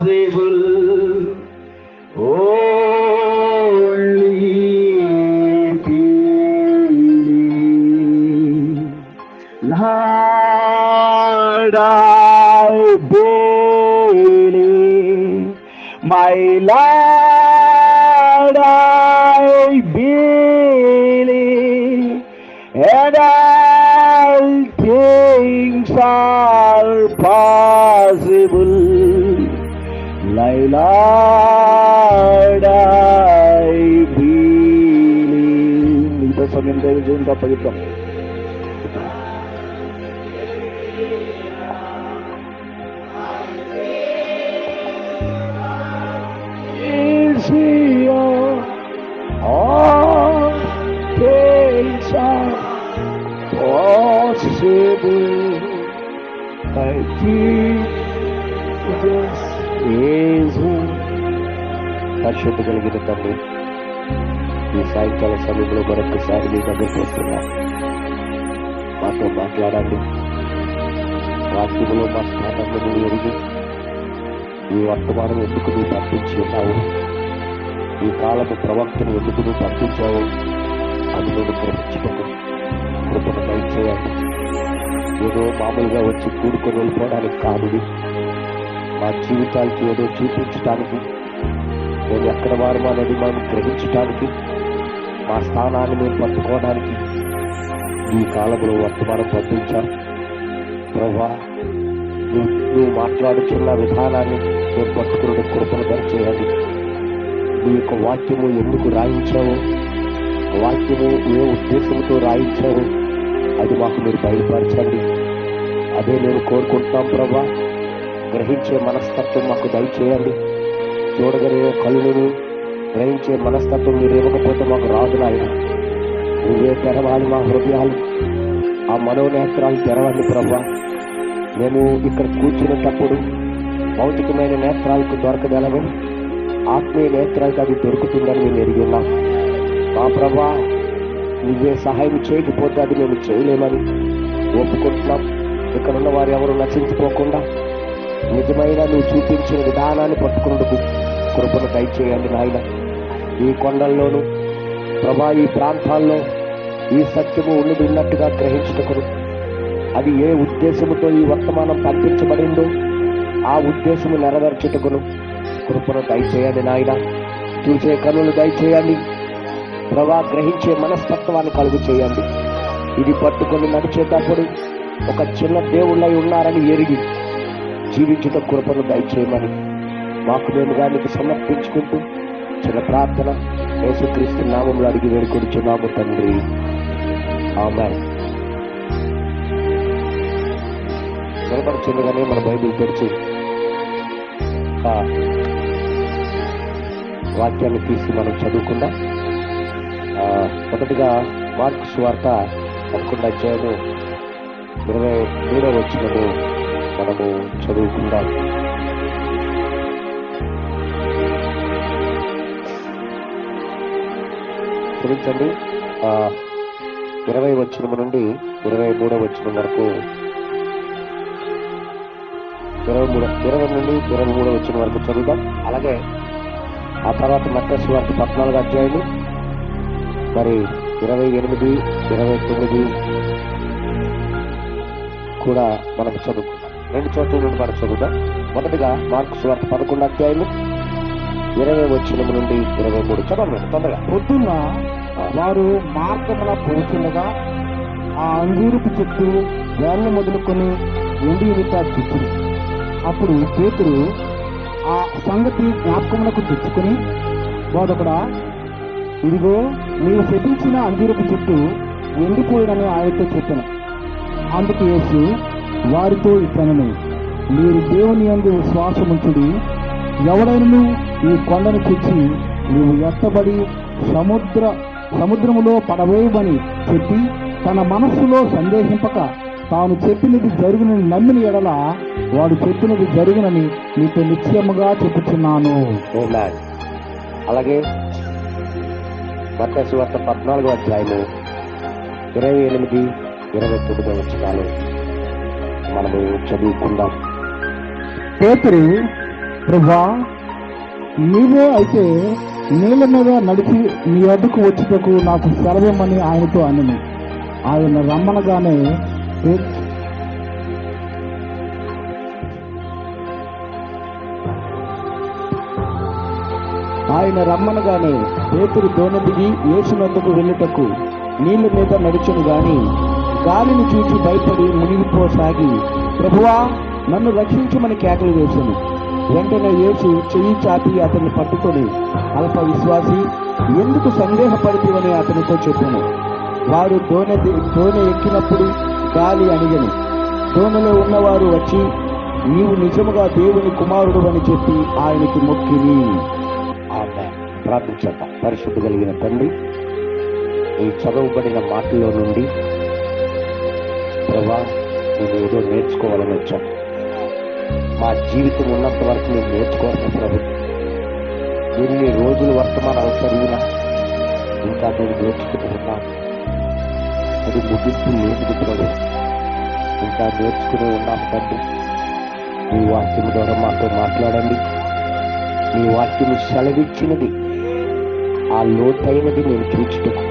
Possible only believe. Lord, I believe. My Lord, I believe. And all things are possible. My Lord, I believe. మిగతా సమయం దైవజనుడికి అప్పగిద్దాం. Is here all things are possible. I think this is పరిశుద్ధ కలిగిన తండ్రి, ఈ సాయంకాల సమయంలో మరొకసారి మీ దగ్గరికి వస్తున్నా. మాతో మాట్లాడండి. వాక్యములో మా స్థానంలో నువ్వు ఎరిగి ఈ వర్తమానం ఎందుకు నువ్వు పంపించి ఉన్నావు, ఈ కాలము ప్రవక్తను ఎందుకు నువ్వు పంపించావు అది నేను గ్రహించటము కృపను దయచేయండి. ఏదో మామూలుగా వచ్చి కూడుకొని వెళ్ళిపోవడానికి కాదు, మా జీవితాలకి ఏదో చూపించడానికి, మేము ఎక్కడ వారు అనేది మనం గ్రహించడానికి, మా స్థానాన్ని మేము పట్టుకోవడానికి ఈ కాలంలో వర్తమానం పంపించాం. ప్రభా, నువ్వు మాట్లాడుతున్న విధానాన్ని మేము పట్టుకునే కృపను దయచేయండి. నీ యొక్క వాక్యము ఎందుకు రాయించావు, వాక్యము ఏ ఉద్దేశంతో రాయించావు అది మాకు మీరు బయలుపరచండి. అదే నేను కోరుకుంటున్నాం ప్రభా. గ్రహించే మనస్తత్వం మాకు దయచేయండి. చూడగలిగే కళ్ళును గ్రహించే మనస్తత్వం మీరు ఇవ్వకపోతే మాకు రాదు నాయన. నువ్వే తెరవాలి మా హృదయాలు, ఆ మనోనేత్రాలు తెరవండి ప్రభా. మేము ఇక్కడ కూర్చునేటప్పుడు భౌతికమైన నేత్రాలకు దొరకగలము, ఆత్మీయ నేత్రాలకు అది దొరుకుతుందని మేము ఎరిగి ఉన్నాం. మా ప్రభా, నువ్వే సహాయం చేయకపోతే అది మేము చేయలేమని ఒప్పుకుంటున్నాం. ఇక్కడ ఉన్న వారు ఎవరు నశించిపోకుండా నిజమైన నువ్వు చూపించిన విధానాన్ని పట్టుకున్నకు కృపను దయచేయండి నాయన. ఈ కొండల్లోనూ ప్రభా, ఈ ప్రాంతాల్లో ఈ సత్యము ఉన్నది ఉన్నట్టుగా గ్రహించుటకును, అది ఏ ఉద్దేశముతో ఈ వర్తమానం పంపించబడిందో ఆ ఉద్దేశము నెరవేర్చుటకును కృపను దయచేయండి నాయన. చూసే కనులు దయచేయండి ప్రభా, గ్రహించే మనస్తత్వాన్ని కలుగు చేయండి. ఇది పట్టుకొని నడిచేటప్పుడు ఒక చిన్న దేవుళ్ళై ఉన్నారని ఎరిగి జీవించుట కృపను దయచేయమని మాకు మేముగా నీకు సమర్పించుకుంటూ చిన్న ప్రార్థన యేసుక్రీస్తు నామములో అడిగి వేడుకొనుచున్నాము తండ్రి, ఆమేన్. నిలబడుచుండగానే మన బైబిల్ తెరిచి వాక్యాన్ని తీసి మనం చదువుకుందాం. మొదటిగా మార్కు సువార్త 11వ అధ్యాయము 23వ వచనము మనము చదువుకుందాం. క్షమించండి, 20వ వచనము నుండి 23వ వచనం వరకు, 20 నుండి 23వ వచనం వరకు చదువుదాం. అలాగే ఆ తర్వాత మత్తయి సువార్త 14వ అధ్యాయము మరి 28, 29 కూడా మనం చదువుకుందాం. 2 చోట్ల నుండి మనం చదువుదాం. మొదటిగా మార్కు సువార్త 11వ అధ్యాయము 20వ వచనం నుండి 23 చదవండి తొందరగా. పొద్దున్న వారు మార్గమున పోతుండగా ఆ అంజూరపు చెట్టు వేళ్ళ మొదలుకొని ఎండి చిచ్చుడు. అప్పుడు పేతురు ఆ సంగతి జ్ఞాపకమునకు తెచ్చుకొని, బోధకుడా, ఇదిగో నీవు శపించిన అంజూరపు చెట్టు ఎండిపోయినని ఆయనతో చెప్పాను. అందుకు యేసు వారితో ఇట్లనెను, మీరు దేవుని యందు విశ్వాసముంచుడి. ఎవడైనను ఈ కొండను తెచ్చి నీవు ఎత్తబడి సముద్రములో పడవేయమని చెప్పి తన మనస్సులో సందేహింపక తాను చెప్పినది జరుగునని నమ్మిన ఎడల వాడు చెప్పినది జరుగునని నీతో నిశ్చయముగా చెప్పుచున్నాను. అలాగే మత్తయి సువార్త 14వ అధ్యాయము 28, 29 వచనాలు మనము చదువుకుందాం. పేతురు ప్రభువా, నీవే అయితే నీళ్ళ మీద నడిచి నీ వద్దకు వచ్చుటకు నాకు సెలవిమ్మని ఆయనతో అనెను. ఆయన రమ్మనగానే పేతురు దోణి దిగి యేసు వద్దకు వెళ్ళుటకు నీళ్ల మీద నడిచెను గాని గాలిని చూచి భయపడి మునిగిపోసాగి, ప్రభువా నన్ను రక్షించమని కేకలు వేశాను. వెంటనే యేసు చెయ్యి చాపి అతన్ని పట్టుకొని, అల్ప విశ్వాసి, ఎందుకు సందేహపడితేవని అతనితో చెప్పాను. వారు దోణి ఎక్కినప్పుడు గాలి అణిగెను. దోణిలో ఉన్నవారు వచ్చి, నీవు నిజముగా దేవుని కుమారుడు అని చెప్పి ఆయనకి మొక్కిరి. ఆమె ప్రార్థించట. పరిశుద్ధి కలిగిన తండ్రి, ఈ చదవబడిన మాటల్లో నుండి ప్రభా నేను ఏదో నేర్చుకోవాలని వచ్చాను. మా జీవితం ఉన్నంత వరకు నేను నేర్చుకోవాలి ప్రభు. ఎన్ని రోజులు వర్తమానాలు చదివినా ఇంకా నేను నేర్చుకుని ఉన్నాను. అది ముగింపు లేదు ప్రభు. ఇంకా నేర్చుకుని ఉన్నాను తండ్రి. మీ వాక్యం ద్వారా మాతో మాట్లాడండి. మీ వాక్యం సెలవిచ్చినది ఆ లోతైనది నేను చూచుటకు,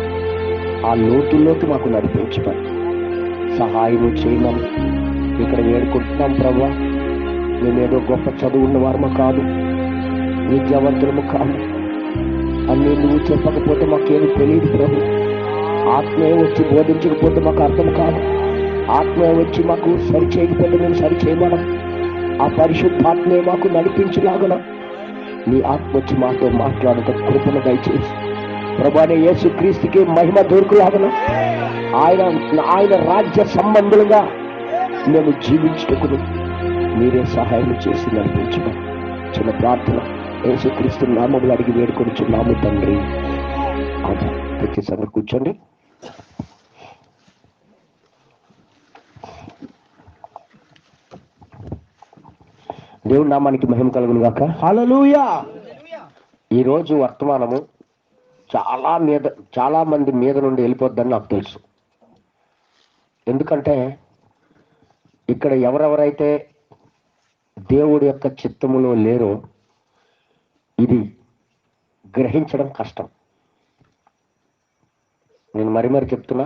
ఆ లోతుల్లోకి మాకు నడిపించమని సహాయము చేయమని ఇక్కడ వేడుకుంటున్నాం ప్రభా. మేమేదో గొప్ప చదువు ఉన్నవారము కాదు, విద్యావంతులము కాదు. అన్నీ నువ్వు చెప్పకపోతే మాకేమీ తెలియదు ప్రభు. ఆత్మే వచ్చి బోధించకపోతే మాకు అర్థం కాదు. ఆత్మే వచ్చి మాకు సరి చేయకపోతే మేము సరి చేయమనం. ఆ పరిశుద్ధాత్మే మాకు నడిపించలాగన నీ ఆత్మ వచ్చి మాతో మాట్లాడుతూ కృపను దయచేసి ప్రభువైన యేసుక్రీస్తుకి మహిమ దొరుకులాగన ఆయన రాజ్య సంబంధులుగా మేము జీవించుటకు మీరే సహాయం చేసి నడిపించడం. చిన్న ప్రార్థన యేసుక్రీస్తు నామములు అడిగి వేడుకొనిచున్నాము తండ్రి. ఆమె ప్రతి సంగతి కూర్చోండి. దేవుడి నామానికి మహిమ కలుగును గాక. హల్లెలూయా. ఈరోజు వర్తమానము చాలా మంది మీద నుండి వెళ్ళిపోద్దని నాకు తెలుసు. ఎందుకంటే ఇక్కడ ఎవరెవరైతే దేవుడి యొక్క చిత్తములో లేరో ఇది గ్రహించడం కష్టం. నేను మరి చెప్తున్నా,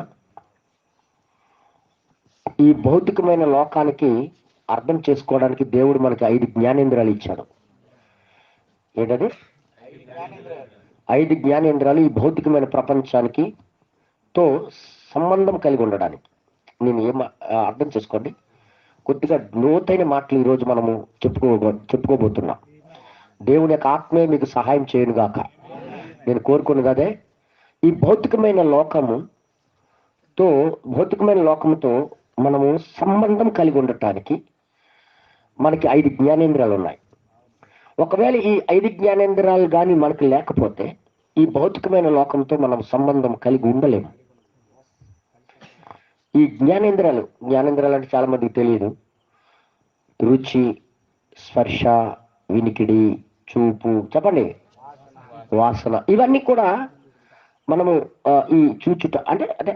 ఈ భౌతికమైన లోకానికి అర్థం చేసుకోవడానికి దేవుడు మనకి 5 జ్ఞానేంద్రాలు ఇచ్చాడు. ఏంటది? 5 జ్ఞానేంద్రాలు ఈ భౌతికమైన ప్రపంచానికి తో సంబంధం కలిగి ఉండడానికి. నేను అర్థం చేసుకోండి, కొద్దిగా లోతైన మాటలు ఈరోజు మనము చెప్పుకోబోతున్నాం. దేవుని యొక్క ఆత్మే మీకు సహాయం చేయను గాక. నేను కోరుకున్నది అదే. ఈ భౌతికమైన లోకముతో మనము సంబంధం కలిగి ఉండటానికి మనకి 5 జ్ఞానేంద్రాలు ఉన్నాయి. ఒకవేళ ఈ 5 జ్ఞానేంద్రాలు కానీ మనకి లేకపోతే ఈ భౌతికమైన లోకంతో మనం సంబంధం కలిగి ఉండలేము. ఈ జ్ఞానేంద్రాలు అంటే చాలా మందికి తెలియదు. రుచి, స్పర్శ, వినికిడి, చూపు, చెప్పండి, వాసన, ఇవన్నీ కూడా మనము ఈ చూచుట అంటే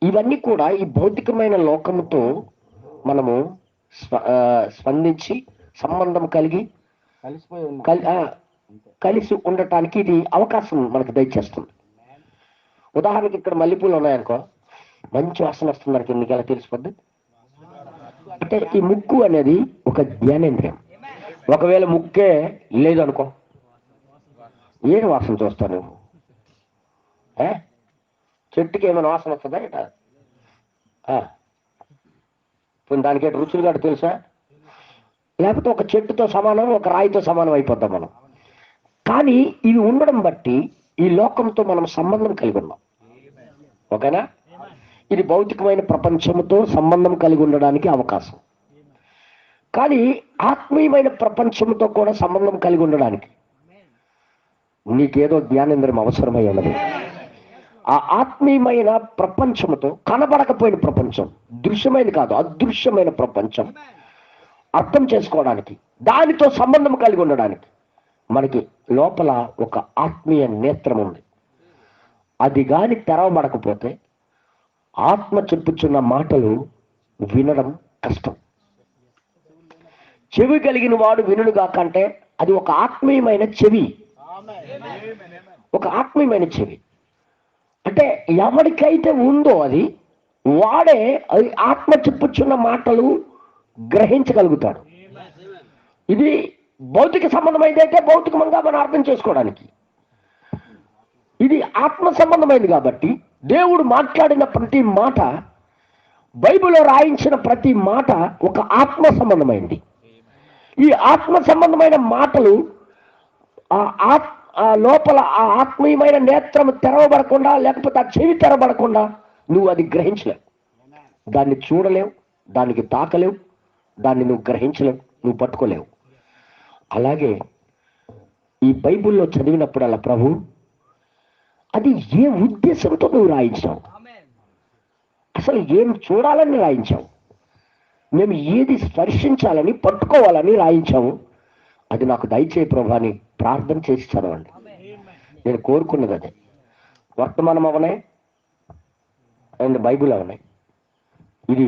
ఇవన్నీ కూడా ఈ భౌతికమైన లోకముతో మనము స్పందించి సంబంధం కలిసి ఉండటానికి ఇది అవకాశం మనకు దయచేస్తుంది. ఉదాహరణకి ఇక్కడ మల్లెపూలు ఉన్నాయనుకో, మంచి వాసన వస్తుంది మనకి. మీకు ఎలా తెలిసిపోద్ది అంటే ఈ ముక్కు అనేది ఒక జ్ఞానేంద్రియం. ఒకవేళ ముక్కే లేదు అనుకో, ఏం వాసన చూస్తావు నువ్వు? చెట్టుకి ఏమైనా వాసన వస్తుందా? ఇట దానికి రుచులు గట్టు తెలుసా? లేకపోతే ఒక చెట్టుతో సమానం, ఒక రాయితో సమానం అయిపోద్దాం మనం. కానీ ఇది ఉండడం బట్టి ఈ లోకంతో మనం సంబంధం కలిగి ఉన్నాం. ఓకేనా? ఇది భౌతికమైన ప్రపంచంతో సంబంధం కలిగి ఉండడానికి అవకాశం. కానీ ఆత్మీయమైన ప్రపంచంతో కూడా సంబంధం కలిగి ఉండడానికి నీకేదో జ్ఞానేంద్రియం అవసరమై ఉన్నది. ఆ ఆత్మీయమైన ప్రపంచంతో, కనబడకపోయిన ప్రపంచం, దృశ్యమైనది కాదు, అదృశ్యమైన ప్రపంచం అర్థం చేసుకోవడానికి, దానితో సంబంధం కలిగి ఉండడానికి మనకి లోపల ఒక ఆత్మీయ నేత్రం ఉంది. అది గాని తెరవబడకపోతే ఆత్మ చెప్పుచున్న మాటలు వినడం కష్టం. చెవి కలిగిన వాడు వినుగాక అంటే అది ఒక ఆత్మీయమైన చెవి, ఒక ఆత్మీయమైన చెవి. అంటే ఎవరికైతే ఉందో అది వాడే అది ఆత్మ చెప్పుచున్న మాటలు గ్రహించగలుగుతాడు. ఇది భౌతిక సంబంధమైనది అయితే భౌతికంగా మనం అర్థం చేసుకోవడానికి, ఇది ఆత్మ సంబంధమైనది కాబట్టి దేవుడు మాట్లాడిన ప్రతి మాట, బైబిల్లో రాయించిన ప్రతి మాట ఒక ఆత్మ సంబంధమైనది. ఈ ఆత్మ సంబంధమైన మాటలు ఆ లోపల ఆ ఆత్మీయమైన నేత్రం తెరవబడకుండా, లేకపోతే ఆ చెవి తెరవబడకుండా నువ్వు అది గ్రహించలేవు, దాన్ని చూడలేవు, దానికి తాకలేవు, దాన్ని నువ్వు గ్రహించలేవు, నువ్వు పట్టుకోలేవు. అలాగే ఈ బైబిల్లో చదివినప్పుడల్లా ప్రభు అది ఏ ఉద్దేశంతో నువ్వు రాయించావు, అసలు ఏం చూడాలని రాయించావు, మేము ఏది స్పర్శించాలని పట్టుకోవాలని రాయించాము, అది నాకు దయచేయి ప్రభు అని ప్రార్థన చేసి చదవండి. నేను కోరుకున్నది అదే. వర్తమానం అవనే అండ్ బైబిల్ అవనే, ఇది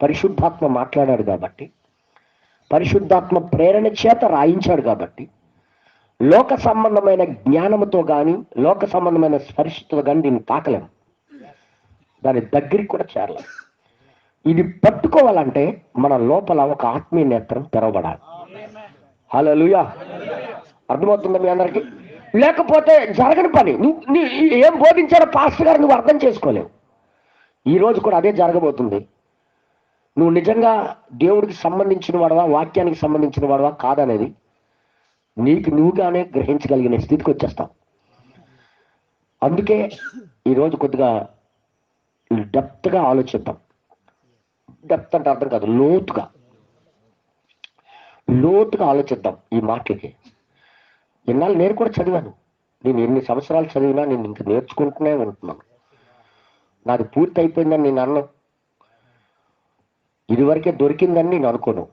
పరిశుద్ధాత్మ మాట్లాడాడు కాబట్టి, పరిశుద్ధాత్మ ప్రేరణ చేత రాయించాడు కాబట్టి, లోక సంబంధమైన జ్ఞానంతో కానీ లోక సంబంధమైన స్పర్శతో కానీ దీన్ని తాకలేము, దాని దగ్గరికి కూడా చేరలేము. ఇది పట్టుకోవాలంటే మన లోపల ఒక ఆత్మీయ నేత్రం తెరవబడాలి. హల్లెలూయా. అర్థమవుతుందా మీ అందరికీ? లేకపోతే జరగని పని. నువ్వు ఏం బోధించారో పాస్టర్ గారు నువ్వు అర్థం చేసుకోలేవు. ఈరోజు కూడా అదే జరగబోతుంది. నువ్వు నిజంగా దేవుడికి సంబంధించిన వాడవా, వాక్యానికి సంబంధించిన వాడవా కాదనేది నీకు నువ్వుగానే గ్రహించగలిగిన స్థితికి వచ్చేస్తావు. అందుకే ఈరోజు కొద్దిగా డెప్త్గా ఆలోచిద్దాం. డెప్త్ అంటే అర్థం కాదు, లోతుగా ఆలోచిద్దాం ఈ మాటలకి. ఇన్నాళ్ళు నేను కూడా చదివాను, నేను ఎన్ని సంవత్సరాలు చదివినా నేను ఇంక నేర్చుకుంటూనే ఉంటున్నాను. నాది పూర్తి అయిపోయిందని నేను అన్నాను, ఇదివరకే దొరికిందని నేను అనుకోను.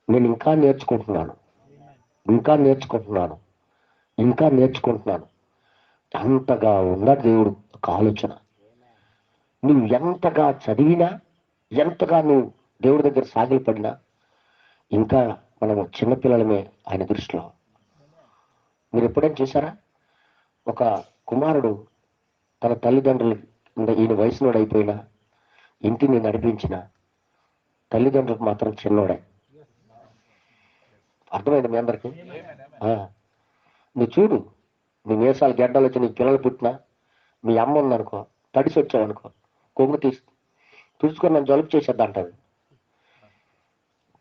నేను ఇంకా నేర్చుకుంటున్నాను. అంతగా ఉన్నాడు దేవుడు ఒక ఆలోచన. నువ్వు ఎంతగా చదివినా, ఎంతగా నువ్వు దేవుడి దగ్గర సాగిలపడినా ఇంకా మనము చిన్నపిల్లలమే ఆయన దృష్టిలో. మీరు ఎప్పుడైనా చూసారా, ఒక కుమారుడు తన తల్లిదండ్రులు ఈయన వయసులోడు అయిపోయినా, ఇంటిని నడిపించిన తల్లిదండ్రులకు మాత్రం చిన్నోడే. అర్థమైంది మీ అందరికీ? నువ్వు చూడు, నీ మీసాలు గడ్డలు వచ్చి నీకు పిల్లలు పుట్టినా, మీ అమ్మ ఉందనుకో, తడిసి వచ్చావు అనుకో, కొంగు తుడుచుకొని నన్ను జలుపు చేసేద్దా అంటారు.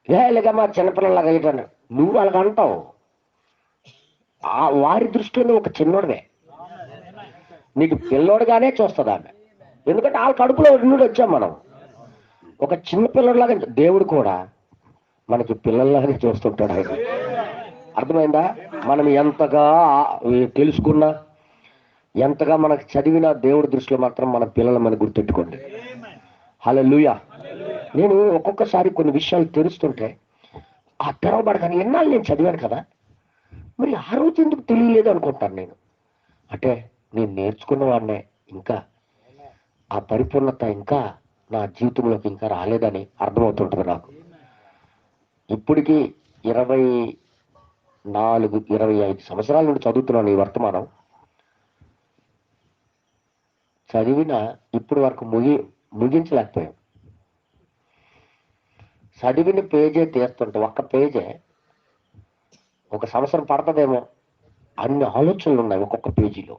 ఇలాగా మా చిన్నపిల్లలాగా అయ్యాడు. నువ్వు అలాగ అంటావు, వారి దృష్టిలో ఒక చిన్నోడివే. నీకు పిల్లోడుగానే చూస్తుంది ఆమె, ఎందుకంటే వాళ్ళ కడుపులో నుండి వచ్చాం మనం. ఒక చిన్న పిల్లడిలాగా దేవుడు కూడా మనకి పిల్లల్లాగే చూస్తుంటాడు ఆయన. అర్థమైందా? మనం ఎంతగా తెలుసుకున్నా, ఎంతగా మనకు చదివినా దేవుడి దృష్టిలో మాత్రం మన పిల్లలు మనం గుర్తెట్టుకోండి. హల్లెలూయా. నేను ఒక్కొక్కసారి కొన్ని విషయాలు తెలుస్తుంటే ఆ తెరవబడగానే ఎన్నాళ్ళు నేను చదివాను కదా, మరి ఆ రోజు ఎందుకు తెలియలేదు అనుకుంటాను నేను. అంటే నేను నేర్చుకున్న వాడినే, ఇంకా ఆ పరిపూర్ణత ఇంకా నా జీవితంలోకి ఇంకా రాలేదని అర్థమవుతుంటుంది నాకు. ఇప్పటికీ 24-25 సంవత్సరాల నుండి చదువుతున్నాను ఈ వర్తమానం. చదివిన ఇప్పటి వరకు ముగించలేకపోయాను. చదివిన పేజే తీస్తుంటే, ఒక్క పేజే ఒక సంవత్సరం పడుతుందేమో, అన్ని ఆలోచనలు ఉన్నాయి ఒక్కొక్క పేజీలో.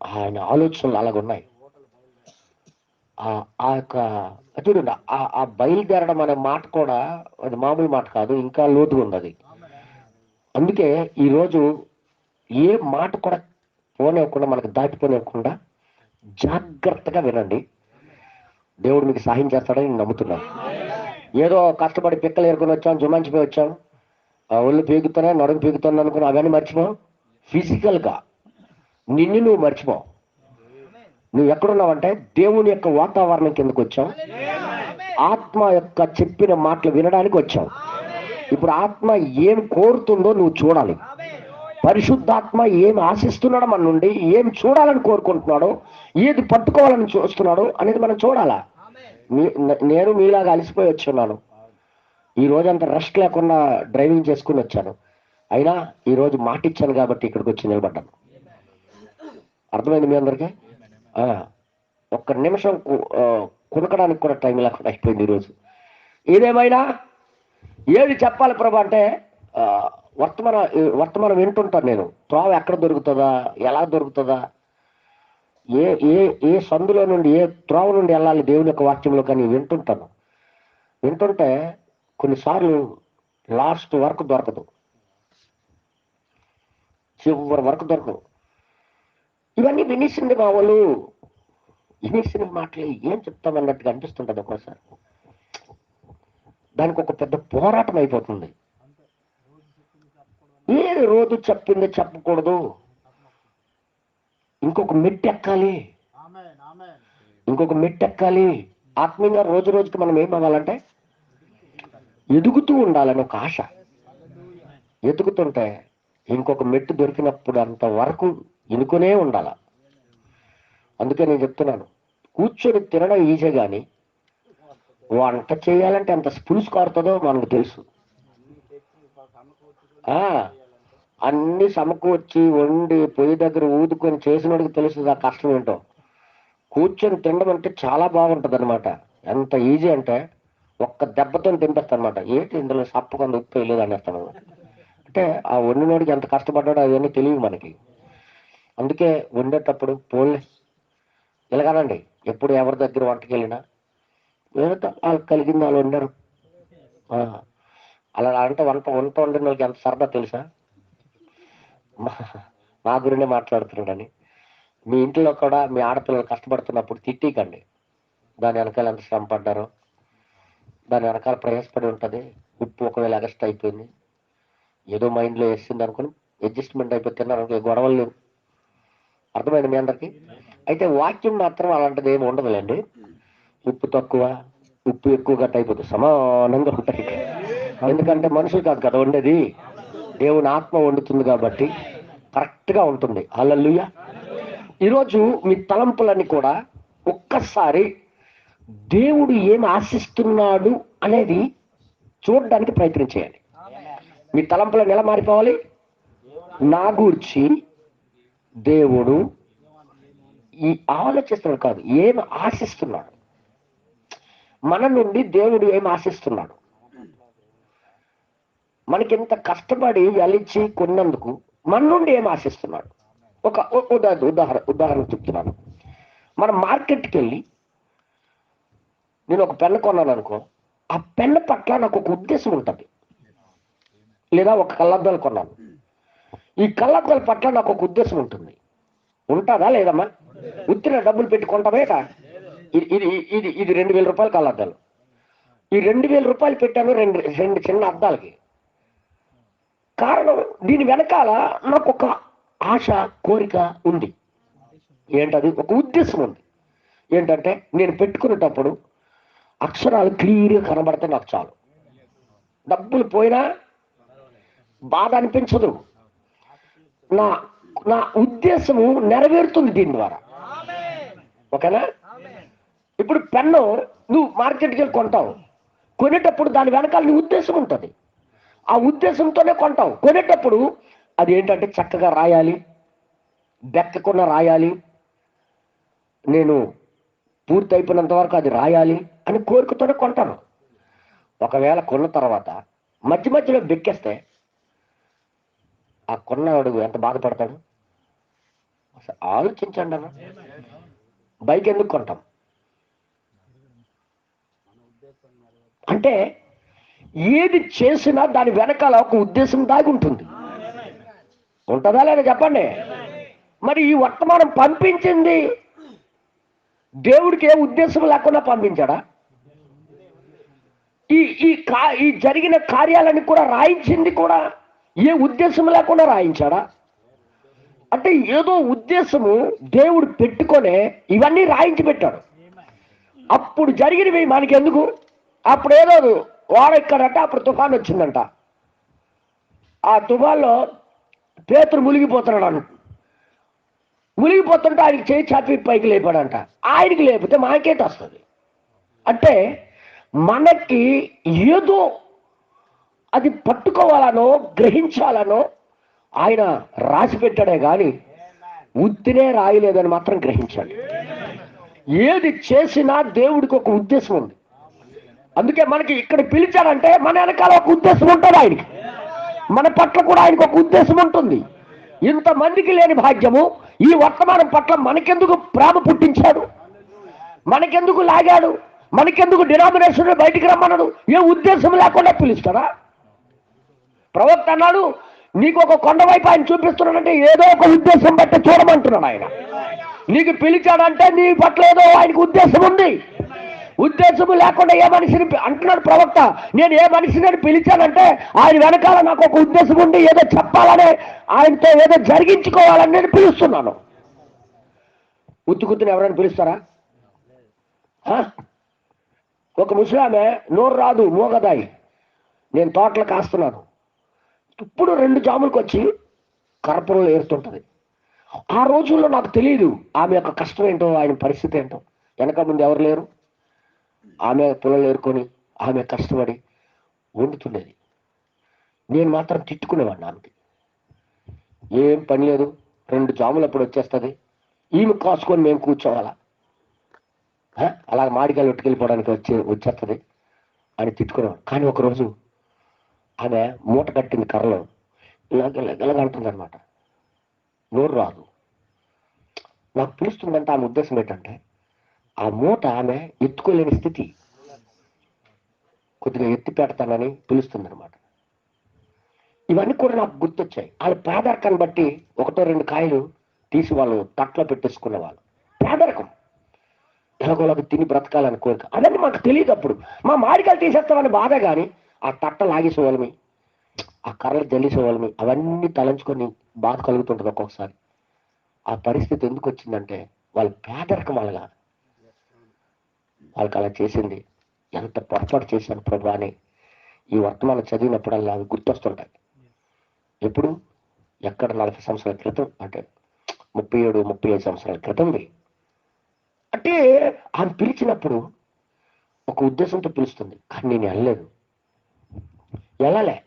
ఆయన ఆలోచనలు అలాగున్నాయి. ఆ యొక్క చూడండి, ఆ బయలుదేరడం అనే మాట కూడా అది మామూలు మాట కాదు, ఇంకా లోతుగా ఉంది అది. అందుకే ఈరోజు ఏ మాట కూడా పోనివ్వకుండా, మనకు దాటిపోనివ్వకుండా జాగ్రత్తగా వినండి. దేవుడు మీకు సహాయం చేస్తాడని నేను నమ్ముతున్నాను. ఏదో కష్టపడి పిక్కలు ఏరుకొని వచ్చాం, జుమాంచిపోయి వచ్చాం, ఒళ్ళు పీగుతానే నడుము పీగుతాను అనుకుని అవన్నీ మర్చిపో. ఫిజికల్గా నిన్ను నువ్వు మర్చిపో. నువ్వు ఎక్కడున్నావంటే దేవుని యొక్క వాతావరణం కిందకు వచ్చావు, ఆత్మ యొక్క చెప్పిన మాటలు వినడానికి వచ్చావు. ఇప్పుడు ఆత్మ ఏం కోరుతుందో నువ్వు చూడాలి. పరిశుద్ధాత్మ ఏం ఆశిస్తున్నాడో మన నుండి, ఏం చూడాలని కోరుకుంటున్నాడో, ఏది పట్టుకోవాలని చూస్తున్నాడో అనేది మనం చూడాలా. నేను మీలాగా అలసిపోయి వచ్చున్నాను. ఈ రోజంతా రెస్ట్ లేకుండా డ్రైవింగ్ చేసుకుని వచ్చాను. అయినా ఈరోజు మాట ఇచ్చాను కాబట్టి ఇక్కడికి వచ్చి నిలబడ్డాను. అర్థమైంది మీ అందరికీ? ఒక్క నిమిషం కొనకడానికి కూడా టైం లేకుండా అయిపోయింది ఈరోజు. ఏదేమైనా ఏది చెప్పాలి ప్రభు అంటే వర్తమానం వింటుంటాను నేను. త్రోవ ఎక్కడ దొరుకుతుందా, ఎలా దొరుకుతుందా, ఏ ఏ ఏ సందులో నుండి ఏ త్రోవ నుండి వెళ్ళాలి దేవుని యొక్క వాక్యంలో కానీ వింటుంటే కొన్నిసార్లు లాస్ట్ వరకు దొరకదు, చివరి వరకు దొరకదు. ఇవన్నీ వినేసింది మా వాళ్ళు, వినేసిన మాటలు ఏం చెప్తామన్నట్టుగా అనిపిస్తుంటుంది ఒక్కోసారి. దానికి ఒక పెద్ద పోరాటం అయిపోతుంది. ఏది రోజు చెప్పింది చెప్పకూడదు, ఇంకొక మెట్టు ఎక్కాలి. ఆత్మీయంగా రోజు రోజుకి మనం ఏం అవ్వాలంటే ఎదుగుతూ ఉండాలని ఒక ఆశ. ఎదుగుతుంటే ఇంకొక మెట్టు దొరికినప్పుడు అంతవరకు ఇనుకునే ఉండాల. అందుకే నేను చెప్తున్నాను, కూర్చొని తినడం ఈజీ కానీ వంట చేయాలంటే ఎంత స్పుల్స్ కారుతుందో మనకు తెలుసు. అన్ని సమకూర్చి వండి పొయ్యి దగ్గర ఊదుకొని చేసినోడికి తెలుస్తుంది ఆ కష్టం ఏంటో. కూర్చొని తినడం అంటే చాలా బాగుంటుంది అనమాట. ఎంత ఈజీ అంటే ఒక్క దెబ్బతో తింపేస్తాను అనమాట. ఏంటి ఇందులో సప్పు కొంత ఉప్పు వేయలేదు అనేస్తాను. అంటే ఆ వండినోడికి ఎంత కష్టపడ్డాడో అవన్నీ తెలియదు మనకి. అందుకే వండేటప్పుడు పోలే ఇలాగానండి, ఎప్పుడు ఎవరి దగ్గర వంటకి వెళ్ళినా వాళ్ళు కలిగింది వాళ్ళు వండారు అలా అంటే వంట వండిన వాళ్ళకి ఎంత సరదా తెలుసా. మా గురినే మాట్లాడుతున్నాడని. మీ ఇంట్లో కూడా మీ ఆడపిల్లలు కష్టపడుతున్నప్పుడు తిట్టికండి. దాని వెనకాల ఎంత శ్రమ పడ్డారో, దాని వెనకాల ప్రయాసపడి ఉంటుంది. ఉప్పు ఒకవేళ అగస్ట్ అయిపోయింది, ఏదో మైండ్లో వేసింది అనుకుని అడ్జస్ట్మెంట్ అయిపోతున్నారు అనుకో, గొడవలు లేవు. అర్థమైంది మీ అందరికీ? అయితే వాక్యం మాత్రం అలాంటిది ఏమి ఉండదులేండి. ఉప్పు తక్కువ, ఉప్పు ఎక్కువ గట్ట అయిపోతుంది, సమానంగా ఉంటాయి. ఎందుకంటే మనుషులు కాదు కదా వండేది, దేవుని ఆత్మ వండుతుంది కాబట్టి కరెక్ట్గా ఉంటుంది. హల్లెలూయా. ఈరోజు మీ తలంపులని కూడా ఒక్కసారి దేవుడు ఏం ఆశిస్తున్నాడు అనేది చూడడానికి ప్రయత్నం చేయండి. మీ తలంపులను ఎలా మారిపోవాలి? నా గూర్చి దేవుడు ఈ ఆలోచిస్తున్నాడు కాదు, ఏం ఆశిస్తున్నాడు, మన నుండి దేవుడు ఏం ఆశిస్తున్నాడు. మనకింత కష్టపడి వెలిచి కొన్నందుకు మన నుండి ఏం ఆశిస్తున్నాడు. ఒక ఉదాహరణ చెప్తున్నాను. మనం మార్కెట్కి వెళ్ళి నేను ఒక పెన్ను కొన్నాను అనుకో, ఆ పెన్ను పట్ల నాకు ఒక ఉద్దేశం ఉంటుంది. లేదా ఒక కళ్ళద్దాలు కొన్నాను, ఈ కళ్ళద్దాల పట్ల నాకు ఒక ఉద్దేశం ఉంటుంది. ఉంటుందా లేదమ్మా? ఉత్తిన డబ్బులు పెట్టి కొంటామేట. ఇది 2000 రూపాయలు కళ్ళద్దాలు. ఈ 2000 రూపాయలు పెట్టాను రెండు చిన్న అద్దాలకి. కారణం, దీని వెనకాల నాకు ఒక ఆశ, కోరిక ఉంది. ఏంటది? ఒక ఉద్దేశం ఉంది. ఏంటంటే నేను పెట్టుకునేటప్పుడు అక్షరాలు క్లియర్గా కనబడితే నాకు చాలు. డబ్బులు పోయినా బాధ అనిపించదు. నా ఉద్దేశము నెరవేరుతుంది దీని ద్వారా. ఓకేనా? ఇప్పుడు పెన్ను నువ్వు మార్కెట్కి వెళ్ళి కొంటావు, కొనేటప్పుడు దాని వెనకాల నీ ఉద్దేశం ఉంటుంది. ఆ ఉద్దేశంతోనే కొంటావు. కొనేటప్పుడు అది ఏంటంటే చక్కగా రాయాలి, బెక్కకుండా రాయాలి, నేను పూర్తి అయిపోయినంత వరకు అది రాయాలి అని కోరికతోనే కొంటాను. ఒకవేళ కొన్న తర్వాత మధ్య మధ్యలో బెక్కేస్తే ఆ కొన్నవాడు ఎంత బాధపడతాడు అసలు ఆలోచించండి అన్న. బైక్ ఎందుకు కొంటాం అంటే ఏది చేసినా దాని వెనకాల ఒక ఉద్దేశం దాగి ఉంటుంది. ఉంటుందా లేదా చెప్పండి. మరి ఈ వర్తమానం పంపించింది దేవుడికి ఏ ఉద్దేశం లేకుండా పంపించాడా? ఈ జరిగిన కార్యాలని కూడా రాయించింది కూడా ఏ ఉద్దేశం లేకుండా రాయించాడా? అంటే ఏదో ఉద్దేశము దేవుడు పెట్టుకొనే ఇవన్నీ రాయించి పెట్టాడు. అప్పుడు జరిగినవి మనకి ఎందుకు? అప్పుడు ఏదో వాడెక్కడంట, అప్పుడు తుఫాన్ వచ్చిందంట. ఆ తుఫాన్లో పేతురు మునిగిపోతున్నాడు. మునిగిపోతుంటే ఆయనకి చేయి చాపి పైకి లేపాడంట. ఆయనకి లేపితే మాకేట వస్తుంది? అంటే మనకి ఏదో అది పట్టుకోవాలనో గ్రహించాలనో ఆయన రాసి పెట్టాడే కానీ ఉత్తినే రాయలేదని మాత్రం గ్రహించండి. ఏది చేసినా దేవుడికి ఒక ఉద్దేశం ఉంది. అందుకే మనకి ఇక్కడ పిలిచాడంటే మన వెనకాల ఒక ఉద్దేశం ఉంటుంది. ఆయనకి మన పట్ల కూడా ఆయనకు ఒక ఉద్దేశం ఉంటుంది. ఇంతమందికి లేని భాగ్యము ఈ వర్తమానం పట్ల మనకెందుకు ప్రేమ పుట్టించాడు, మనకెందుకు లాగాడు, మనకెందుకు డినామినేషన్ బయటికి రమ్మన్నాడు? ఏ ఉద్దేశం లేకుండా పిలుస్తాడా? ప్రవక్త అన్నాడు, నీకు ఒక కొండ వైపు ఆయన చూపిస్తున్నాడంటే ఏదో ఒక ఉద్దేశం బట్టి చూడమంటున్నాడు ఆయన. నీకు పిలిచాడంటే నీ పట్ల ఏదో ఆయనకు ఉద్దేశం ఉంది. ఉద్దేశము లేకుండా ఏ మనిషిని అంటున్నాడు ప్రవక్త, నేను ఏ మనిషిని పిలిచానంటే ఆయన వెనకాల నాకు ఒక ఉద్దేశం ఉండి ఏదో చెప్పాలని, ఆయనతో ఏదో జరిగించుకోవాలని నేను పిలుస్తున్నాను. ఉత్తుకుత్తుని ఎవరైనా పిలుస్తారా? ఒక ముసలామె నోరు రాదు మోగదాయి, నేను తోటలు కాస్తున్నాను, ఇప్పుడు 2 జాములకు వచ్చి కర్పూరంలో ఏరుతుంటది. ఆ రోజుల్లో నాకు తెలియదు ఆమె యొక్క కష్టం ఏంటో, ఆయన పరిస్థితి ఏంటో. వెనక ముందు ఎవరు లేరు, ఆమె పొలం ఏరుకొని ఆమె కష్టపడి వండుతుండేది. నేను మాత్రం తిట్టుకునేవాడిని ఆమెకి. ఏం పని లేదు, 2 జాములు అప్పుడు వచ్చేస్తుంది, ఈమె కాసుకొని మేము కూర్చోవాలా, అలా మాడికాయలు ఒట్టుకెళ్ళిపోవడానికి వచ్చేస్తుంది అని తిట్టుకునేవాడు. కానీ ఒకరోజు ఆమె మూట కట్టింది కర్రలో, ఇలాగంటుంది అనమాట. నోరు రాదు. నాకు పిలుస్తుందంటే ఆమె ఉద్దేశం ఏంటంటే ఆ మూట ఆమె ఎత్తుకోలేని స్థితి, కొద్దిగా ఎత్తి పెడతానని పిలుస్తుంది అనమాట. ఇవన్నీ కూడా నాకు గుర్తొచ్చాయి. వాళ్ళ పేదరికాన్ని బట్టి 1-2 కాయలు తీసి వాళ్ళు తట్లో పెట్టేసుకునేవాళ్ళు. పేదరికం, ఎలాగోలాగా తిని బ్రతకాలని కోరిక. అవన్నీ మాకు తెలియదు అప్పుడు. మా మాడికాయలు తీసేస్తామని బాధ, కానీ ఆ తట్ట లాగేసేవాళ్ళమి, ఆ కర్రలు జల్లిసేవాళ్ళమి, అవన్నీ తలంచుకొని బాధ కలుగుతుంటుంది ఒక్కొక్కసారి. ఆ పరిస్థితి ఎందుకు వచ్చిందంటే వాళ్ళ పేదరికం వల్ల వాళ్ళకి అలా చేసింది. ఎంత పొరపాటు చేశాను ప్రభు అని ఈ వర్తమానం చదివినప్పుడల్లా అవి గుర్తొస్తుంటాయి. ఎప్పుడు, ఎక్కడ 40 సంవత్సరాల క్రితం, అంటే 37-35 సంవత్సరాల క్రితంవి. అంటే ఆమె పిలిచినప్పుడు ఒక ఉద్దేశంతో పిలుస్తుంది, కానీ నేను వెళ్ళలే.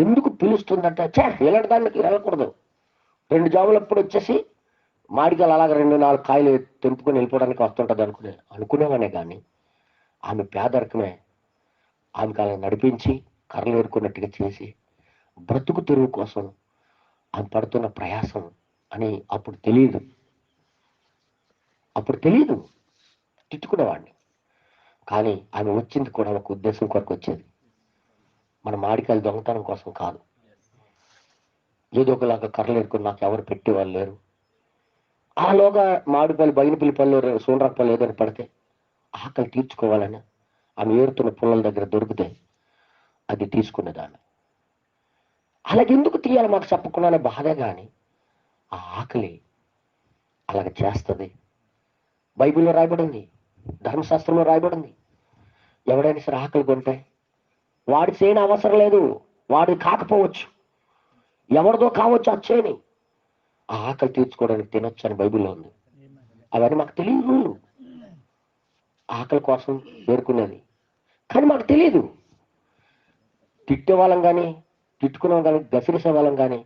ఎందుకు పిలుస్తుందంటే ఇలాంటి దానికి వెళ్ళకూడదు. 2 జాములప్పుడు వచ్చేసి మాడికాయలు అలాగ 2-4 కాయలు తెంపుకొని వెళ్ళిపోవడానికి వస్తుంటుంది అనుకునేవానే. కానీ ఆమె పేదరికమే ఆమెకు అలా నడిపించి కర్రలు ఏరుకున్నట్టుగా చేసి బ్రతుకు తెరువు కోసం ఆమె పడుతున్న ప్రయాసం అని అప్పుడు తెలియదు. తిట్టుకునేవాడిని. కానీ ఆమె వచ్చింది కూడా ఒక ఉద్దేశం కొరకు వచ్చేది. మన మాడికాయలు దొంగతనం కోసం కాదు. ఏదో ఒకలాగా కర్రలు ఏరుకుని నాకు ఎవరు పెట్టేవాళ్ళు లేరు. ఆలోగా మామిడిపల్లి, బగినపల్లి పళ్ళు, సోనరాపల్లి ఏదైనా పడితే ఆకలి తీర్చుకోవాలని ఆమె ఏరుతున్న పుల్లల దగ్గర దొరికితే అది తీసుకునేదాన్ని. అలాగెందుకు తీయాలి మాకు చెప్పకుండానే బాధే, కానీ ఆ ఆకలి అలాగ చేస్తుంది. బైబిల్లో రాయబడింది, ధర్మశాస్త్రంలో రాయబడింది, ఎవడైనా సరే ఆకలి కొంటే వాడి చేయని అవసరం లేదు, వాడి కాకపోవచ్చు, ఎవరిదో కావచ్చు ఆ చేయని, ఆ ఆకలి తీర్చుకోవడానికి తినొచ్చు అని బైబిల్లో ఉంది. అవన్నీ మాకు తెలియదు. ఆకలి కోసం పేర్కొనేది, కానీ మాకు తెలియదు. తిట్టే వాళ్ళం కానీ, తిట్టుకునే వాళ్ళం, గసిరిసే వాళ్ళం కానీ,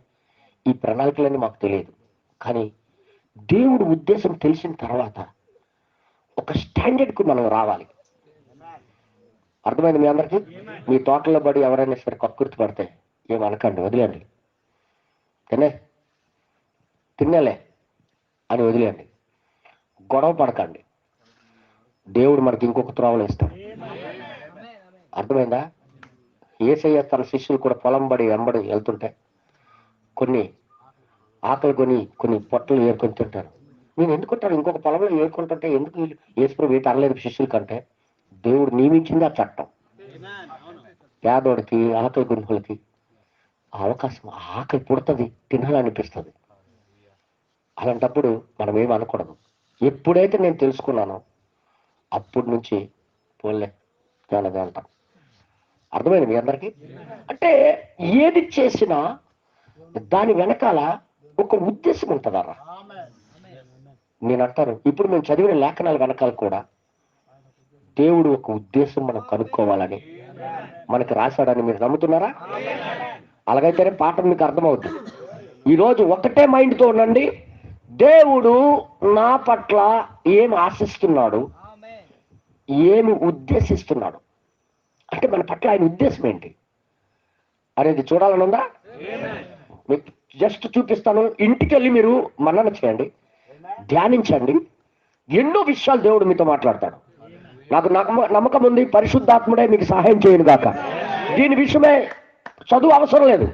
ఈ ప్రణాళికలన్నీ మాకు తెలియదు. కానీ దేవుడు ఉద్దేశం తెలిసిన తర్వాత ఒక స్టాండర్డ్కు మనం రావాలి. అర్థమైంది మీ అందరికీ? మీ తోటలో పడి ఎవరైనా సరే కక్కుర్తి పడితే ఏమనకండి, వదిలేండి. తిన్నలే అని వదిలేండి. గొడవ పడకండి. దేవుడు మనకి ఇంకొక త్రోవలు ఇస్తాడు. అర్థమైందా? యేసయ్య తన శిష్యులు కూడా పొలం పడి వెంబడి వెళ్తుంటే కొన్ని ఆకలి కొన్ని పొట్టలు ఏరుకొని తింటారు. నేను ఎందుకుంటాను, ఇంకొక పొలంలో ఏరుకుంటుంటే ఎందుకు యేసు వీటి అనలేదు శిష్యుల కంటే, దేవుడు నియమించింది ఆ చట్టం. పేదోడికి, ఆకలి గుంపులకి అవకాశం, ఆకలి పుడుతుంది, తినాలనిపిస్తుంది. అలాంటప్పుడు మనం ఏమి అనకూడదు. ఎప్పుడైతే నేను తెలుసుకున్నానో అప్పటి నుంచి పోలే అంటాం. అర్థమైంది మీ అందరికీ? అంటే ఏది చేసినా దాని వెనకాల ఒక ఉద్దేశం ఉంటుందరా. నేను అంటాను, ఇప్పుడు మేము చదివిన లేఖనాల వెనకాల కూడా దేవుడు ఒక ఉద్దేశం మనం కనుక్కోవాలని మనకి రాశాడని మీరు నమ్ముతున్నారా? అలాగైతేనే పాఠం మీకు అర్థమవుతుంది. ఈరోజు ఒకటే మైండ్తో ఉండండి. దేవుడు నా పట్ల ఏమి ఆశిస్తున్నాడు, ఏమి ఉద్దేశిస్తున్నాడు, అంటే మన పట్ల ఆయన ఉద్దేశం ఏంటి అనేది చూడాలని ఉందా? మీకు జస్ట్ చూపిస్తాను. ఇంటికి వెళ్ళి మీరు మనన చేయండి, ధ్యానించండి. ఎన్నో విషయాలు దేవుడు మీతో మాట్లాడతాడు. నాకు నమ్మకం ఉంది, పరిశుద్ధాత్ముడే మీకు సహాయం చేయను గాక. దీని విషయమే చదువు అవసరం లేదు.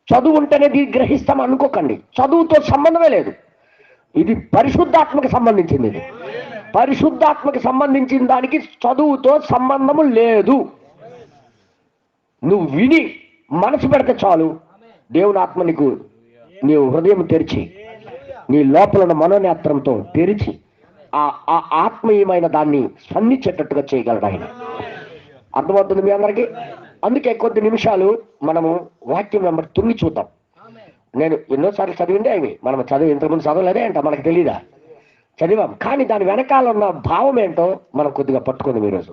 చదువు ఉంటేనే దీన్ని గ్రహిస్తాం అనుకోకండి. చదువుతో సంబంధమే లేదు. ఇది పరిశుద్ధాత్మకి సంబంధించింది. ఇది పరిశుద్ధాత్మకి సంబంధించిన దానికి చదువుతో సంబంధము లేదు. నువ్వు విని మనసు పెడితే చాలు. దేవుని ఆత్మ నీకు నీ హృదయం తెరిచి, నీ లోపల మనోనేత్రంతో తెరిచి ఆ ఆత్మీయమైన దాన్ని స్పందించేటట్టుగా చేయగలడు ఆయన. అర్థమవుతుంది మీ అందరికీ? అందుకే కొద్ది నిమిషాలు మనము వాక్యం వెంబడి తుంగి చూద్దాం. నేను ఎన్నోసార్లు చదివిండే అవి మనం ఇంతకుముందు చదవలేదే అంట, మనకు తెలీదా? చదివాం. కానీ దాని వెనకాల ఉన్న భావం ఏంటో మనం కొద్దిగా పట్టుకుందాం ఈరోజు.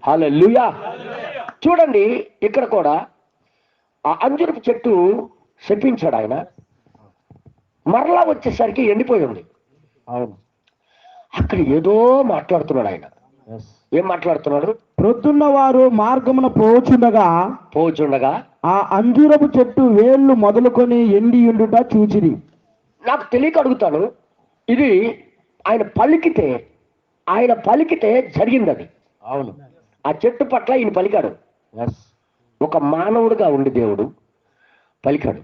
హల్లెలూయా. చూడండి, ఇక్కడ కూడా ఆ అంజూరపు చెట్టు శపించాడు ఆయన. మరలా వచ్చేసరికి ఎండిపోయి ఉంది. అవును. అక్కడ ఏదో మాట్లాడుతున్నాడు ఆయన. ఏం మాట్లాడుతున్నాడు? ప్రొద్దున్న వారు మార్గమున పోచుండగా ఆ అంజూరపు చెట్టు వేళ్ళు మొదలుకొని ఎండి ఉండుట చూచిరి. నాకు తెలియక అడుగుతాను, ఇది ఆయన పలికితే జరిగింది అది. అవును. ఆ చెట్టు పట్ల ఈయన పలికాడు. ఒక మానవుడిగా ఉండి దేవుడు పలికాడు.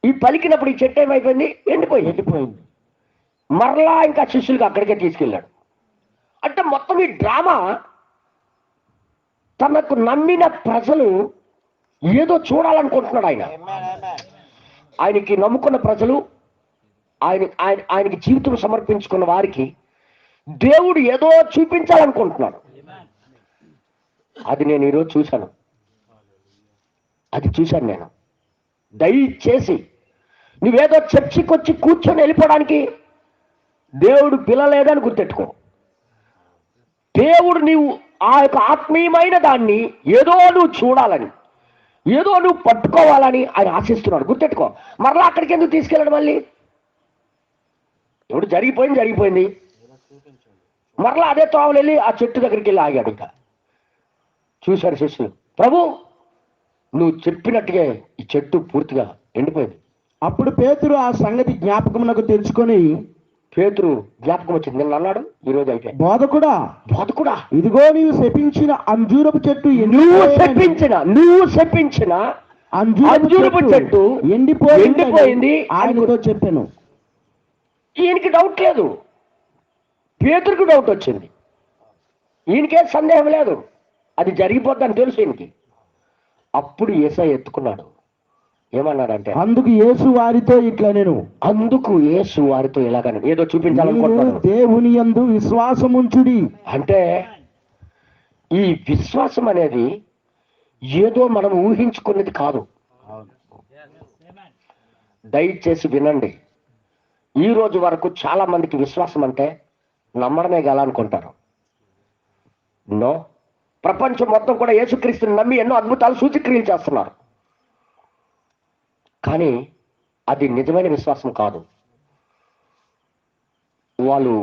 ఈ పలికినప్పుడు ఈ చెట్టు ఏమైపోయింది? ఎండిపోయింది. మరలా ఇంకా శిష్యులకి అక్కడికే తీసుకెళ్ళాడు. అంటే మొత్తం ఈ డ్రామా తనకు నమ్మిన ప్రజలు ఏదో చూడాలనుకుంటున్నాడు ఆయన. ఆయనకి నమ్ముకున్న ప్రజలు, ఆయనకి జీవితం సమర్పించుకున్న వారికి దేవుడు ఏదో చూపించాలనుకుంటున్నాడు. అది నేను ఈరోజు చూశాను. నేను దయచేసి నువ్వేదో చర్చికి వచ్చి కూర్చొని వెళ్ళిపోవడానికి దేవుడు పిలలేదని గుర్తెట్టుకో. దేవుడు నీవు ఆ యొక్క ఆత్మీయమైన దాన్ని ఏదో నువ్వు చూడాలని, ఏదో నువ్వు పట్టుకోవాలని ఆయన ఆశిస్తున్నాడు. గుర్తెట్టుకో. మరలా అక్కడికి ఎందుకు తీసుకెళ్ళడం? మళ్ళీ ఎవడు జరిగిపోయింది. మరలా అదే త్రోవలు వెళ్ళి ఆ చెట్టు దగ్గరికి వెళ్ళి ఆగాడు. ఇంకా చూశారు శిష్యులు, ప్రభు నువ్వు చెప్పినట్టుగా ఈ చెట్టు పూర్తిగా ఎండిపోయింది. అప్పుడు పేతురు ఆ సంగతి జ్ఞాపకమునకు తెచ్చుకొని, పేతురు జ్ఞాపకం వచ్చింది. నిన్న అన్నాడు, ఈ రోజు అయితే బోధకుడా ఇదిగో నీవు శపించిన అంజూరపు చెట్టు నువ్వు శపించిన అంజూరపు చెట్టు ఎండిపోయింది ఆయనతో చెప్పాను. ఈయనకి డౌట్ లేదు, పేతురుకు డౌట్ వచ్చింది. ఈయనకే సందేహం లేదు, అది జరిగిపోద్దని తెలుసు ఈయనకి. అప్పుడు యేసయ్య ఎత్తుకున్నాడు. ఏమన్నాడంటే, అందుకు యేసు వారితో ఇలాగని ఏదో చూపించాలనుకుంటున్నాడు. దేవుని యందు విశ్వాసముంచుడి. అంటే ఈ విశ్వాసం అనేది ఏదో మనం ఊహించుకున్నది కాదు. దయచేసి వినండి. ఈ రోజు వరకు చాలా మందికి విశ్వాసం అంటే నమ్మడమే గల అనుకుంటారు. నో, ప్రపంచం మొత్తం కూడా యేసుక్రీస్తుని నమ్మి ఎన్నో అద్భుతాలు సూచక్రియలు చేస్తున్నారు. కానీ అది నిజమైన విశ్వాసం కాదు. వాళ్ళు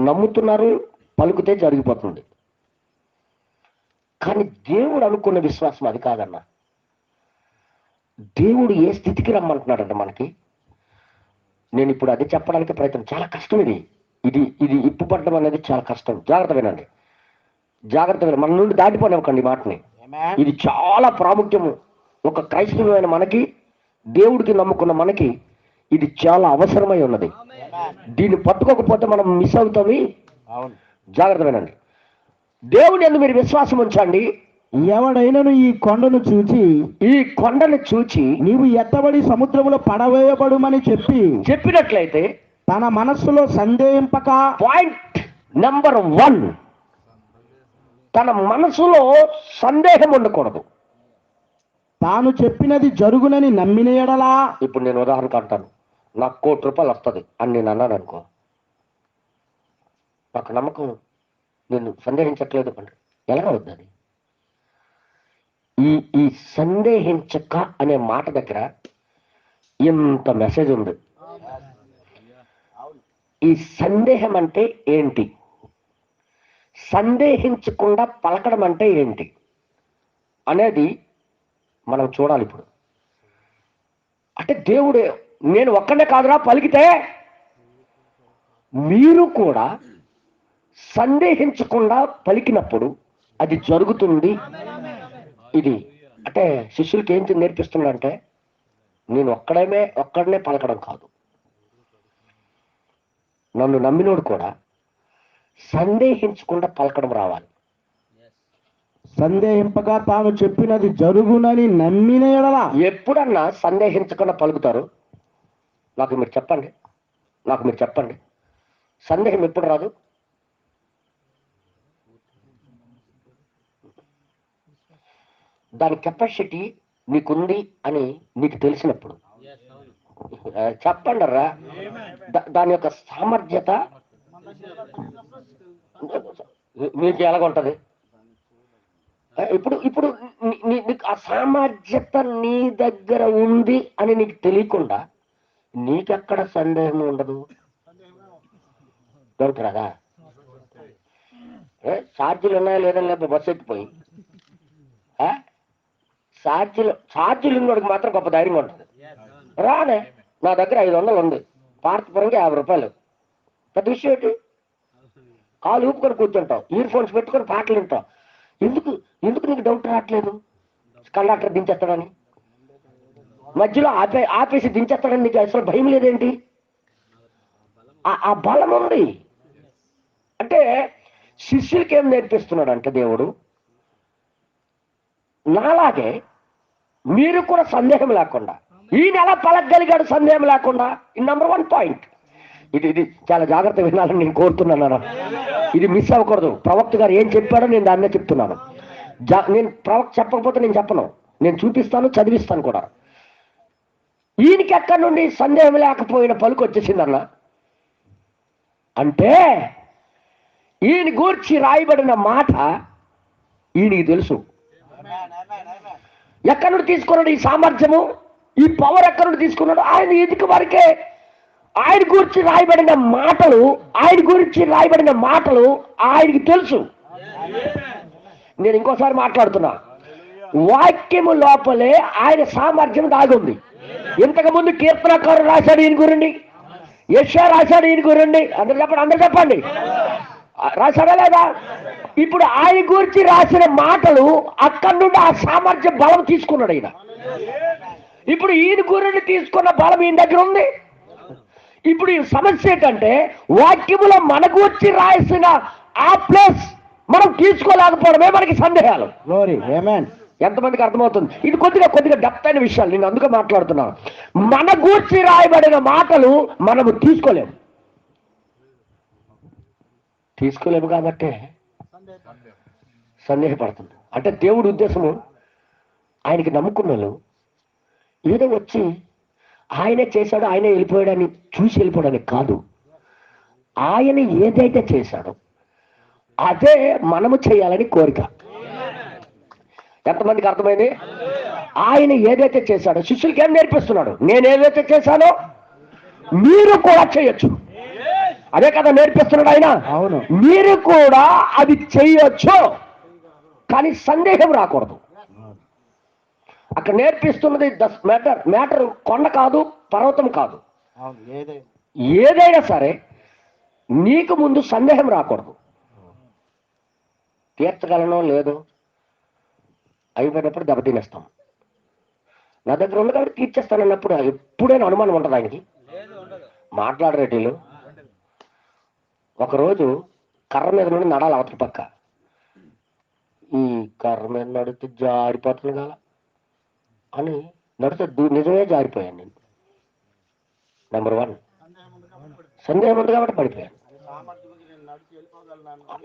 నమ్ముతున్నారు, పలుకుతే జరిగిపోతుంది. కానీ దేవుడు అనుకున్న విశ్వాసం అది కాదన్న. దేవుడు ఏ స్థితికి రమ్మంటున్నాడంట మనకి. నేను ఇప్పుడు అది చెప్పడానికి ప్రయత్నం, చాలా కష్టం. ఇది ఇప్పుపడడం అనేది చాలా కష్టం. జాగ్రత్త వినండి. మన నుండి దాటిపోనివ్వకండి మాటని. ఇది చాలా ప్రాముఖ్యము. ఒక క్రైస్తవమైన మనకి, దేవుడికి నమ్ముకున్న మనకి ఇది చాలా అవసరమై ఉన్నది. దీన్ని పట్టుకోకపోతే మనం మిస్ అవుతామి. జాగ్రత్త వినండి. దేవుని యందు మీరు విశ్వాసం ఉంచండి. ఎవడైనను ఈ కొండను చూచి నీవు ఎత్తబడి సముద్రములో పడవేయబడుమని చెప్పినట్లయితే తన మనస్సులో సందేహింపక, పాయింట్ నెంబర్ 1, తన మనసులో సందేహం ఉండకూడదు. తాను చెప్పినది జరుగునని నమ్మిన ఎడలా. ఇప్పుడు నేను ఉదాహరణకు అంటాను, నాకు ₹1,00,00,000 వస్తుంది అని నేను అన్నాను అనుకో, నాకు నమ్మకం నేను సందేహించట్లేదు అంటాడు. ఎలా అవుద్ది అది? ఈ ఈ సందేహించక అనే మాట దగ్గర ఇంత మెసేజ్ ఉంది. ఈ సందేహం అంటే ఏంటి, సందేహించకుండా పలకడం అంటే ఏంటి అనేది మనం చూడాలి ఇప్పుడు. అంటే దేవుడు నేను ఒక్కడే కాదురా పలికితే, మీరు కూడా సందేహించకుండా పలికినప్పుడు అది జరుగుతుంది. ఇది అంటే శిష్యులకి ఏం నేర్పిస్తున్నాడంటే, నేను ఒక్కడనే పలకడం కాదు, నన్ను నమ్మినోడు కూడా సందేహించకుండా పలకడం రావాలి. సందేహింపగా తాను చెప్పినది జరుగునని నమ్మిన ఎడల. ఎప్పుడన్నా సందేహించకుండా పలుకుతారు? నాకు మీరు చెప్పండి. సందేహం ఎప్పుడు రాదు? దాని కెపాసిటీ నీకుంది అని నీకు తెలిసినప్పుడు. చెప్పండి రా, దాని యొక్క సామర్థ్యత మీకు ఎలాగుంటది? ఇప్పుడు నీకు ఆ సామర్థ్యత నీ దగ్గర ఉంది అని నీకు తెలియకుండా నీకెక్కడ సందేహం ఉండదు? దొరుకురాదా? ఛార్జీలు ఉన్నాయా లేదని లేకపోతే బస్సు ఎక్కిపోయి ఛార్జీలు ఉన్నోడికి మాత్రం గొప్ప ధైర్యం ఉంటుంది. రానే, నా దగ్గర 500 ఉంది, పార్తపురంగా 50 రూపాయలు, పెద్ద విషయం ఏంటి? కాలు ఊపుకొని కూర్చుంటావు, ఇయర్ ఫోన్స్ పెట్టుకొని పాటలు వింటావు. ఎందుకు నీకు డౌట్ రావట్లేదు? కండక్టర్ దించేస్తాడని, మధ్యలో ఆపేసి దించేస్తాడని నీకు అసలు భయం లేదేంటి? ఆ బలం ఉంది. అంటే శిష్యులకి ఏం నేర్పిస్తున్నాడు అంటే దేవుడు, నాలాగే మీరు కూడా సందేహం లేకుండా, ఈయన ఎలా పలకగలిగాడు సందేహం లేకుండా? ఇది నెంబర్ 1 పాయింట్. ఇది చాలా జాగ్రత్త వినాలని నేను కోరుతున్నాను. ఇది మిస్ అవ్వకూడదు. ప్రవక్త గారు ఏం చెప్పాడో నేను దాన్నే చెప్తున్నాను. నేను ప్రవక్త చెప్పకపోతే నేను చెప్పను, నేను చూపిస్తాను, చదివిస్తాను కూడా. ఈయనకి ఎక్కడి నుండి సందేహం లేకపోయిన పలుకు వచ్చేసిందన్న అంటే, ఈయన గూర్చి రాయబడిన మాట ఈయనకి తెలుసు. ఎక్కడి నుండి తీసుకున్నాడు ఈ సామర్థ్యము, ఈ పవర్ ఎక్కడి నుండి తీసుకున్నాడు? ఆయన ఎదుటి వరకే ఆయన గురించి రాయబడిన మాటలు ఆయనకి తెలుసు. నేను ఇంకోసారి మాట్లాడుతున్నా, వాక్యము లోపలే ఆయన సామర్థ్యం దాగుంది. ఇంతకు ముందు కీర్తనకారుడు రాశాడు ఈయన గురండి, యెషయా రాశాడు ఈయన గురండి. అందరూ చెప్పండి, రాశాడా లేదా? ఇప్పుడు ఆయన గురించి రాసిన మాటలు అక్కడి నుండి ఆ సామర్థ్య బలం తీసుకున్నాడు ఈయన. ఇప్పుడు ఈయన గురించి తీసుకున్న బలం ఈయన దగ్గర ఉంది. ఇప్పుడు ఈ సమస్య ఏంటంటే, వాక్యములో మన గురించి రాసిన ఆ ప్లేస్ మనం తీసుకోలేకపోవడమే మనకి సందేహాలు. ఎంతమందికి అర్థమవుతుంది? ఇది కొద్దిగా డెప్త్ అయిన విషయాలు, నేను అందుకే మాట్లాడుతున్నాను. మన గూర్చి రాయబడిన మాటలు మనము తీసుకోలేము కాబట్టి సందేహపడుతుంది. అంటే దేవుడి ఉద్దేశము, ఆయనకి నమ్ముకున్నాను ఏదో వచ్చి ఆయనే చేశాడు, ఆయనే వెళ్ళిపోయాడని చూసి వెళ్ళిపోవడానికి కాదు. ఆయన ఏదైతే చేశాడో అదే మనము చేయాలని కోరిక. ఎంతమందికి అర్థమైంది? ఆయన ఏదైతే చేశాడో శిష్యులకి ఏం నేర్పిస్తున్నాడు? నేను ఏదైతే చేశానో మీరు కూడా చేయొచ్చు. అదే కదా నేర్పిస్తున్నాడు ఆయన. అవును, మీరు కూడా అది చేయొచ్చు, కానీ సందేహం రాకూడదు. అక్కడ నేర్పిస్తున్నది మ్యాటర్ కొండ కాదు, పర్వతం కాదు. ఏదైనా సరే నీకు ముందు సందేహం రాకూడదు. తీర్చగలనో లేదో అయిపోయినప్పుడు దెబ్బతినేస్తాం. నా దగ్గర ఉంది కాబట్టి తీర్చేస్తానన్నప్పుడు ఎప్పుడైనా అనుమానం ఉంటుంది ఆయనకి. మాట్లాడరేటీలు ఒకరోజు కర్ర మీద నుండి నడాలి అవతల పక్క. ఈ కర్ర మీద నడితే జారిపోతుంది కదా అని నడితే నిజమే జారిపోయాను నేను. నెంబర్ 1 సందేహం ఉంది కాబట్టి పడిపోయాను.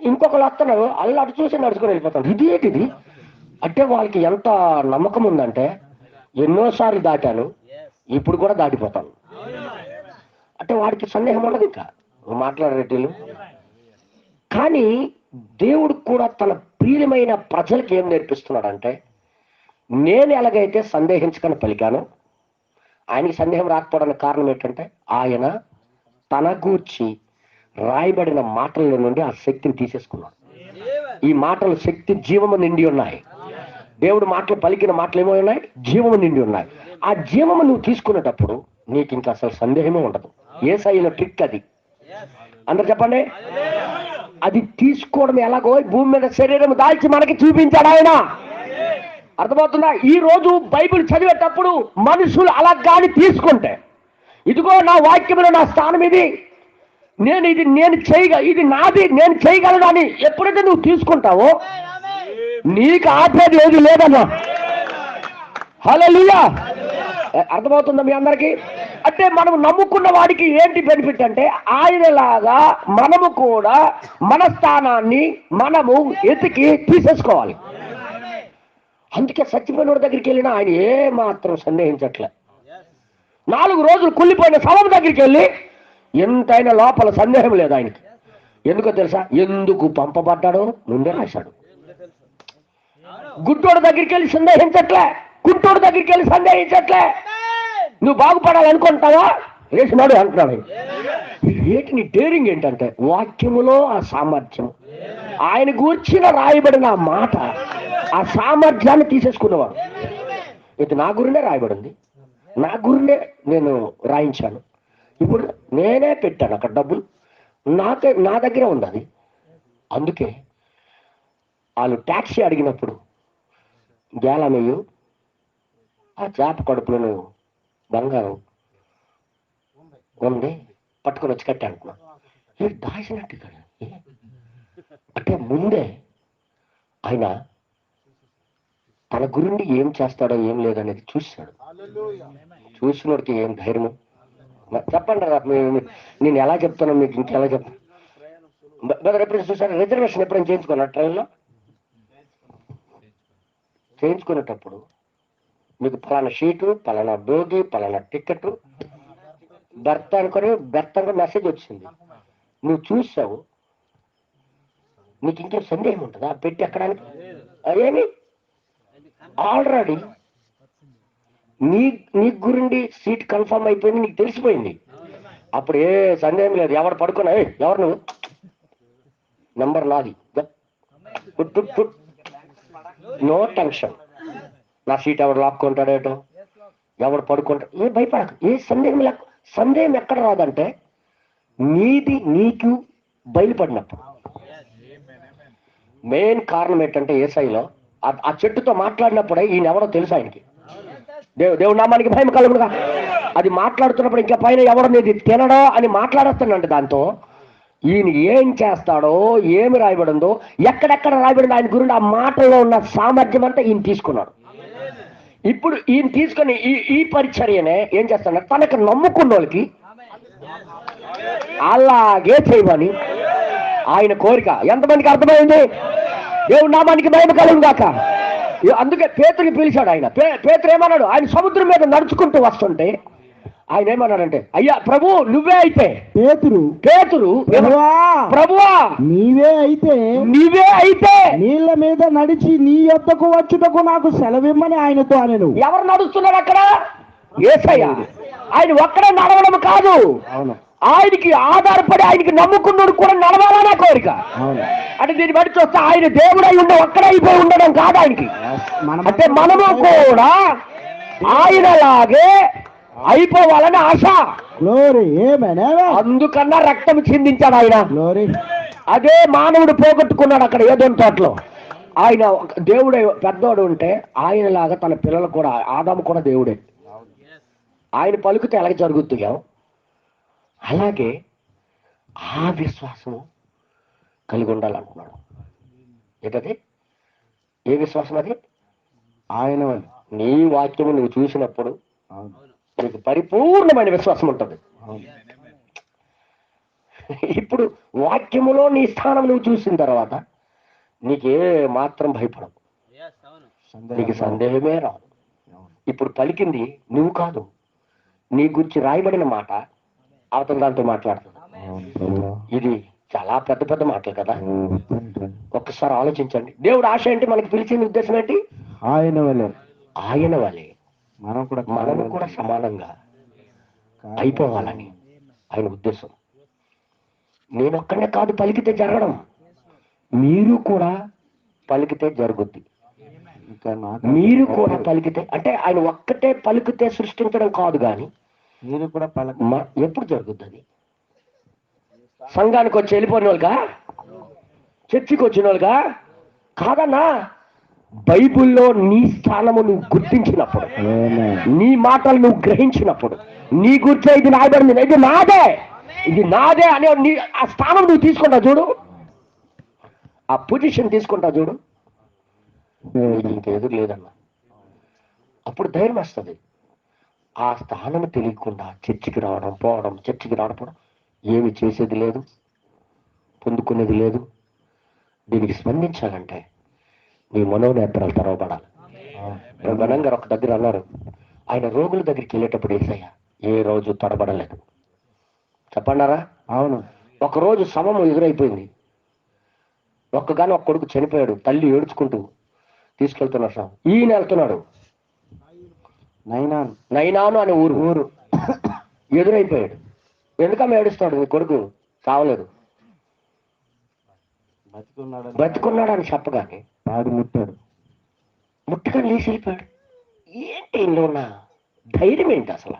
ఇంకొకరు వస్తున్నారు, అల్లు అటు చూసి నడుచుకొని వెళ్ళిపోతాడు. ఇదేంటిది అంటే వాళ్ళకి ఎంత నమ్మకం ఉందంటే, ఎన్నోసార్లు దాటాను, ఇప్పుడు కూడా దాటిపోతాను. అంటే వాడికి సందేహం ఉండదు ఇంకా మాట్లాడరేటీలు. కానీ దేవుడు కూడా తన ప్రియమైన ప్రజలకు ఏం నేర్పిస్తున్నాడంటే, నేను ఎలాగైతే సందేహించకని పలికాను, ఆయనకి సందేహం రాకపోవడానికి కారణం ఏంటంటే ఆయన తన గూర్చి రాయబడిన మాటల నుండి ఆ శక్తిని తీసేసుకున్నాడు. ఈ మాటలు శక్తి జీవము నిండి ఉన్నాయి. దేవుడు మాటలు పలికిన మాటలు ఏమో ఉన్నాయి, జీవము నిండి ఉన్నాయి. ఆ జీవము నువ్వు తీసుకునేటప్పుడు నీకు ఇంకా అసలు సందేహమే ఉండదు. యేసయ్య ట్రిక్ అది. అందరు చెప్పండి. అది తీసుకోవడం ఎలాగో భూమి మీద శరీరం దాల్చి మనకి చూపించాడు ఆయన. అర్థమవుతుందా? ఈ రోజు బైబిల్ చదివేటప్పుడు మనుషులు అలా గాని తీసుకుంటే, ఇదిగో నా వాక్యంలో నా స్థానం ఇది, ఇది నాది, నేను చేయగలను అని ఎప్పుడైతే నువ్వు తీసుకుంటావో నీకు ఆపేది ఏది లేదన్నా. హల్లెలూయా. అర్థమవుతుందా మీ అందరికీ? అంటే మనం నమ్ముకున్న వాడికి ఏంటి బెనిఫిట్ అంటే, ఆయనలాగా మనము కూడా మన స్థానాన్ని మనము ఎతికి తీసేసుకోవాలి. అందుకే సత్యమైన దగ్గరికి వెళ్ళినా ఆయన ఏ మాత్రం సందేహించట్లే. 4 రోజులు కుళ్ళిపోయిన శవం దగ్గరికి వెళ్ళి ఎంతైనా లోపల సందేహం లేదు ఆయనకి. ఎందుకో తెలుసా? ఎందుకు పంపబడ్డాడో ముందే రాశాడు. గుడ్డోడు దగ్గరికి వెళ్ళి సందేహించట్లే, గుడ్డోడు దగ్గరికి వెళ్ళి సందేహించట్లే. నువ్వు బాగుపడాలనుకుంటావా? వేసినాడు అంటున్నాడు. నీ డేరింగ్ ఏంటంటే వాక్యములో ఆ సామర్థ్యం, ఆయన గూర్చిన రాయబడిన ఆ మాట, ఆ సామర్థ్యాన్ని తీసేసుకున్నవాడు. ఇది నా గురినే రాయబడింది, నా గురినే నేను రాయించాను, ఇప్పుడు నేనే పెట్టాను అక్కడ డబ్బులు, నా దగ్గరే ఉంది అది. అందుకే వాళ్ళు ట్యాక్సీ అడిగినప్పుడు గేలమయ్యు ఆ చేప కడుపులను బంగారం ఉంది పట్టుకొని వచ్చి కట్టి అంటున్నాను. ఇది దాచినట్టు కదా. అంటే ముందే ఆయన తన గురుండి ఏం చేస్తాడో ఏం లేదనేది చూశాడు. చూసినోడికి ఏం ధైర్యం చెప్పండి రా. నేను ఎలా చెప్తానో మీకు ఇంకెలా చెప్తాను. ఎప్పుడైనా చూసాను రిజర్వేషన్ ఎప్పుడైనా చేయించుకున్నా ట్రైన్లో? చేయించుకునేటప్పుడు మీకు పలానా షీటు, పలానా బోగి, పలానా టికెట్, బెర్త్ అనుకొని మెసేజ్ వచ్చింది. నువ్వు చూసావు, నీకు ఇంకేం సందేహం ఉంటుందా పెట్టి ఎక్కడానికి? అదేమి ఆల్రెడీ నీ గురించి సీట్ కన్ఫర్మ్ అయిపోయింది, నీకు తెలిసిపోయింది. అప్పుడు ఏ సందేహం లేదు. ఎవడు పడుకున్నా ఎవరు నువ్వు, నెంబర్ నాది, నో టెన్షన్. నా సీట్ ఎవడు లాక్కుంటాడేటో, ఎవడు పడుకుంటాడు, ఏ భయపడక, ఏ సందేహం లేక. సందేహం ఎక్కడ రాదంటే నీకు బయలుపడినప్పుడు. మెయిన్ కారణం ఏంటంటే యేసయ్యలో ఆ చెట్టుతో మాట్లాడినప్పుడే ఈయన ఎవడో తెలుసు ఆయనకి. దేవుడు నామానికి భయం కలుగునుగా. అది మాట్లాడుతున్నప్పుడు ఇంకా పైన ఎవడో నీది తినడో అని మాట్లాడేస్తానండి. దాంతో ఈయన ఏం చేస్తాడో, ఏమి రాయబడిందో, ఎక్కడెక్కడ రాయబడిందో ఆయన గురించి ఆ మాటల్లో ఉన్న సామర్థ్యం అంతా ఈయన తీసుకున్నాడు. ఇప్పుడు ఈయన తీసుకొని ఈ పరిచర్యనే ఏం చేస్తాడు, తనకు నమ్ముకున్న వాళ్ళకి అలాగే చేయమని ఆయన కోరిక. ఎంతమందికి అర్థమైంది? దేవుడు నామానికి భయం కలుగును గాక. అందుకే పేతురుని పిలిచాడు ఆయన. పేతురు ఏమన్నాడు? ఆయన సముద్రం మీద నడుచుకుంటూ వస్తుంటే ఆయన ఏమన్నాడంటే, అయ్యా ప్రభు నువ్వే అయితే. పేతురు ప్రభువా నీవే అయితే నీళ్ళ మీద నడిచి నీ యొద్దకు వచ్చుటకు నాకు సెలవిమ్మని ఆయనతో అనెను. ఎవరు నడుస్తున్నారు అక్కడ? యేసయ్య. ఆయన ఒక్కడే నడవడం కాదు, ఆయనకి ఆధారపడి ఆయనకి నమ్ముకున్నాడు కూడా నడవాలనే కోరిక. అంటే దీన్ని బట్టి చూస్తే ఆయన దేవుడై ఉండే ఒక్కడే అయిపోయి ఉండడం కాదు ఆయనకి. అంటే మనము కూడా ఆయనలాగే అయిపోవాలని ఆశ. అందుకన్నా రక్తం చిందించాడు ఆయన. అదే మానవుడు పోగొట్టుకున్నాడు అక్కడ ఏదో తోటలో. ఆయన దేవుడే పెద్దోడు ఉంటే ఆయనలాగా తన పిల్లలు కూడా, ఆదాము కూడా దేవుడే. ఆయన పలుకుతే ఎలాగ జరుగుతుందో అలాగే ఆ విశ్వాసం కలిగి ఉండాలంటున్నాడు. ఏంటది? ఏ విశ్వాసం అది? ఆయన నీ వాక్యము నువ్వు చూసినప్పుడు నీకు పరిపూర్ణమైన విశ్వాసం ఉంటుంది. ఇప్పుడు వాక్యములో నీ స్థానం నువ్వు చూసిన తర్వాత నీకే మాత్రం భయపడవు, నీకు సందేహమే రాదు. ఇప్పుడు పలికింది నువ్వు కాదు, నీ గురించి రాయబడిన మాట అవతల దాంతో మాట్లాడుతుంది. ఇది చాలా పెద్ద పెద్ద మాటలు కదా. ఒక్కసారి ఆలోచించండి. దేవుడు ఆశ ఏంటి? మనకి పిలిచిన ఉద్దేశం ఏంటి? ఆయన వలె ఆయన వలె మనము కూడా సమానంగా అయిపోవాలని ఆయన ఉద్దేశం. నేనొక్కనే కాదు పలికితే జరగడం, మీరు కూడా పలికితే జరుగుద్ది. మీరు కూడా పలికితే అంటే ఆయన ఒక్కటే పలికితే సృష్టించడం కాదు, కానీ మీరు కూడా ఎప్పుడు జరుగుద్ది అది? సంఘానికి వచ్చి వెళ్ళిపోయిన వాళ్ళుగా, చర్చికి వచ్చిన వాళ్ళుగా కాదన్నా. బైబిల్లో నీ స్థానము నువ్వు గుర్తించినప్పుడు, నీ మాటలు నువ్వు గ్రహించినప్పుడు, నీ గుర్తే ఇది రాయబడింది, ఇది నాదే అనే ఆ స్థానం నువ్వు తీసుకుంటావు చూడు, ఆ పొజిషన్ తీసుకుంటావు చూడు, ఇంకెదురు లేదన్నా. అప్పుడు ధైర్యం వస్తుంది. ఆ స్థానం తెలియకుండా చర్చికి రావడం పోవడం, చర్చికి రావడం ఏమి చేసేది లేదు, పొందుకునేది లేదు. దీనికి స్పందించాలంటే నీ మనోనేత్రాలు తెరవబడాలి. బ్రహ్మానంద గారు ఒక దగ్గర అన్నారు, ఆయన రోగుల దగ్గరికి వెళ్ళేటప్పుడు ఏసయ్య ఏ రోజు తడబడలేదు. చెప్పండారా? అవును. ఒకరోజు శవము ఎదురైపోయింది. ఒక్కగాని ఒక కొడుకు చనిపోయాడు. తల్లి ఏడుచుకుంటూ తీసుకెళ్తున్నారు శవం. ఈయన వెళ్తున్నాడు. నైనాను అనే ఊరు ఎదురైపోయాడు. ఎందుకమ్మ ఏడుస్తాడు? నీ కొడుకు చావలేదు, బతుకున్నాడు అని చెప్పగానే వాడు ముట్టుకొని లేచి వెళ్ళిపోయాడు. ఏంటి ఇందులో ఉన్న ధైర్యం ఏంటి అసలు?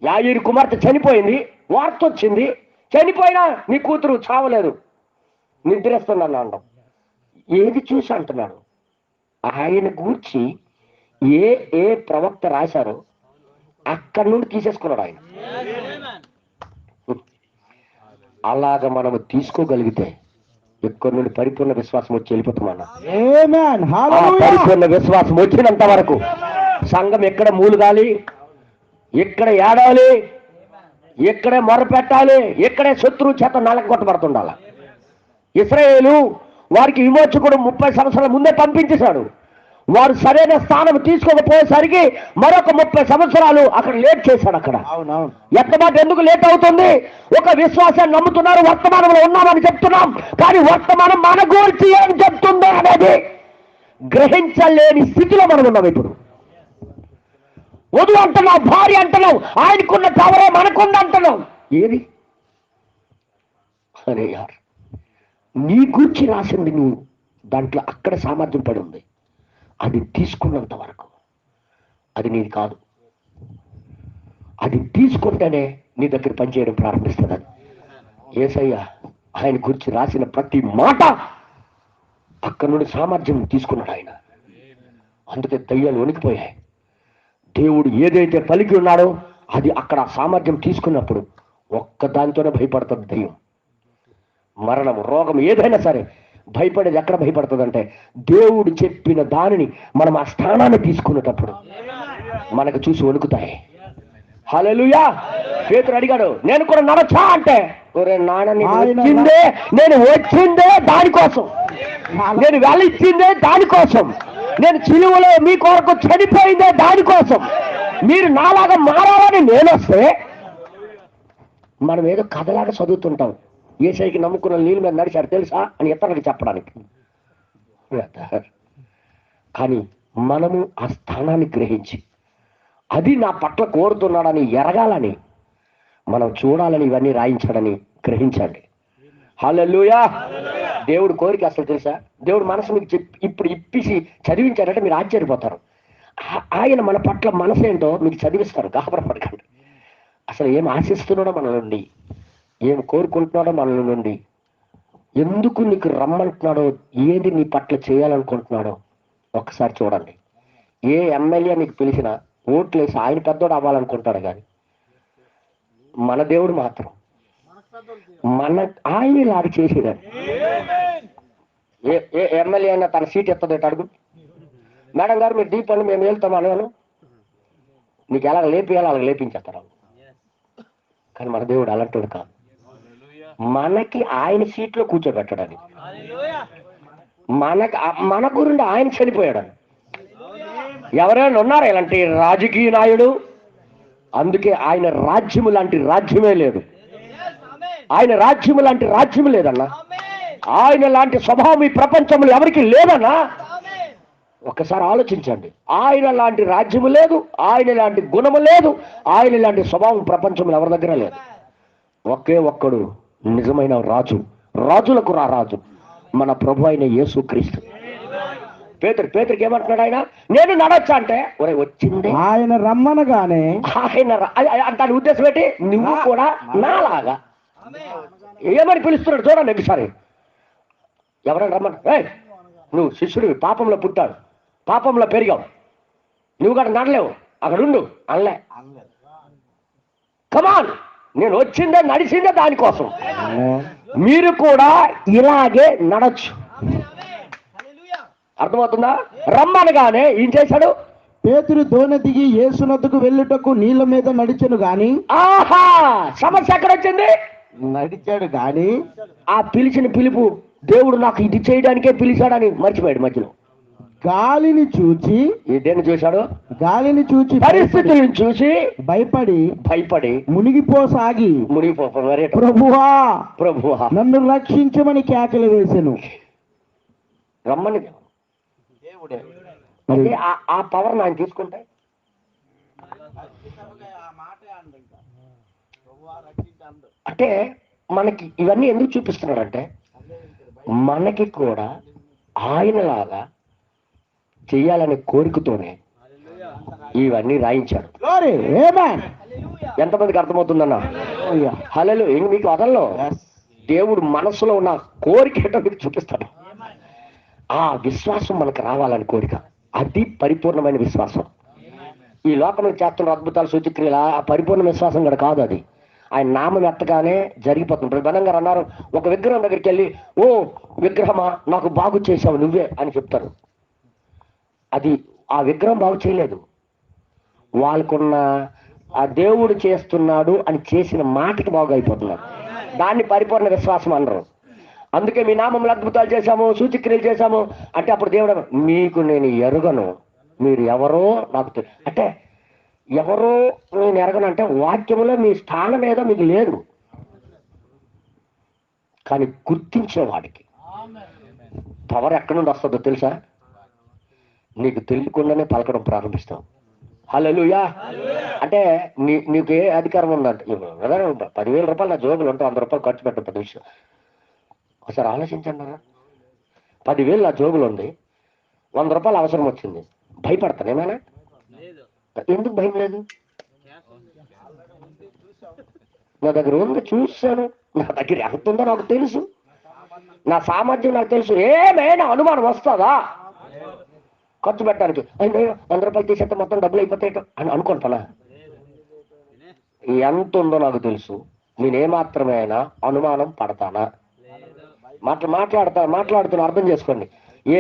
యాయిరు కుమార్తె చనిపోయింది, వార్త వచ్చింది, చనిపోయినా నీ కూతురు చావలేదు, నిద్రేస్తున్నాను అనడం. ఏది చూసి అంటున్నాడు? ఆయన గూర్చి ఏ ప్రవక్త రాశారో అక్కడి నుండి తీసేసుకున్నాడు ఆయన. అలాగ మనము తీసుకోగలిగితే ఎక్కడి నుండి పరిపూర్ణ విశ్వాసం వచ్చి వెళ్ళిపోతామన్నా. పరిపూర్ణ విశ్వాసం వచ్చినంత వరకు సంఘం ఎక్కడ మూలుగాలి, ఎక్కడ ఏడాలి, ఎక్కడే మొరపెట్టాలి, ఎక్కడే శత్రువు చేత నలగొట్టబడుతుండాలి. ఇశ్రాయేలు వారికి విమోచకుడు 30 సంవత్సరాల ముందే పంపించేశాడు. వారు సరైన స్థానం తీసుకోకపోయేసరికి మరొక 30 సంవత్సరాలు అక్కడ లేట్ చేశాడు. అక్కడ ఎత్తమాట ఎందుకు లేట్ అవుతుంది? ఒక విశ్వాసాన్ని నమ్ముతున్నారు, వర్తమానంలో ఉన్నామని చెప్తున్నాం, కానీ వర్తమానం మన గురించి ఏం చెప్తుందో అనేది గ్రహించలేని స్థితిలో మనం ఉన్నాం. ఇప్పుడు వధువు అంటున్నావు, భార్య అంటున్నావు, ఆయనకున్న పవరే మనకుంది అంటున్నావు. ఏది అరే యార్, నీ గురించి రాసింది నువ్వు దాంట్లో అక్కడ సామర్థ్యం పడి ఉంది. అది తీసుకున్నంత వరకు అది నీది కాదు. అది తీసుకుంటేనే నీ దగ్గర పనిచేయడం ప్రారంభిస్తుంది. అది యేసయ్య ఆయన గురించి రాసిన ప్రతి మాట అక్కడి నుండి సామర్థ్యం తీసుకున్నాడు ఆయన. అందుకే దయ్యాలు వణికిపోయాయి. దేవుడు ఏదైతే పలికి ఉన్నాడో అది అక్కడ సామర్థ్యం తీసుకున్నప్పుడు ఒక్కదానితోనే భయపడుతుంది దయ్యం. మరణం, రోగం ఏదైనా సరే భయపడేది ఎక్కడ భయపడుతుంది అంటే దేవుడు చెప్పిన దానిని మనం ఆ స్థానాన్ని తీసుకునేటప్పుడు మనకు చూసి వణుకుతాయి. హల్లెలూయా. పేతురు అడిగాడు, నేను కూడా నడచా అంటే, ఒరే నాన్న, నేను వచ్చిందే దానికోసం, నేను వెళ్ళిచ్చిందే దానికోసం, నేను సిలువలో మీ కొరకు చనిపోయిందే దానికోసం, మీరు నాలాగా మారాలని నేను వస్తే మనం ఏదో కథలాగా చదువుతుంటాం. యేసయ్యకి నమ్ముకున్న నీళ్ళ మీద నడిచారు తెలుసా అని ఇతరులకు చెప్పడానికి. కానీ మనము ఆ స్థానాన్ని గ్రహించి అది నా పట్ల కోరుతున్నాడని ఎరగాలని, మనం చూడాలని ఇవన్నీ రాయించాడని గ్రహించండి. హల్లెలూయా. దేవుడు కోరిక అసలు తెలుసా? దేవుడు మనసు మీకు ఇప్పుడు ఇప్పిసి చదివించారంటే మీరు ఆశ్చర్యపోతారు. ఆయన మన పట్ల మనసు ఏంటో మీకు చదివిస్తారు. గాబరపడకండి. అసలు ఏం ఆశిస్తున్నాడో మన నుండి, ఏం కోరుకుంటున్నాడో మన నుండి, ఎందుకు నీకు రమ్మంటున్నాడో, ఏది నీ పట్ల చేయాలనుకుంటున్నాడో ఒక్కసారి చూడండి. ఏ ఎమ్మెల్యే నీకు పిలిచినా ఓట్లేసి ఆయన పెద్దోడు అవ్వాలనుకుంటాడు, కానీ మన దేవుడు మాత్రం ఆయన లాగా చేసేదాన్ని. ఏ ఎమ్మెల్యే అయినా తన సీట్ ఎత్తదేట అడుగు, మేడం గారు మీరు దీపండి మేము వెళ్తాం అనగాను, నీకు ఎలా లేపియాలో అలా లేపించేస్తారు. కానీ మన దేవుడు అలాంటి కాదు. మనకి ఆయన సీట్లో కూర్చోబెట్టడని, మన గురించి ఆయన చనిపోయాడని. ఎవరైనా ఉన్నారా ఇలాంటి రాజకీయ నాయుడు? అందుకే ఆయన రాజ్యము లాంటి రాజ్యమే లేదు. ఆయన రాజ్యము లాంటి రాజ్యం లేదన్నా. ఆయన లాంటి స్వభావం ఈ ప్రపంచంలో ఎవరికి లేదన్నా. ఒక్కసారి ఆలోచించండి. ఆయన లాంటి రాజ్యము లేదు, ఆయన లాంటి గుణము లేదు, ఆయన లాంటి స్వభావం ప్రపంచంలో ఎవరి దగ్గర లేదు. ఒకే ఒక్కడు నిజమైన రాజు, రాజులకు రాజు, మన ప్రభు అయిన యేసుక్రీస్తు. పేతురికి ఏమంటున్నాడు ఆయన? నేను నడవచ్చా అంటే, ఒరే వచ్చింది ఆయన రమ్మనగానే, ఆయన దాని ఉద్దేశం ఏంటి? నువ్వు కూడా నాలాగా ఏమని పిలుస్తున్నాడు చూడండి ఒకసారి. ఎవరైనా రమ్మన్నా, నువ్వు శిష్యుడివి, పాపంలో పుట్టాడు, పాపంలో పెరిగావు, నువ్వు కూడా నడలేవు, అక్కడ ఉండు అనలే. కమాన్, నేను వచ్చిందే నడిచిందే దానికోసం. మీరు కూడా ఇలాగే నడచ్చు. అర్థమవుతుందా? రమ్మనగానే ఏం చేశాడు? పేతురు దోణి దిగి యేసునొద్దకు వెళ్ళుటకు నీళ్ళ మీద నడిచెను గాని. ఆహా, సమస్య ఎక్కడ వచ్చింది? నడిచాడు గాని ఆ పిలిచిన పిలుపు దేవుడు నాకు ఇది చేయడానికే పిలిచాడని మర్చిపోయాడు మధ్యలో. గాలిని చూచి, ఇదేని చూశాడు? గాలిని చూచి, పరిస్థితులను చూసి భయపడి మునిగిపోసాగి, ప్రభువా నన్ను రక్షించమని కేకలు వేసెను. రమ్మని దేవుడే అంటే ఆ పవర్ ఆయన తీసుకుంటే అంటే మనకి ఇవన్నీ ఎందుకు చూపిస్తున్నాడంటే, మనకి కూడా ఆయనలాగా చెయ్యాలనే కోరికతోనే ఇవన్నీ రాయించాడు. ఎంతమందికి అర్థమవుతుందన్నా? హల్లెలూయా. మీకు వదల్లో దేవుడు మనసులో ఉన్న కోరిక ఏంటో మీకు చూపిస్తాడు. ఆ విశ్వాసం మనకు రావాలని కోరిక, అది పరిపూర్ణమైన విశ్వాసం. ఈ లోకంలో చేస్తున్న అద్భుతాలు, సూచక్రియలు ఆ పరిపూర్ణ విశ్వాసం కూడా కాదు. అది ఆయన నామం ఎత్తగానే జరిగిపోతుంది. బ్రహ్మణం గారు అన్నారు, ఒక విగ్రహం దగ్గరికి వెళ్ళి, ఓ విగ్రహమా నాకు బాగు చేసావు నువ్వే అని చెప్తారు. అది ఆ విగ్రహం బాగు చేయలేదు, వాళ్ళకున్న ఆ దేవుడు చేస్తున్నాడు అని చేసిన మాటకి బాగు అయిపోతున్నారు. దాన్ని పరిపూర్ణ విశ్వాసం అనరు. అందుకే మీ నామంలో అద్భుతాలు చేశాము, సూచక్రియలు చేశాము అంటే అప్పుడు దేవుడు, మీకు నేను ఎరుగను, మీరు ఎవరో నాకు తెలియదు అంటే, ఎవరో నేను ఎరగను అంటే వాక్యంలో మీ స్థానం ఏదో మీకు లేదు. కానీ గుర్తించేవాడికి పవర్ ఎక్కడి నుండి వస్తుందో తెలుసా? నీకు తెలియకుండానే పలకడం ప్రారంభిస్తావు. హల్లెలూయా. అంటే నీకు ఏ అధికారం ఉందంటే, 10,000 రూపాయలు నా జోబులు ఉంటే 100 రూపాయలు ఖర్చు పెట్టడం పెద్ద విషయం. ఒకసారి ఆలోచించండి. 10,000 నా జోబులు ఉంది, 100 రూపాయలు అవసరం వచ్చింది, భయపడతాను ఏమైనా? ఎందుకు భయం లేదు? నా దగ్గర ఉంది, చూశాను, నా దగ్గర ఎంత ఉందో నాకు తెలుసు, నా సామర్థ్యం నాకు తెలుసు. ఏమైనా అనుమానం వస్తుందా ఖర్చు పెట్టడానికి? 100 రూపాయలు తీసేస్తే మొత్తం డబ్బులు అయిపోతాయి అని అనుకుంటానా? ఎంత ఉందో నాకు తెలుసు. నేనేమాత్రమైనా అనుమానం పడతానా? మాట్లాడుతున్నా అర్థం చేసుకోండి.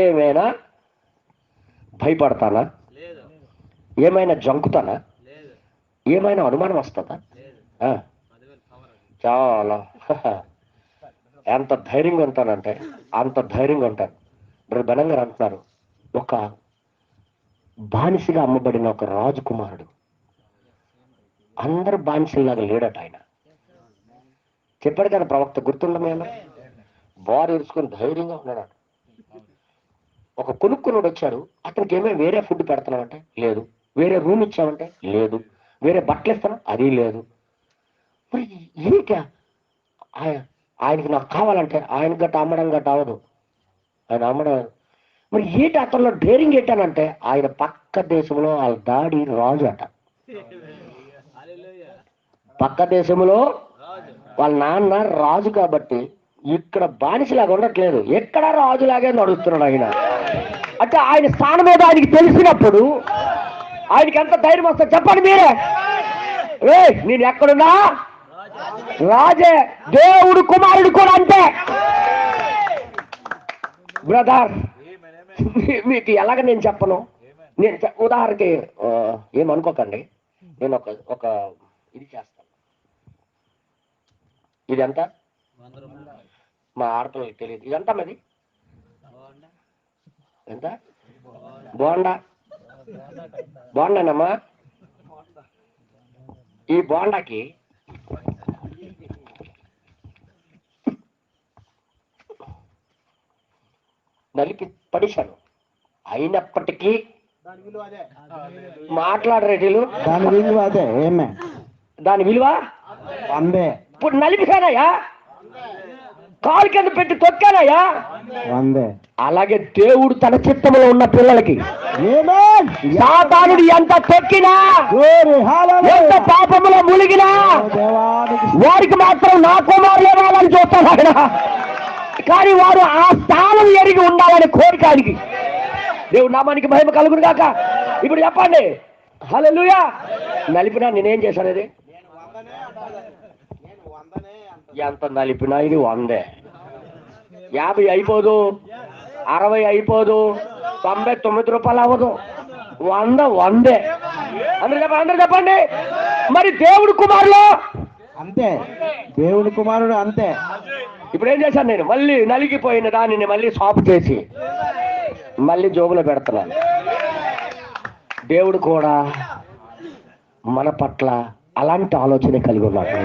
ఏమైనా భయపడతానా? ఏమైనా జంకుతానా? ఏమైనా అనుమానం వస్తుందా? చాలా ఎంత ధైర్యంగా ఉంటానంటే అంత ధైర్యంగా ఉంటాను. బ్రహ్మణం గారు అంటున్నారు, ఒక బానిసగా అమ్మబడిన ఒక రాజకుమారుడు అందరు బానిసలాగా లేడట. ఆయన చెప్పాడు కదా ప్రవక్త, గుర్తుండమేమో, బారు ఇరుచుకొని ధైర్యంగా ఉన్నాడు. ఒక కొనుక్కునుడు వచ్చాడు, అతనికి ఏమైనా వేరే ఫుడ్ పెడుతున్నామంటే లేదు, వేరే రూమ్ ఇచ్చామంటే లేదు, వేరే బట్టలు ఇస్తాను అది లేదు. మరి ఏంటి ఆయనకి నాకు కావాలంటే ఆయన గట్ట అమ్మడం గట్ట అవ్వదు, ఆయన అమ్మడం. మరి ఏంటి అతనిలో డేరింగ్ ఏంటనంటే, ఆయన పక్క దేశంలో వాళ్ళ డాడీ రాజు అట. పక్క దేశంలో వాళ్ళ నాన్న రాజు కాబట్టి ఇక్కడ బానిసలాగా ఉండట్లేదు, ఎక్కడ రాజులాగే నడుస్తున్నాడు ఆయన. అంటే ఆయన స్థానం మీద ఆయనకి తెలిసినప్పుడు ఆయనకి ఎంత ధైర్యం వస్తుంది చెప్పండి మీరే. నేను ఎక్కడున్నా రాజే, దేవుడు కుమారుడు కూడా అంతే. బ్రదర్, మీకు ఎలాగ నేను చెప్పను, నేను ఉదాహరణకి ఏమనుకోకండి, నేను ఒక ఇది చేస్తాను. ఇది ఎంత మా ఆడపిల్లకి తెలియదు, ఇదంతా మరి ఎంత బోండానమ్మా. ఈ బోండాకి నలిపి పడేశాను. అయినప్పటికీ మాట్లాడరేటీలు దాని విలువ అదే. ఏమే దాని విలువ 100. ఇప్పుడు నలిపిసానయ్యా, కాలు కింద పెట్టి తొక్కానయ్యా. 100. అలాగే దేవుడు తన చిత్తంలో ఉన్న పిల్లలకి ఆమేన్. సాతానుడు ఎంత తొక్కినా, Glory, hallelujah. ఎంత పాపములో మునిగినా దేవానికి వారికి మాత్రం నా కుమారులే రావాలని చూస్తాను ఆయన. కానీ వారు ఆ స్థానం ఎరిగి ఉండాలని కోరికానికి దేవుడు నామానికి మహిమ కలుగును గాక. ఇప్పుడు చెప్పండి, హల్లెలూయా. నలిపినా నేనేం చేశాను? ఇది ఎంత నలిపినా ఇది 100. 50 అయిపోదు, 60 అయిపోదు, 99 రూపాయలు అవ్వదు, 100 100. అందరూ చెప్పండి. మరి దేవుడు కుమారులు అంతే, దేవుని కుమారుడు అంతే. ఇప్పుడు ఏం చేశాను? నేను మళ్ళీ నలిగిపోయిన దానిని మళ్ళీ సాపు చేసి మళ్ళీ జోబులో పెడుతున్నాను. దేవుడు కూడా మన పట్ల అలాంటి ఆలోచన కలిగి ఉన్నాడు.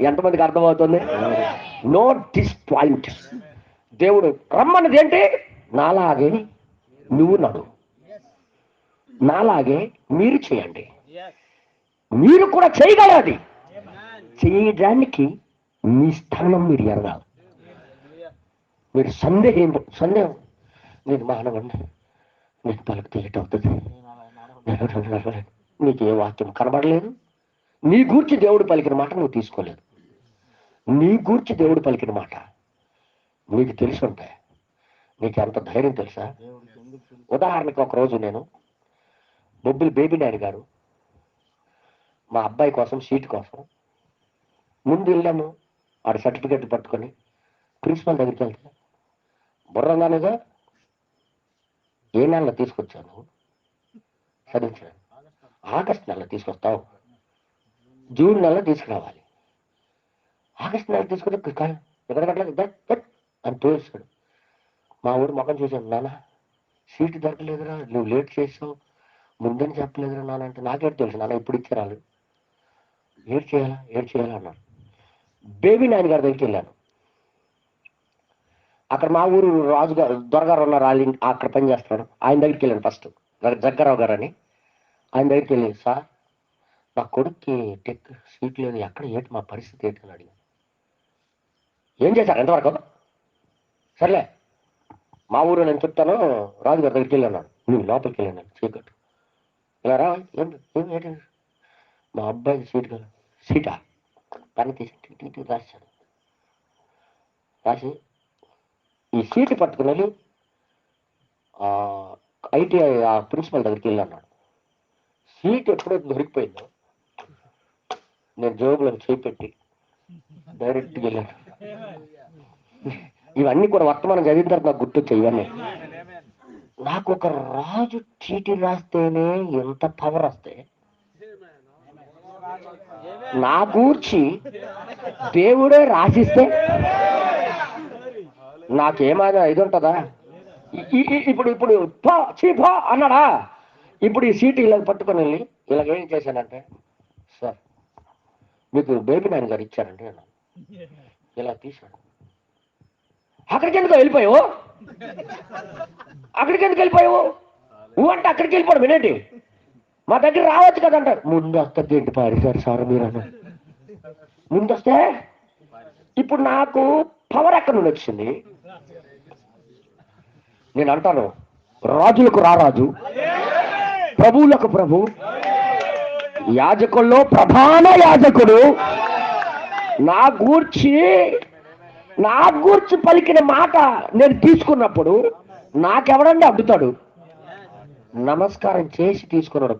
ఎంతమందికి అర్థమవుతుంది? Note this point. దేవుడు రమ్మన్నది ఏంటి? నాలాగే నువ్వు నడు, నాలాగే మీరు చేయండి. మీరు కూడా చేయగలది. చేయడానికి మీ స్థానం మీరు ఎరగాలి. మీరు సందేహం నేను మానవండి, నేను పలుకుతే ఏటవుతుంది, నీకు ఏ వాక్యం కనబడలేదు, నీ గూర్చి దేవుడు పలికిన మాట నువ్వు తీసుకోలేదు, నీ గూర్చి దేవుడు పలికిన మాట నీకు తెలిసి ఉంటాయి. నీకు ఎంత ధైర్యం తెలుసా? ఉదాహరణకి ఒకరోజు నేను బొబ్బిలి బేబీ నాయుడు గారు మా అబ్బాయి కోసం సీట్ కోసం ముందు వెళ్ళాము. ఆడ సర్టిఫికెట్ పట్టుకొని ప్రిన్సిపల్ దగ్గరికి వెళ్తే బుర్రంగానేగా ఏ నెలలో తీసుకొచ్చాను చదివించాను, ఆగస్టు నెలలో తీసుకొస్తావు, జూన్ నెలలో తీసుకురావాలి, ఆగస్టు నెలలో తీసుకుంటే ఎక్కడ అని తోసాడు. మా ఊరు మొఖం చూశాను, నాన్న సీటు దొరకలేదురా, నువ్వు లేట్ చేసావు, ముందని చెప్పలేదురా నాన్న అంటే, నాకేం తెలుసు నాన్న, ఇప్పుడు ఇచ్చారాలు, ఏడు చేయాలా అన్నాడు. బేబీ నాయన గారి దగ్గరికి వెళ్ళాను. అక్కడ మా ఊరు రాజుగారు దొరగారు ఉన్నారు, వాళ్ళు అక్కడ పని చేస్తాడు. ఆయన దగ్గరికి వెళ్ళాను ఫస్ట్, జగ్గారావు గారు అని. ఆయన దగ్గరికి వెళ్ళి, సార్ నా కొడుక్కి టెక్ సీట్ లేదు, ఎక్కడ ఏంటి మా పరిస్థితి ఏంటి అని అడిగాను. ఏం చేశారు ఎంతవరకు? సర్లే మా ఊరు నేను చెప్తాను, రాజుగారి దగ్గరికి వెళ్ళాను. నేను లోపలికి వెళ్ళాను, చీకట్టు ఇలా రా, ఏంటి మా అబ్బాయికి సీటా పని తీసి రాశాడు. రాసి ఈ సీటు పట్టుకుని వెళ్ళి ఐటీఐ ప్రిన్సిపల్ దగ్గరికి వెళ్ళన్నాడు. సీట్ ఎప్పుడైతే దొరికిపోయిందో నేను జోబులో చేపెట్టి డైరెక్ట్గా వెళ్ళాను. ఇవన్నీ కూడా వర్తమానం చదివిన తర్వాత నాకు గుర్తొచ్చాయి. ఇవన్నీ నాకు ఒక రాజు చీటీ రాస్తేనే ఎంత పవర్ వస్తే, నా గూర్చి దేవుడే రాసిస్తే నాకేమైనా ఇది ఉంటుందా? ఇప్పుడు పో అన్నాడా? ఇప్పుడు ఈ సీటు ఇలా పట్టుకొని వెళ్ళి ఇలాగేం చేశానంటే, సార్ మీకు బేబీ నాయన గారు ఇచ్చారండి అన్నాను. ఇలా తీశాడు. అక్కడికి ఎందుకు వెళ్ళిపోయావు? నువ్వు అంటే అక్కడికి వెళ్ళిపోవడం వినేంటి? మా దగ్గర రావచ్చు కదంటారు. ముందు వస్తుంది ఏంటి పారిసారు సార్ మీరు అన్న, ముందు వస్తే ఇప్పుడు నాకు పవర్ ఎక్కడి నుండి వచ్చింది? నేను అంటాను, రాజులకు రారాజు, ప్రభువులకు ప్రభు, యాజకుల్లో ప్రధాన యాజకుడు నా గూర్చి పలికిన మాట నేను తీసుకున్నప్పుడు నాకెవడండి అడ్డుతాడు? నమస్కారం చేసి తీసుకున్నాడు.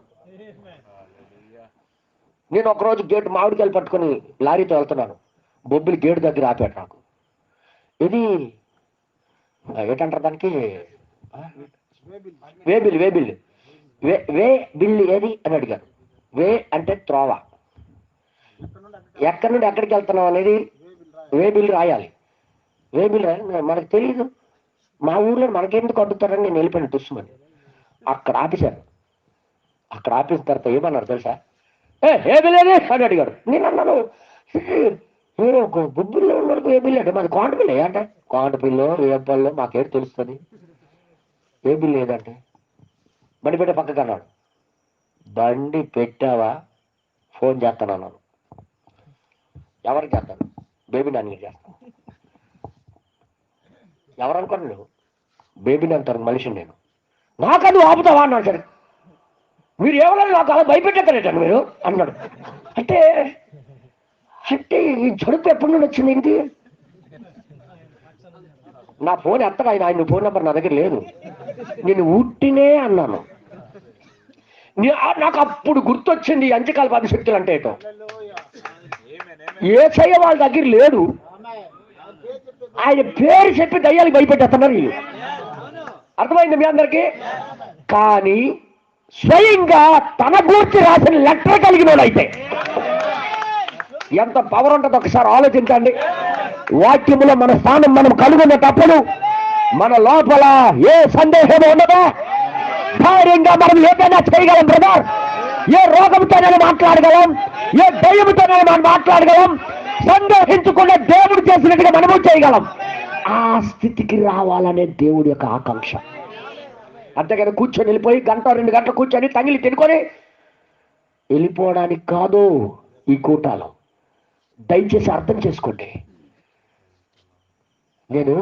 నేను ఒకరోజు గేటు మామిడికాయలు పట్టుకొని లారీతో వెళ్తున్నాను. బొబ్బిలి గేటు దగ్గర ఆపాడు. నాకు ఇది ఏంటంటారు దానికి, వేబిల్ ఏది అని అడిగారు. వే అంటే త్రోవ, ఎక్కడి నుండి ఎక్కడికి వెళ్తున్నాం అనేది వేబిల్ రాయాలి. వేబిల్ మనకు తెలియదు. మా ఊర్లో మనకెందుకు అడ్డుతారని నేను వెళ్ళిపోయాను తుస్సుమని. అక్కడ ఆపేశారు. అక్కడ ఆపేసిన తర్వాత ఏమన్నారు తెలుసా? ఏ బిల్ ఏది అని అడిగాడు. నేను అన్నాను, బుబ్బుల్లో ఉన్నోళ్ళకి ఏ బిల్లు అంటే మాది కోంట బిల్లు అంటే కోంట బిల్లు ఏ పళ్ళు మాకేం తెలుస్తుంది. ఏ బిల్లు ఏదంటే బండి పెట్టే పక్కకు అన్నాడు. బండి పెట్టావా ఫోన్ చేస్తాను అన్నాను. ఎవరికి చేస్తాను? బేబీ నాన్నకి చేస్తాను. ఎవరు అనుకోండి నువ్వు బేబీని అంటారు మనిషిని నేను. నాకది ఆపుతావా అన్నాడు. సరే మీరు ఎవరైనా నాకు అలా భయపెట్టేస్తారేటండి మీరు అన్నాడు. అంటే అంటే ఈ జడుపు ఎప్పటి నుండి వచ్చింది ఏంటి? నా ఫోన్ ఎత్తగా ఆయన ఫోన్ నెంబర్ నా దగ్గర లేదు. నేను ఉట్టినే అన్నాను. నాకు అప్పుడు గుర్తొచ్చింది అంత్యకాలపు అభిషక్తులు అంటే ఏటో. యేసయ్య వాళ్ళ దగ్గర లేడు, ఆయన పేరు చెప్పి దయ్యాలకు భయపెట్టేస్తున్నారు వీళ్ళు. అర్థమైంది మీ అందరికీ? కానీ స్వయంగా తన గూర్చి రాసిన లెటర్ కలిగినోడైతే ఎంత పవర్ ఉంటుందో ఒకసారి ఆలోచించండి. వాక్యములో మన స్థానం మనం కనుగొనేటప్పుడు మన లోపల ఏ సందేహం ఉండదో ధైర్యంగా మనం ఏదైనా చేయగలం బ్రదర్. ఏ రోగంతోనైనా మాట్లాడగలం, ఏ దయ్యంతోనైనా మనం మాట్లాడగలం. సందేహించకుండా దేవుడు చేసినట్టుగా మనము చేయగలం. ఆ స్థితికి రావాలనే దేవుడి యొక్క ఆకాంక్ష. అంతేగాని కూర్చొని వెళ్ళిపోయి 1-2 గంటలు కూర్చొని తగిలి తినుకొని వెళ్ళిపోవడానికి కాదు ఈ కూటాలు. దయచేసి అర్థం చేసుకోండి. నేను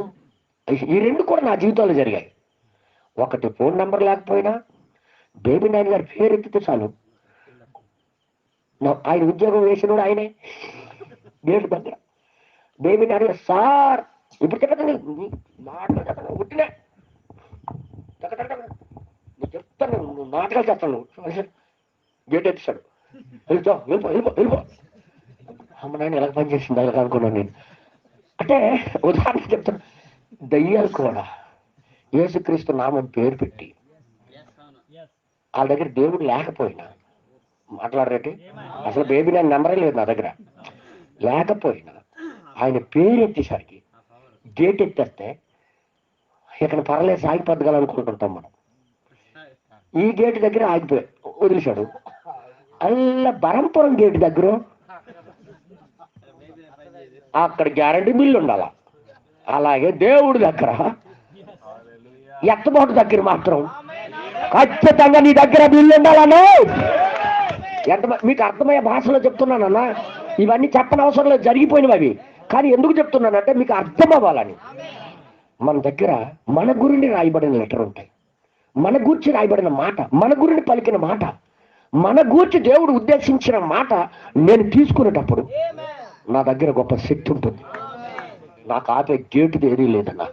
ఈ 2 కూడా నా జీవితంలో జరిగాయి. ఒకటి ఫోన్ నెంబర్ లేకపోయినా బేబీ నాని గారి పేరు ఎత్తితే చాలు. ఆయన ఉద్యోగం వేసినోడు ఆయనే. గేటు దగ్గర బేబీ నాని సార్ ఇప్పుడు చెప్పండి మాటలు చెప్పండి ఉట్టినే నేను చెప్తాను, నువ్వు నాటకాలు చెప్తాను. గేట్ ఎత్తిస్తాడు. వెళ్ళిపో అమ్మ నాయన ఎలా పనిచేసింది అలాగ అనుకున్నాను నేను. అంటే ఉదాహరణ చెప్తాను. దయ్యాలు కూడా యేసుక్రీస్తు నామం పేరు పెట్టి వాళ్ళ దగ్గర దేవుడు లేకపోయినా మాట్లాడరేటి. అసలు బేబీ నాని నెంబరే లేదు నా దగ్గర. లేకపోయినా ఆయన పేరు ఎత్తేసరికి గేట్ ఎత్తేస్తే ఇక్కడ పర్లేదు ఆగిపోద్దగలనుకుంటుంటాం మనం. ఈ గేటు దగ్గర ఆగిపోయి వదిలేశాడు. అలా బరంపురం గేటు దగ్గర అక్కడ గ్యారంటీ బిల్లు ఉండాల. అలాగే దేవుడి దగ్గర ఎత్తబాటు దగ్గర మాత్రం ఖచ్చితంగా నీ దగ్గర బిల్లు ఉండాలను. ఎంత మీకు అర్థమయ్యే భాషలో చెప్తున్నానన్నా. ఇవన్నీ చెప్పని అవసరం లేదు, జరిగిపోయినవి అవి. కానీ ఎందుకు చెప్తున్నానంటే మీకు అర్థం అవ్వాలని. మన దగ్గర మన గురిని రాయబడిన లెటర్ ఉంటాయి, మన గూర్చి రాయబడిన మాట, మన గురిని పలికిన మాట, మన గూర్చి దేవుడు ఉద్దేశించిన మాట నేను తీసుకునేటప్పుడు నా దగ్గర గొప్ప శక్తి ఉంటుంది. నాకు ఆపే గేటుది ఏదీ లేదన్నా.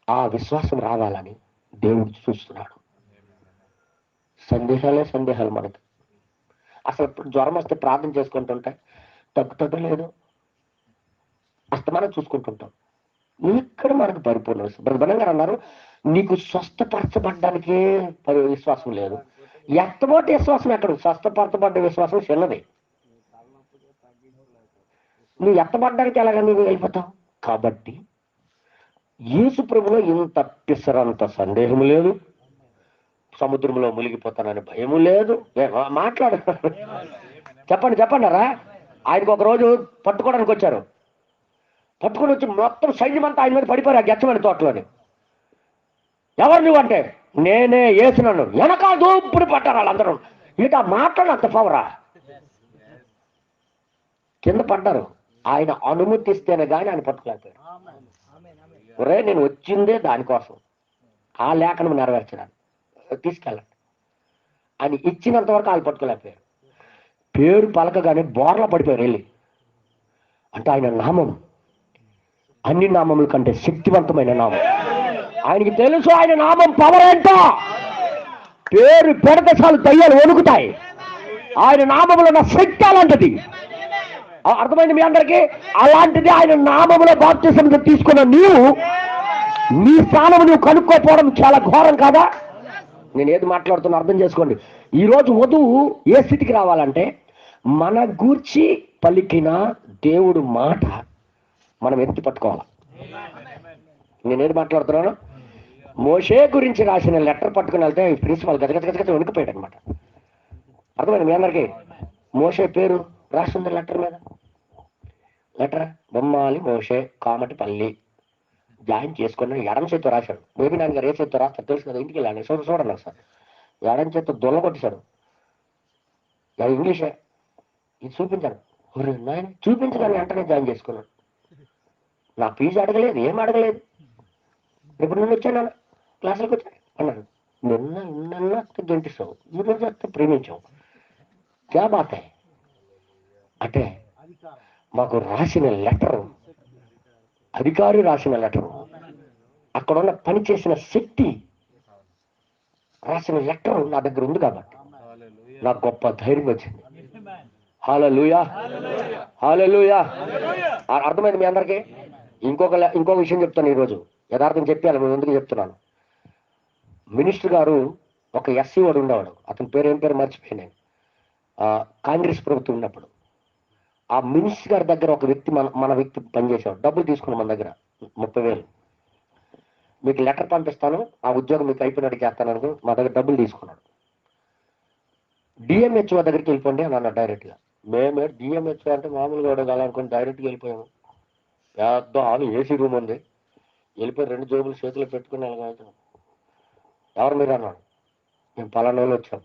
ఆ విశ్వాసం రావాలని దేవుడు చూస్తున్నాడు. సందేహాలు మనకి. అసలు జ్వరం వస్తే ప్రార్థన చేసుకుంటుంటే తగ్గుతలేదు, అస్తమానం చూసుకుంటుంటాం. ఇక్కడ మనకు పరిపూర్ణ బ్రహ్మణం గారు అన్నారు, నీకు స్వస్థపరచబడ్డానికే విశ్వాసం లేదు. ఎత్తబోటి విశ్వాసం ఎక్కడ? స్వస్థపరచబడ్డ విశ్వాసం చిన్నది. నువ్వు ఎత్తబడ్డానికి ఎలాగ నువ్వు వెళ్ళిపోతావు? కాబట్టి యేసు ప్రభులో ఇంత పిసరంత సందేహం లేదు, సముద్రంలో మునిగిపోతానని భయము లేదు. మాట్లాడు చెప్పండారా. ఆయనకు ఒక రోజు పట్టుకోవడానికి వచ్చారు. పట్టుకొని వచ్చి మొత్తం సైన్యమంతా ఆయన మీద పడిపోయారు ఆ గెచ్చమని తోటలోని. ఎవరు నువ్వు అంటే నేనే వేసినాను. వెనకాల దూపుడు పట్టారు వాళ్ళందరూ. ఇక మాట్లాడు అంత పవరా. కింద పడ్డారు. ఆయన అనుమతిస్తేనే కానీ ఆయన పట్టుకోలేకపోయారు. ఒరే నేను వచ్చిందే దానికోసం, ఆ లేఖనం నెరవేర్చడానికి, తీసుకెళ్ళండి అని ఇచ్చినంత వరకు వాళ్ళు పట్టుకోలేకపోయారు. పేరు పలకగానే బోర్లా పడిపోయారు వెళ్ళి. అంటే ఆయన నామం అన్ని నామముల కంటే శక్తివంతమైన నామం. ఆయనకి తెలుసు ఆయన నామం పవర్ ఏంటో. పేరు పెడితే చాలు దయ్యాలు వణుకుతాయి. ఆయన నామములో ఉన్న శక్తి అలాంటిది. అర్థమైంది మీ అందరికీ? అలాంటిది ఆయన నామములో బాప్తిసం తీసుకున్న నీవు నీ స్థానం నువ్వు కనుక్కోపోవడం చాలా ఘోరం కాదా? నేను ఏది మాట్లాడుతున్నా అర్థం చేసుకోండి. ఈరోజు వధువు ఏ స్థితికి రావాలంటే మన గూర్చి పలికిన దేవుడు మాట మనం ఎత్తి పట్టుకోవాలి. నేనేది మాట్లాడుతున్నాను? మోషే గురించి రాసిన లెటర్ పట్టుకుని వెళ్తే ప్రిన్సిపాల్ గజగజగజ వణికిపోయాడు అనమాట. అర్థమైంది మీ అందరికీ? మోషే పేరు రాసింది లెటర్ మీద. లెటర్ బొమ్మాలి మోషే కామటిపల్లి జాయిన్ చేసుకుని ఎడం చేత్తో రాశాడు. బేబీ నాన్న గారు ఏ చేత్తో రాస్తారు తెలుసు కదా, ఇంటికి వెళ్ళాను చూడండి సార్. ఎడం చేత్తో దొల్ల కొట్టేశాడు. ఇంగ్లీషే ఇది చూపించాడు. నాయన చూపించగానే వెంటనే జాయిన్ చేసుకున్నాడు. నా ఫీజు అడగలేదు, ఏం అడగలేదు. ఇప్పుడు నేను వచ్చాను క్లాసులకు వచ్చాను అన్నాడు. నిన్న గెంటిస్తావు, ఈరోజు వస్తే ప్రేమించావు, క్యా బాత్ హై అంటే మాకు రాసిన లెటరు, అధికారి రాసిన లెటరు, అక్కడ ఉన్న పని చేసిన శక్తి రాసిన లెటరు నా దగ్గర ఉంది కాబట్టి నాకు గొప్ప ధైర్యం వచ్చింది. హల్లెలూయా, హల్లెలూయా. అర్థమైంది మీ అందరికీ? ఇంకొక విషయం చెప్తాను ఈరోజు, యథార్థం చెప్పాను, నేను ఎందుకు చెప్తున్నాను. మినిస్టర్ గారు ఒక ఎస్సీ వాడు ఉండేవాడు, అతని పేరు ఏం పేరు మర్చిపోయాను నేను. కాంగ్రెస్ ప్రభుత్వం ఉన్నప్పుడు ఆ మినిస్టర్ గారి దగ్గర ఒక వ్యక్తి మన వ్యక్తి పనిచేసేవాడు. డబ్బులు తీసుకున్నాం మన దగ్గర 30,000. మీకు లెటర్ పంపిస్తాను, ఆ ఉద్యోగం మీకు అయిపోయినట్టు చేస్తాను అనుకో, మా దగ్గర డబ్బులు తీసుకున్నాడు. డిఎంహెచ్ఓ దగ్గరికి వెళ్ళిపోండి అని అన్నాడు డైరెక్ట్గా. మేమే డిఎంహెచ్ఓ అంటే మామూలుగా అడగాలనుకుని డైరెక్ట్గా వెళ్ళిపోయాము. పెద్ద హాలు, ఏసీ రూమ్ ఉంది. వెళ్ళిపోయి 2 జోబులు చేతిలో పెట్టుకుని వెళ్ళగలుగుతాం. ఎవరు మీరు అన్నాడు. మేము పలానా వాళ్ళు వచ్చాం.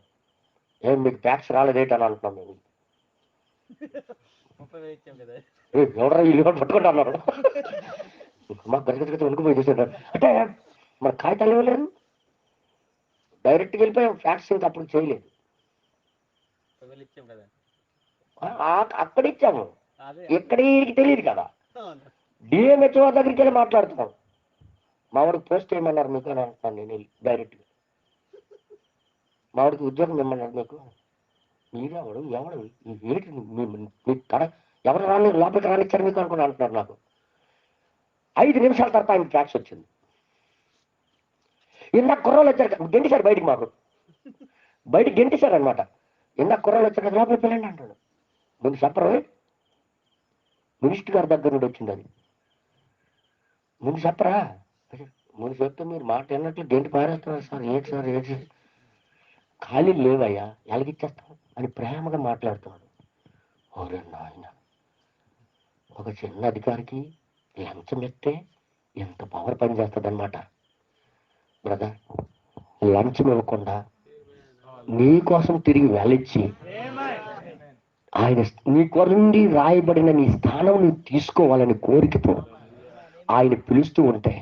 ఏం మీకు ట్యాక్స్ రాలేదేంటి అని అంటున్నాం మేము. ఎవడరా ఇల్లు పట్టుకుంటా అన్నారు. మాకు గజగజ వణుకుపోయి చూసేటారు. అంటే మన కాగితాలు ఇవ్వలేదు, డైరెక్ట్గా వెళ్ళిపోయాం. ఫ్యాక్స్ ఇంకా అప్పుడు చేయలేదు, అక్కడ ఇచ్చాము. ఎక్కడికి తెలియదు కదా. డిఎంహెచ్ఓ దగ్గరికి వెళ్ళి మాట్లాడుతున్నాం. మావాడికి పోస్ట్ చేయమన్నారు మీకు అని అంటున్నాను నేను డైరెక్ట్గా. మావాడికి ఉద్యోగం ఇమ్మన్నారు మీకు. మీరెవడు ఎవడు ఏంటి మీకు కడ ఎవరు రాని లోపలికి రానిచ్చారు మీకు అనుకుని అంటున్నారు నాకు. 5 నిమిషాల తర్వాత ఆయన ట్యాక్స్ వచ్చింది. ఇందాక కుర్రోళ్ళు వచ్చారు, గెంటిశారు బయటికి, మాకు బయటికి గెంటిశారు అనమాట. ఇందాక కుర్రోళ్ళు వచ్చారు, లోపలికి వెళ్ళండి అంటాడు. ముందు చెప్పరు, మినిస్టర్ గారి దగ్గర నుండి వచ్చింది అది. ముందు చెప్పరా, ముందు చెప్తే మీరు మాట విన్నట్లు గెంటి పారేస్తున్నారు సార్. ఏంటి సార్ ఏంటి, ఖాళీ లేవయ్యా ఎలాగిచ్చేస్తాం అని ప్రేమగా మాట్లాడుతున్నాడు. ఓరే నాయన, ఒక చిన్న అధికారికి లంచం ఎత్తే ఎంత పవర్ పని చేస్తుంది అనమాట. బ్రదర్, లంచం ఇవ్వకుండా నీ కోసం తిరిగి వెళ్ళిచ్చి ఆయన నీ కొరండి రాయబడిన నీ స్థానం నువ్వు తీసుకోవాలని కోరికతో ఆయన పిలుస్తూ ఉంటే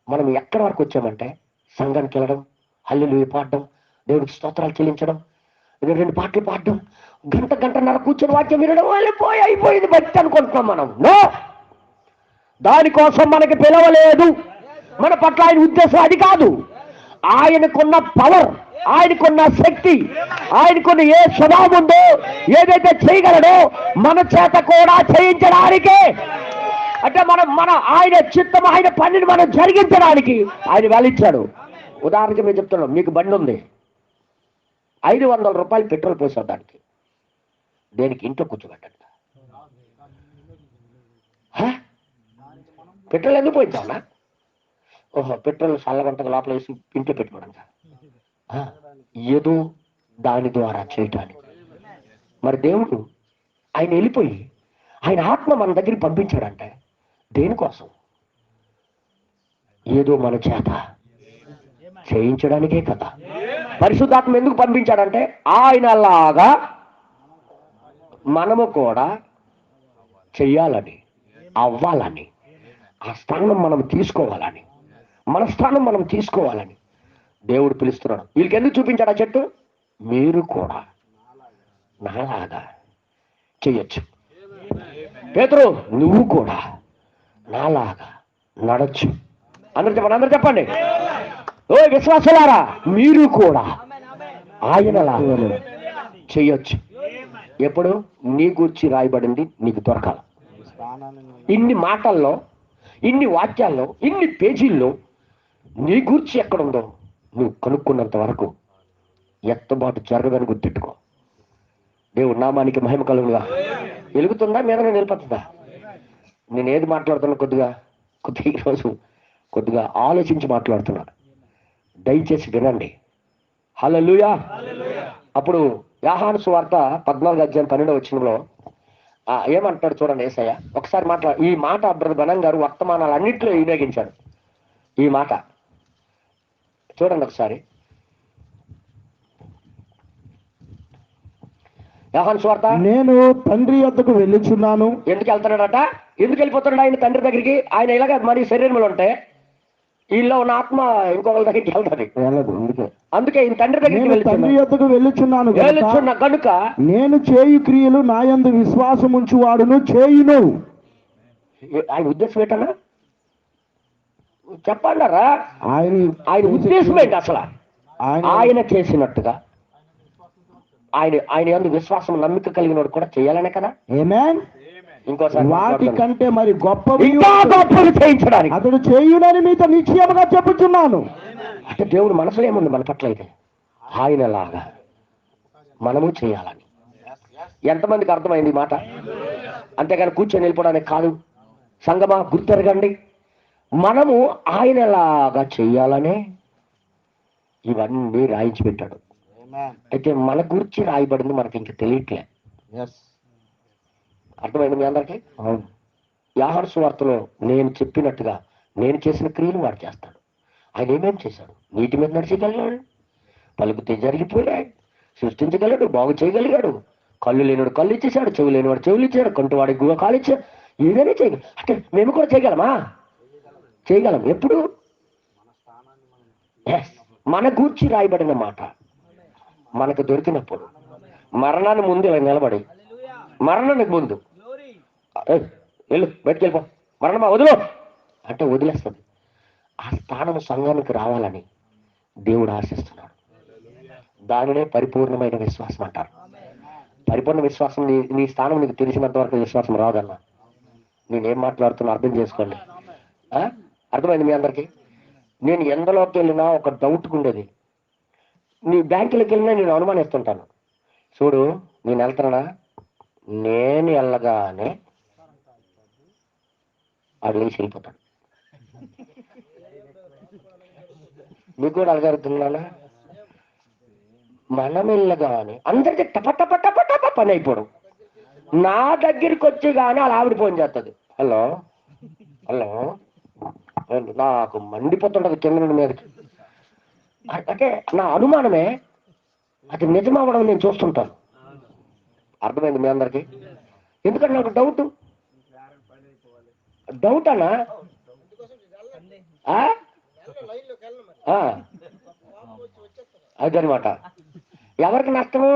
మనం ఎక్కడి వరకు వచ్చామంటే సంఘానికి వెళ్ళడం, హల్లెలూయా పాడడం, దేవుడికి స్తోత్రాలు చెల్లించడం, 2 పాటలు పాడడం, గంటన్నర కూర్చొని వాక్యం వినడం, అయిపోయింది భక్తి అనుకుంటున్నాం మనం. నో, దానికోసం మనకి పిలవలేదు. మన పట్ల ఆయన ఉద్దేశం అది కాదు. ఆయనకున్న పవర్, ఆయనకున్న శక్తి, ఆయనకున్న ఏ స్వభావం ఉందో, ఏదైతే చేయగలడో మన చేత కూడా చేయించడానికే. అంటే మన ఆయన చిత్తం, ఆయన పనిని మనం జరిగించడానికి ఆయన వెళ్ళిచ్చాడు. ఉదాహరణకి మేము చెప్తున్నాం, మీకు బండి ఉంది, 500 రూపాయలు పెట్రోల్ పోసావు దానికి, దేనికి? ఇంట్లో కూర్చోబెట్టండి. పెట్రోల్ ఎందుకు పోయించావునా? ఓహో, పెట్రోల్ చల్లగంటకు లోపల వేసి ఇంట్లో పెట్టుకోవడం, ఏదో దాని ద్వారా చేయటానికి. మరి దేవుడు ఆయన వెళ్ళిపోయి ఆయన ఆత్మ మన దగ్గరికి పంపించాడంటే దేనికోసం? ఏదో మన చేత చేయించడానికే కదా. పరిశుద్ధాత్మ ఎందుకు పంపించాడంటే ఆయనలాగా మనము కూడా చెయ్యాలని, అవ్వాలని, ఆ స్థానం మనం తీసుకోవాలని, మన స్థానం మనం తీసుకోవాలని దేవుడు పిలుస్తున్నాడు. వీళ్ళకి ఎందుకు చూపించాడు ఆ చెట్టు? మీరు కూడా నాలాగా చెయ్యొచ్చు. పేతురు, నువ్వు కూడా నాలాగా నడచ్చు. అందరూ చెప్పండి. ఓ విశ్వాసులారా, మీరు కూడా ఆయనలాగా చెయ్యొచ్చు. ఎప్పుడు? నీ గూర్చి రాయబడింది నీకు దొరకాలి. ఇన్ని మాటల్లో, ఇన్ని వాక్యాల్లో, ఇన్ని పేజీల్లో నీ గూర్చి ఎక్కడుందో నువ్వు కనుక్కున్నంత వరకు ఎత్తబాటు జరగదని గుర్తెట్టుకో. దేవుడు నామానికి మహిమ కలుగుగా. వెలుగుతుందా మీద నిలబడుతుందా? నేను ఏది మాట్లాడుతున్నా కొద్దిగా ఈరోజు కొద్దిగా ఆలోచించి మాట్లాడుతున్నా, దయచేసి వినండి. హల్లెలూయా. అప్పుడు యోహాను సువార్త 14 అధ్యాయం 12వ వచనంలో ఏమంటాడు చూడండి యేసయ్య. ఒకసారి ఈ మాట బ్రదర్ బనం గారు వర్తమానాలు అన్నింటిలో వినియోగించాడు. ఈ మాట చూడండి ఒకసారి. యోహాను సువార్త. నేను తండ్రి యొద్దకు వెళ్ళుచున్నాను. ఎందుకు వెళ్తున్నాడట? ఎందుకు వెళ్ళిపోతున్నాడు ఆయన తండ్రి దగ్గరికి? ఆయన ఇలాగ మరి శరీరంలో ఉంటే వీళ్ళలో ఉన్న ఆత్మ ఇంకొకరి దగ్గరికి వెళ్తుంది. అందుకే ఈయన తండ్రి దగ్గరికి తండ్రి యొద్దకు వెళ్ళుచున్నాను కనుక నేను చేయు క్రియలు నా యందు విశ్వాసం ఉంచువాడును చేయును. ఆయన ఉద్దేశం ఏంటన్నా చెప్పండారా? ఆయన ఉద్దేశం ఏంటి అసలు? ఆయన చేసినట్టుగా ఆయన యందు విశ్వాసం నమ్మిక కలిగిన వాడు కూడా చేయాలనే కదా. ఆమేన్. ఇంకోసారి వాటి కంటే మరి గొప్పవి చేయించడానికి అతడు చేయునని మీతో నిశ్చయముగా చెప్పుచున్నాను. అంటే దేవుడు మనసులో ఏముంది మన పట్ల? అయితే ఆయనలాగా మనము చేయాలని. ఎంతమందికి అర్థమైంది ఈ మాట? అంతేగాని కూర్చొని వెళ్ళిపోవడానికి కాదు. సంగమా గుర్తెరగండి, మనము ఆయనలాగా చెయ్యాలనే ఇవన్నీ రాయించి పెట్టాడు. అయితే మన గురించి రాయబడింది మనకి ఇంక తెలియట్లే. అర్థమైంది మీ అందరికీ? యోహాను సువార్తలో నేను చెప్పినట్టుగా నేను చేసిన క్రియలు వాడు చేస్తాడు. ఆయన ఏమేమి చేశాడు? నీటి మీద నడిచగలిగాడు, పలుకుతే జరిగిపోయాడు, సృష్టించగలడు, బాగు చేయగలిగాడు, కళ్ళు లేనివాడు కళ్ళు ఇచ్చేసాడు, చెవు లేనివాడు చెవులు ఇచ్చాడు, కంటివాడికి గువ కాలు ఇచ్చాడు. ఏదైనా చేయగలం. అంటే మేము కూడా చేయగలమా? చేయగలం. ఎప్పుడు? మన గూర్చి రాయబడిన మాట మనకు దొరికినప్పుడు, మరణాన్ని ముందు ఇలా నిలబడి, మరణానికి ముందు వెళ్ళు బయటికి వెళ్ళిపో, మరణమా వదిలో అంటే వదిలేస్తుంది. ఆ స్థానం సంఘానికి రావాలని దేవుడు ఆశిస్తున్నాడు. దానినే పరిపూర్ణమైన విశ్వాసం అంటారు. పరిపూర్ణ విశ్వాసం నీ స్థానం నీకు తెలిసినంత వరకు విశ్వాసం రాదన్నా. నేనేం మాట్లాడుతున్నా అర్థం చేసుకోండి. అర్థమైంది మీ అందరికీ? నేను ఎందలోకి వెళ్ళినా ఒక డౌట్ ఉండేది. నీ బ్యాంకులకు వెళ్ళినా నేను అనుమానిస్తుంటాను. చూడు నేను వెళ్తున్నా, నేను వెళ్ళగానే ఆడు లేచి వెళ్ళిపోతాడు. మీకు కూడా అలగడుతున్నానా? మనం వెళ్ళగానే అందరికీ టప టప టప టప పని అయిపోవడం. నా దగ్గరికి వచ్చి కానీ అలా ఆవిడ ఫోన్ చేస్తుంది. హలో హలో, నాకు మండిపోతుంటది కింద నుండి మీదకి. అంటే నా అనుమానమే అది నిజమవ్వడం నేను చూస్తుంటాను. అర్థమైంది మీ అందరికి? ఎందుకంటే నాకు డౌట్ అన్నా. అదనమాట. ఎవరికి నష్టము?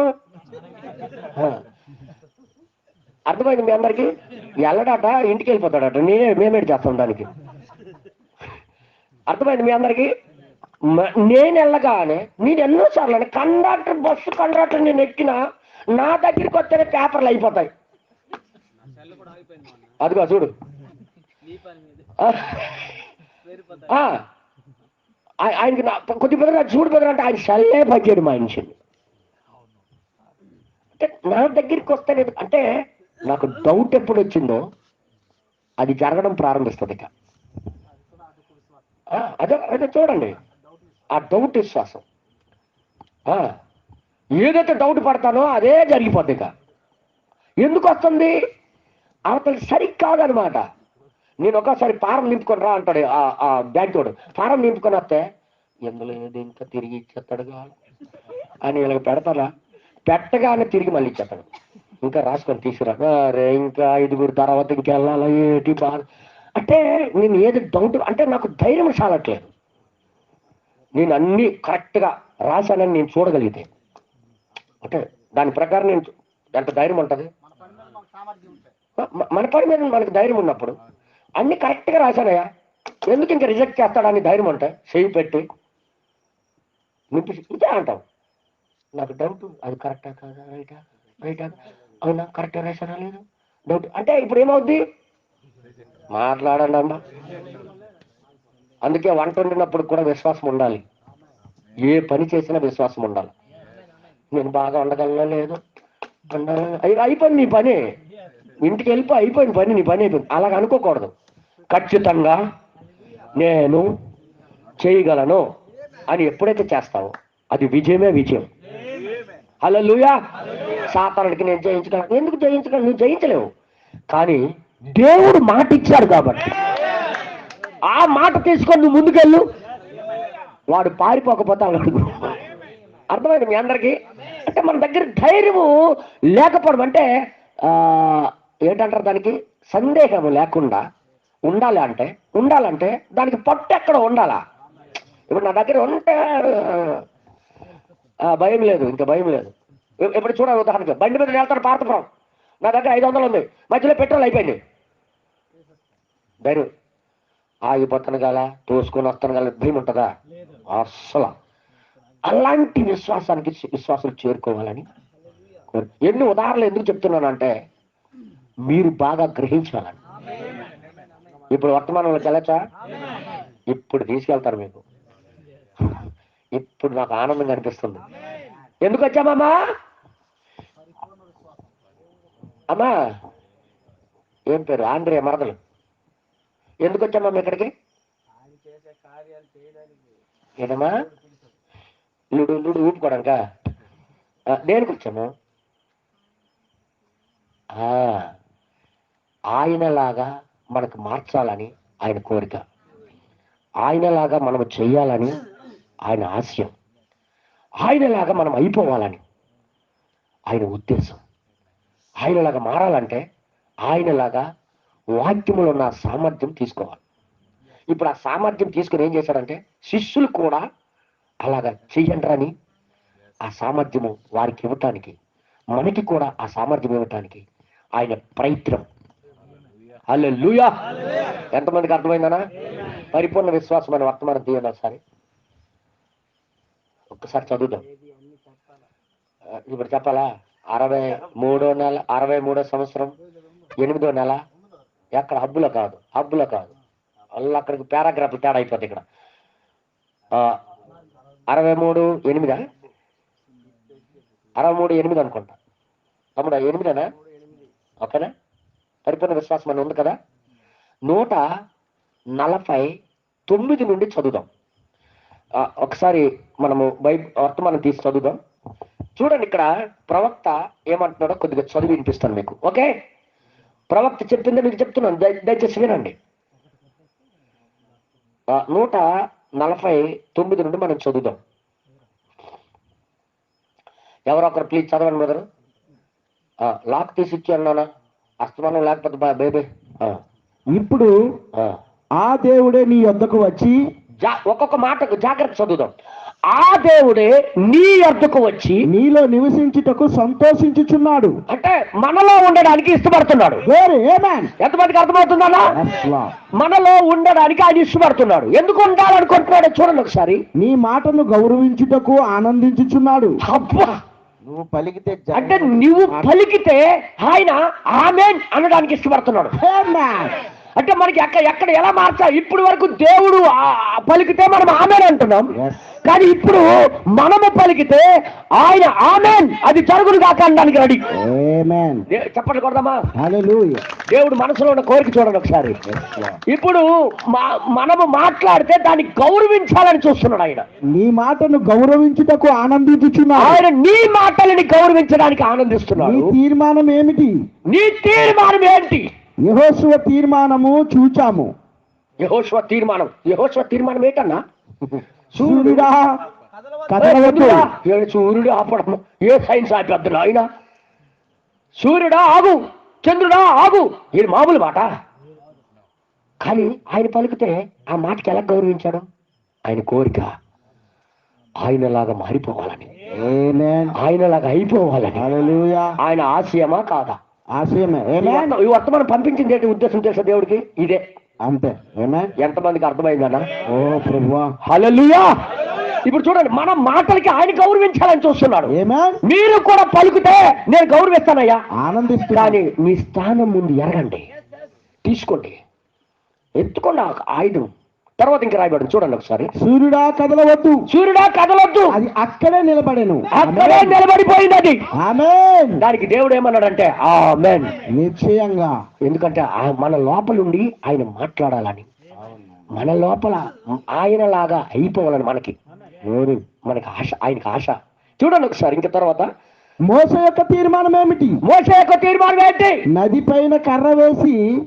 అర్థమైంది మీ అందరికి? వెళ్ళడాట ఇంటికి వెళ్ళిపోతాడట, మేమేటి చేస్తాం దానికి. అర్థమైంది మీ అందరికి? నేను వెళ్ళగానే నేను ఎన్నోసార్లు బస్సు కండక్టర్ నేను ఎక్కినా నా దగ్గరికి వస్తేనే పేపర్లు అయిపోతాయి. అదిగో చూడు, ఆయనకి కొద్ది బెదరా చూడు బెదరా అంటే ఆయన చల్లే పచ్చాడు మనిషిని. అంటే నా దగ్గరికి వస్తే అంటే నాకు డౌట్ ఎప్పుడు వచ్చిందో అది జరగడం ప్రారంభిస్తుంది. ఇక అదే చూడండి, ఆ డౌట్ విశ్వాసం. ఏదైతే డౌట్ పడతానో అదే జరిగిపోద్ది. ఇక ఎందుకు వస్తుంది? అవతల సరికాదనమాట. నేను ఒకసారి ఫారం నింపుకొని రా అంటాడు ఆ బ్యాంక్ తోడు. ఫారం నింపుకొని వస్తే ఎందులో ఏది ఇంకా తిరిగి ఇచ్చేస్తాడుగా అని వీళ్ళకి పెడతారా? పెట్టగానే తిరిగి మళ్ళీ ఇచ్చేస్తాడు. ఇంకా రాసుకొని తీసుకురా, రే ఇంకా 5 తర్వాత ఇంకెళ్ళాలా ఏంటి బాధ. అంటే నేను ఏది డౌట్ అంటే నాకు ధైర్యం చాలట్లేదు. నేను అన్నీ కరెక్ట్గా రాశానని నేను చూడగలిగితే అంటే దాని ప్రకారం నేను ఎంత ధైర్యం ఉంటుంది. మన పని మీద మనకు ధైర్యం ఉన్నప్పుడు అన్ని కరెక్ట్గా రాశానయ్యా, ఎందుకు ఇంకా రిజెక్ట్ చేస్తాడని ధైర్యం ఉంటాయి. చేయి పెట్టి నింపి ఇదే అంటాం. నాకు డౌట్ అది కరెక్టా కాదా, రైటా అవునా, కరెక్టా రాశానా లేదు డౌట్. అంటే ఇప్పుడు ఏమవుద్ది? మాట్లాడండి అమ్మా. అందుకే వంట వండినప్పుడు కూడా విశ్వాసం ఉండాలి. ఏ పని చేసినా విశ్వాసం ఉండాలి. నేను బాగా వండగలనా లేదు, అయిపోయింది నీ పని, ఇంటికి వెళ్ళిపో, అయిపోయింది పని, నీ పని అయిపోయింది. అలాగ అనుకోకూడదు. ఖచ్చితంగా నేను చేయగలను అని ఎప్పుడైతే చేస్తావో అది విజయమే విజయం. హల్లెలూయా. సాతానుడికి నేను జయించగలను. ఎందుకు జయించగలను? నువ్వు జయించలేవు. కానీ దేవుడు మాట ఇచ్చాడు కాబట్టి ఆ మాట తీసుకొని నువ్వు ముందుకెళ్ళు, వాడు పారిపోకపోతే అడుగు. అర్థమైంది మీ అందరికీ? అంటే మన దగ్గర ధైర్యము లేకపోవడం అంటే ఏంటంటారు దానికి, సందేహం లేకుండా ఉండాలంటే దానికి పట్టు ఎక్కడ ఉండాలా. ఇప్పుడు నా దగ్గర ఉంటే భయం లేదు, ఇంకా భయం లేదు. ఇప్పుడు చూడాలి, ఉదాహరణకి బండి మీద వెళ్తాను పార్థపురం, నా దగ్గర 500 ఉంది, మధ్యలో పెట్రోల్ అయిపోయింది, ధైర్యం ఆగిపోతాను గల, తోసుకొని వస్తాను గల భయం ఉంటుందా? అస్సలు. అలాంటి విశ్వాసాలు చేరుకోవాలని ఎన్ని ఉదాహరణలు ఎందుకు చెప్తున్నానంటే మీరు బాగా గ్రహించాలని. ఇప్పుడు వర్తమానంలోకి వెళ్ళచ్చా? ఇప్పుడు తీసుకెళ్తారు మీకు. ఇప్పుడు నాకు ఆనందంగా అనిపిస్తుంది. ఎందుకు వచ్చామమ్మా? అమ్మా ఏం పేరు? ఆంధ్రే మరదలు. ఎందుకు వచ్చామమ్మా ఇక్కడికి? ఏదమ్మా లుడు ఊపుకోవడానికా? దేనికి వచ్చాము? ఆయనలాగా మనకు మార్చాలని ఆయన కోరిక, ఆయనలాగా మనం చెయ్యాలని ఆయన ఆశయం, ఆయనలాగా మనం అయిపోవాలని ఆయన ఉద్దేశం. ఆయనలాగా మారాలంటే ఆయనలాగా వాక్యములో ఉన్న సామర్థ్యం తీసుకోవాలి. ఇప్పుడు ఆ సామర్థ్యం తీసుకుని ఏం చేశాడంటే శిష్యులు కూడా అలాగా చెయ్యండి, ఆ సామర్థ్యము వారికి ఇవ్వటానికి, మనకి కూడా ఆ సామర్థ్యం ఇవ్వటానికి ఆయన ప్రయత్నం. హల్లెలూయా! ఎంతమందికి అర్థమైందనా? పరిపూర్ణ విశ్వాసం అని వర్తమానం తీయండి ఒకసారి, ఒక్కసారి చదువుదాం. ఇప్పుడు చెప్పాలా? 63వ సంవత్సరం 8వ నెల. ఎక్కడ? హబ్బులో కాదు అల్ల అక్కడికి పారాగ్రాఫ్ తేడా అయిపోతుంది. ఇక్కడ 63:8 63:8 అనుకుంటా. తమ్ముడు 8 ఓకేనా? పరిపూర్ణ విశ్వాసం అని ఉంది కదా. 149 నుండి చదువుదాం. ఒకసారి మనము వర్తమానం తీసి చదువుదాం. చూడండి, ఇక్కడ ప్రవక్త ఏమంటున్నాడో కొద్దిగా చదివి వినిపిస్తాను మీకు. ఓకే, ప్రవక్త చెప్పిందే మీకు చెప్తున్నాను, దయచేసి వినండి. 149 నుండి మనం చదువుదాం. ఎవరో ఒకరు ప్లీజ్ చదవండి మొదలు. లాక్ తీసి ఇచ్చాను నాన్న, అస్తమానం లేకపోతే బేబీ. ఇప్పుడు ఆ దేవుడే నీ యొద్దకు వచ్చి, ఒక్కొక్క మాటకు జాగ్రత్త చదువుదాం. ఆ దేవుడే నీ యొద్దకు వచ్చి నీలో నివసించుటకు సంతోషించుచున్నాడు. అంటే మనలో ఉండడానికి ఇష్టపడుతున్నాడు. ఎంతమందికి అర్థమవుతుందన్నా? మనలో ఉండడానికి ఆయన ఇష్టపడుతున్నాడు. ఎందుకు ఉండాలనుకుంటున్నాడో చూడండి ఒకసారి. నీ మాటను గౌరవించుటకు ఆనందించుచున్నాడు. అబ్బా, నువ్వు పలికితే, అంటే నువ్వు పలికితే ఆయన ఆమేన్ అనడానికి ఇష్టపడుతున్నాడు. అంటే మనకి ఎక్కడ ఎలా మార్చాలి? ఇప్పుడు వరకు దేవుడు పలికితే మనం ఆమేన్ అంటున్నాం, కానీ ఇప్పుడు మనము పలికితే ఆయన ఆమేన్, అది జరుగును కాక అనడానికి రెడీ. చెప్పండి కొడదామా? దేవుడు మనసులో ఉన్న కోరిక చూడండి ఒకసారి. ఇప్పుడు మనము మాట్లాడితే దాన్ని గౌరవించాలని చూస్తున్నాడు ఆయన. నీ మాటను గౌరవించుటకు ఆనందించుచున్నాడు. ఆయన నీ మాటలని గౌరవించడానికి ఆనందిస్తున్నాడు. నీ తీర్మానం ఏమిటి? నీ తీర్మానం ఏంటి? యెహోషువ తీర్మానము చూచాము. యెహోషువ తీర్మానం ఏంటన్నా? సూర్యుడా కదలవద్దు. సూర్యుడు ఆపడం ఏ సైన్స్ ఆపేద్దు ఆయన? సూర్యుడా ఆగు, చంద్రుడా ఆగు, ఇది మామూలు మాట. కానీ ఆయన పలికితే ఆ మాటకి ఎలా గౌరవించాడు? ఆయన కోరిక ఆయనలాగా మారిపోవాలని, ఆయనలాగా అయిపోవాలని. ఆయన ఆశయమా కాదా? ఆశయమే. ఈ వర్తమానం పంపించింది ఏంటి ఉద్దేశం తెలుసా దేవుడికి? ఇదే, అంతే. ఎంతమందికి అర్థమైందన్నా? ఓ ప్రభువా, హల్లెలూయా! ఇప్పుడు చూడండి, మన మాటలకి ఆయన గౌరవించాలని చూస్తున్నాడు. మీరు కూడా పలుకుతే నేను గౌరవిస్తానయ్యా, ఆనందిస్తూ. కానీ మీ స్థానం ముందు ఎరగండి, తీసుకోండి, ఎత్తుకోండి ఆయుధం. తర్వాత ఇంకా రాయబడి చూడండి ఒకసారి. సూర్యుడా కదలవద్దు. అది అక్కడే నిలబడేను, అక్కడే నిలబడిపోయింది అది. ఆమేన్. దానికి దేవుడు ఏమన్నాడంటే ఆమేన్, నిశ్చయంగా. ఎందుకంటే మన లోపలుండి ఆయన మాట్లాడాలని, మన లోపల ఆయనలాగా అయిపోవాలని మనకి ఆశ, ఆయనకి ఆశ. చూడండి ఒకసారి ఇంకా తర్వాత మోసే యొక్క తీర్మానం ఏమిటి? మోసే యొక్క తీర్మానం ఏంటి? నది పైన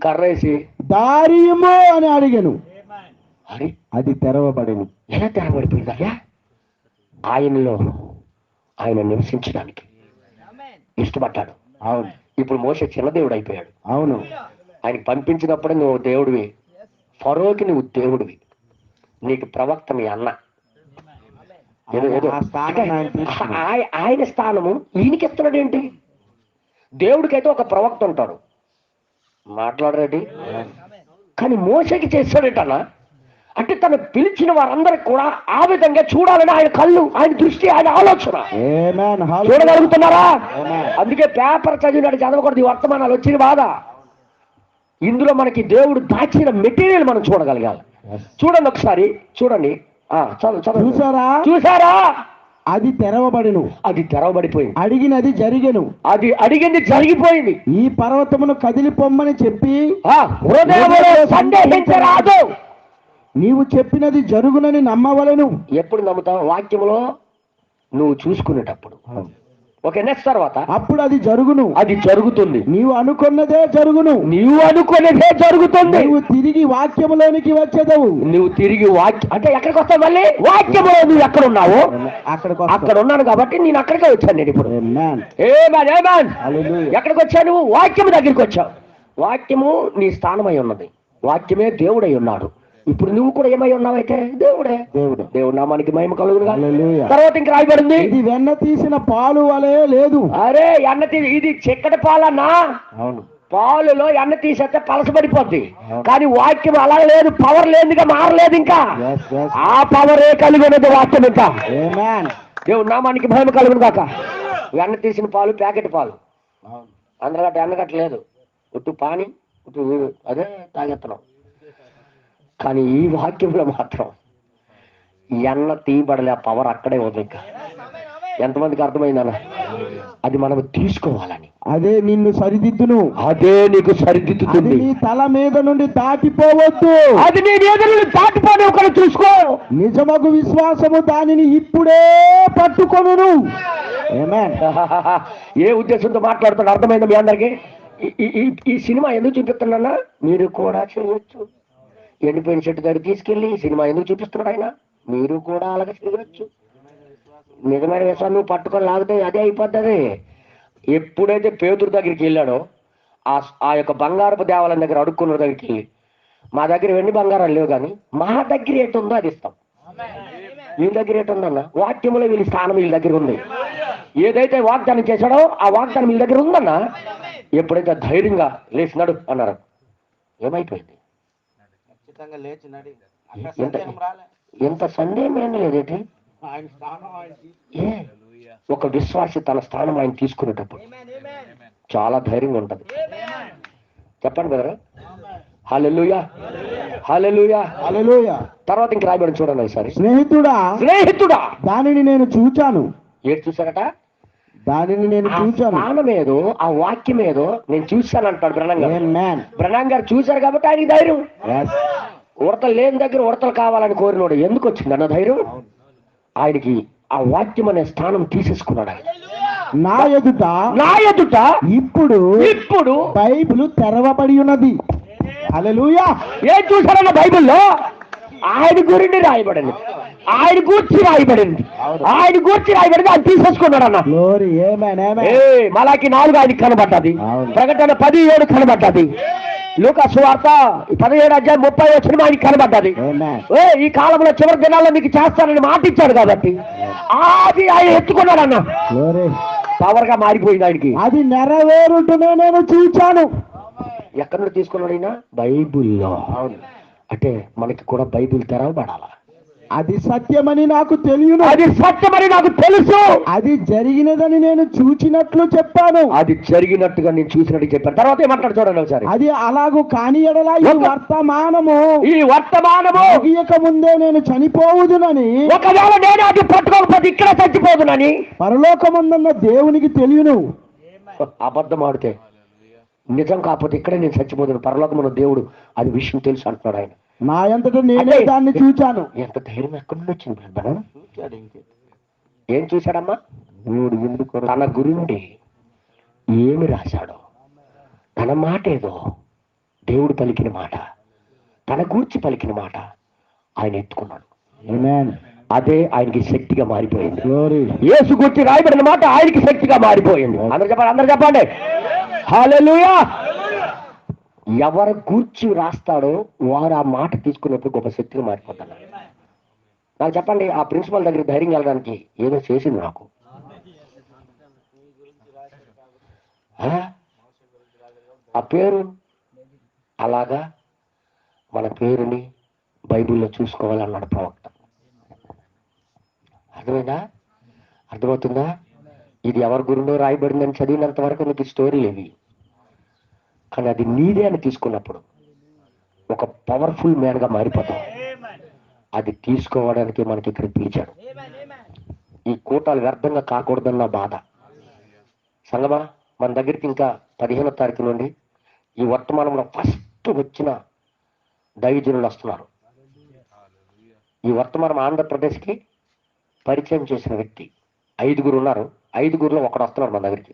కర్రేసి దారియుము అని అడిగాను, అరే అది తెరవబడెను. ఎలా తెరబడిపోయిందయ్యా? ఆయన నివసించడానికి ఇష్టపడ్డాడు. అవును, ఇప్పుడు మోసే చిన్న దేవుడు అయిపోయాడు. అవును, ఆయనకి పంపించినప్పుడు నువ్వు దేవుడివి, ఫరోకి నువ్వు దేవుడివి, నీకు ప్రవక్త మీ అన్న. ఆ స్థానం ఆయన తీసుకున్నాడు. ఆయన స్థానము ఈయనకి ఇస్తున్నాడు ఏంటి? దేవుడికైతే ఒక ప్రవక్త ఉంటాడు, మాట్లాడరేటి, కానీ మోసకి చేస్తాడేటన్నా. అంటే తను పిలిచిన వారందరికి కూడా ఆ విధంగా చూడాలని ఆయన కళ్ళు, ఆయన దృష్టి, ఆయన ఆలోచన. చూడగలుగుతున్నారా? అందుకే పేపర్ చదివినట్టు చదవకూడదు. ఈ వర్తమానాలు వచ్చిన బాధ. ఇందులో మనకి దేవుడు దాచిన మెటీరియల్ మనం చూడగలగాలి. చూడండి ఒకసారి, చూడండి. చూసారా? అది తెరవబడిను, అది తెరవబడిపోయింది. అడిగినది జరిగెను, అది అడిగింది జరిగిపోయింది. ఈ పర్వతమును కదిలిపోమ్మని చెప్పి హృదయములో సందేహించరాదు, నీవు చెప్పినది జరుగునని నమ్మవలెను. ఎప్పుడు నమ్ముతావు? వాక్యములో నువ్వు చూసుకునేటప్పుడు. ఓకే, నెక్స్ట్ తర్వాత అప్పుడు అది జరుగును, అది జరుగుతుంది. నీవు అనుకున్నదే జరుగును, నీవు అనుకునేదే జరుగుతుంది. నువ్వు తిరిగి వాక్యములోనికి వచ్చేదవు. నువ్వు తిరిగి అంటే ఎక్కడికి వస్తావు? మళ్ళీ వాక్యములో నువ్వు ఎక్కడ ఉన్నావు? అక్కడ ఉన్నాను కాబట్టి నేను అక్కడికే వచ్చాను. నేను ఇప్పుడు ఎక్కడికి వచ్చాను? నువ్వు వాక్యము దగ్గరికి వచ్చావు. వాక్యము నీ స్థానమై ఉన్నది, వాక్యమే దేవుడై ఉన్నాడు. ఇప్పుడు నువ్వు కూడా ఏమై ఉన్నావైతే దేవుడే. దేవుడు నామానికి మహిమ కలుగునుగా. తర్వాత ఇంక రాయబడింది, ఇది వెన్న తీసిన పాలు వలే లేదు. అరే ఇది చిక్కటి పాలన్నా. అవును, పాలులో ఎన్న తీసేస్తే పలసపడిపోద్ది. కానీ వాక్యం అలా లేదు, పవర్ లేదుగా, మారలేదు. ఇంకా ఆ పవరే కలిగి ఉన్నది వాక్యం. ఇంకా దేవుడు నామానికి మహిమ కలుగును కాక. వెన్న తీసిన పాలు ప్యాకెట్ పాలు, అందరగట్ట ఎన్నగట్ట లేదు, ఉట్టు పాని ఉట్టు అదే తాగెత్తనం. కానీ ఈ వాక్యంలో మాత్రం ఎన్న తీయబడలే, పవర్ అక్కడే ఉంది. ఇంకా ఎంతమందికి అర్థమైందన్న? అది మనం తీసుకోవాలని. అదే నిన్ను సరిదిద్దును, అదే నీకు సరిదిద్దుతుంది. నీ తల మీద నుండి దాటిపోవద్దు, అది నీ ఎదురు దాటిపోని ఒకరు చూసుకో. నిజమగు విశ్వాసము దానిని ఇప్పుడే పట్టుకొనును. ఏ ఉద్దేశంతో మాట్లాడుతాడు అర్థమైందా మీ అందరికి? ఈ సినిమా ఎందుకు చూపిస్తున్నా? మీరు కూడా చేయొచ్చు. ఎండిపోయిన చెట్టు దగ్గర తీసుకెళ్ళి సినిమా ఎందుకు చూపిస్తున్నాడు ఆయన? మీరు కూడా అలాగే చేయవచ్చు. నిజమైన విషయాన్ని నువ్వు పట్టుకొని లాగితే అదే అయిపోద్ది. ఎప్పుడైతే పేతురు దగ్గరికి వెళ్ళాడో, ఆ యొక్క బంగారపు దేవాలయం దగ్గర అడుక్కున్న దగ్గరికి వెళ్ళి, మా దగ్గర వెండి బంగారాలు లేవు, కానీ మా దగ్గర ఏటుందో అది ఇస్తాం. వీళ్ళ దగ్గర ఏటుందన్న? వాక్యంలో వీళ్ళ స్థానం వీళ్ళ దగ్గర ఉంది. ఏదైతే వాగ్దానం చేశాడో ఆ వాగ్దానం వీళ్ళ దగ్గర ఉందన్న. ఎప్పుడైతే ధైర్యంగా లేచినాడు అన్నారు, ఏమైపోయింది? ఎంత సందేహం ఏం లేదేంటి? ఒక విశ్వాసి తన స్థానం ఆయన తీసుకునేటప్పుడు చాలా ధైర్యంగా ఉంటది. చెప్పండి కదా. హల్లెలూయా, హల్లెలూయా, హల్లెలూయా. తర్వాత ఇంక రాయబడి చూడండి ఒకసారి. స్నేహితుడా దానిని నేను చూచాను. ఏడు చూసారట? దానిని నేను చూచాను. స్థానం ఏదో, ఆ వాక్యం ఏదో నేను చూశాను అంటాడు బ్రహ్నాం గారు. చూశారు కాబట్టి ఆయనకి ధైర్యం. ఉడతలు లేని దగ్గర ఉడతలు కావాలని కోరినోడు ఎందుకు వచ్చింది అన్న ధైర్యం? ఆయనకి ఆ వాక్యం అనే స్థానం తీసేసుకున్నాడు. ఆయన నా ఎదుట ఇప్పుడు బైబిల్ తెరవబడి ఉన్నది. హల్లెలూయా. ఏం చూశారన్న బైబిల్లో? ఆయన గురించి రాయబడింది, ఆయన గూర్చి రాయబడింది, ఆయన గూర్చి రాయబడింది. ఆయన తీసేసుకున్నాడు అన్న. మలాకి 4 ఆయనకి కనబడ్డది, ప్రకటన 17 కనబడ్డది, లూకా సువార్త 17:30 ఆయనకి కనబడ్డది. ఈ కాలంలో చివరి దినాల్లో మీకు చేస్తానని మాట ఇచ్చాడు కాబట్టి అది ఆయన ఎత్తుకున్నాడన్న. పవర్ గా మారిపోయింది ఆయనకి. అది నెరవేరుటనే నేను చూచాను. ఎక్కడి నుండి తీసుకున్నాడు ఆయన? బైబిల్లో. అంటే మనకి కూడా బైబిల్ తెరవబడాలా? అది సత్యమని నాకు తెలియను, అది సత్యమని నాకు తెలుసు, అది జరిగినదని నేను చూచినట్లు చెప్పాను. అది జరిగినట్టుగా నేను చూసినట్టు చెప్పాను. తర్వాత ఏమంటాడు చూడండి ఒకసారి. అది అలాగూ కాని ఎడల ఈ వర్తమానము ముగియక ముందే నేను చనిపోవుదునని, ఒకవేళ నేను అది పట్టుకోకపోతే ఇక్కడ చచ్చిపోదునని పరలోకమందున్న దేవునికి తెలియను. అబద్ధం ఆడితే నిజం కాకపోతే ఇక్కడే నేను చచ్చిపోదును, పరలోకమున్న దేవుడు అది విషయం తెలుసు అంటున్నాడు ఆయన. నా అంతటా నేనే దాన్ని చూచాను. ఎంత ధైర్యం ఎక్కడి నుండి వచ్చింది? ఏం చూశాడమ్మా? దేవుడు ఎందుకు తన గురుండి ఏమి రాశాడో, తన మాట ఏదో, దేవుడు పలికిన మాట, తన గూర్చి పలికిన మాట ఆయన ఎత్తుకున్నాడు. అదే ఆయనకి శక్తిగా మారిపోయింది. యేసు గూర్చి రాయబడిన మాట ఆయనకి శక్తిగా మారిపోయింది. అందరు చెప్పండి హల్లెలూయా. ఎవరు గూర్చి రాస్తాడో వారు ఆ మాట తీసుకున్నప్పుడు గొప్ప శక్తిగా మారిపోతాడు. నాకు చెప్పండి, ఆ ప్రిన్సిపల్ దగ్గర ధైర్యం వెళ్ళడానికి ఏదో చేసింది నాకు. ఆ పేరు అలాగా మన పేరుని బైబిల్లో చూసుకోవాలన్నాడు ప్రవక్త. అర్థమవుతుందా? ఇది ఎవరి గురుండో రాయబడిందని చదివినంత వరకు నీకు స్టోరీలు ఇవి, కానీ అది నీదే అని తీసుకున్నప్పుడు ఒక పవర్ఫుల్ మ్యాన్గా మారిపోతాం. అది తీసుకోవడానికి మనకి ఇక్కడ పిలిచాడు. ఈ కూటాలు వ్యర్థంగా కాకూడదన్న బాధ. సంగమా, మన దగ్గరికి ఇంకా 15వ తారీఖు నుండి ఈ వర్తమానంలో ఫస్ట్ వచ్చిన దైవజనులు వస్తున్నారు. ఈ వర్తమానం ఆంధ్రప్రదేశ్కి పరిచయం చేసిన వ్యక్తి 5 ఉన్నారు. 5లో ఒకడు వస్తున్నారు మన దగ్గరికి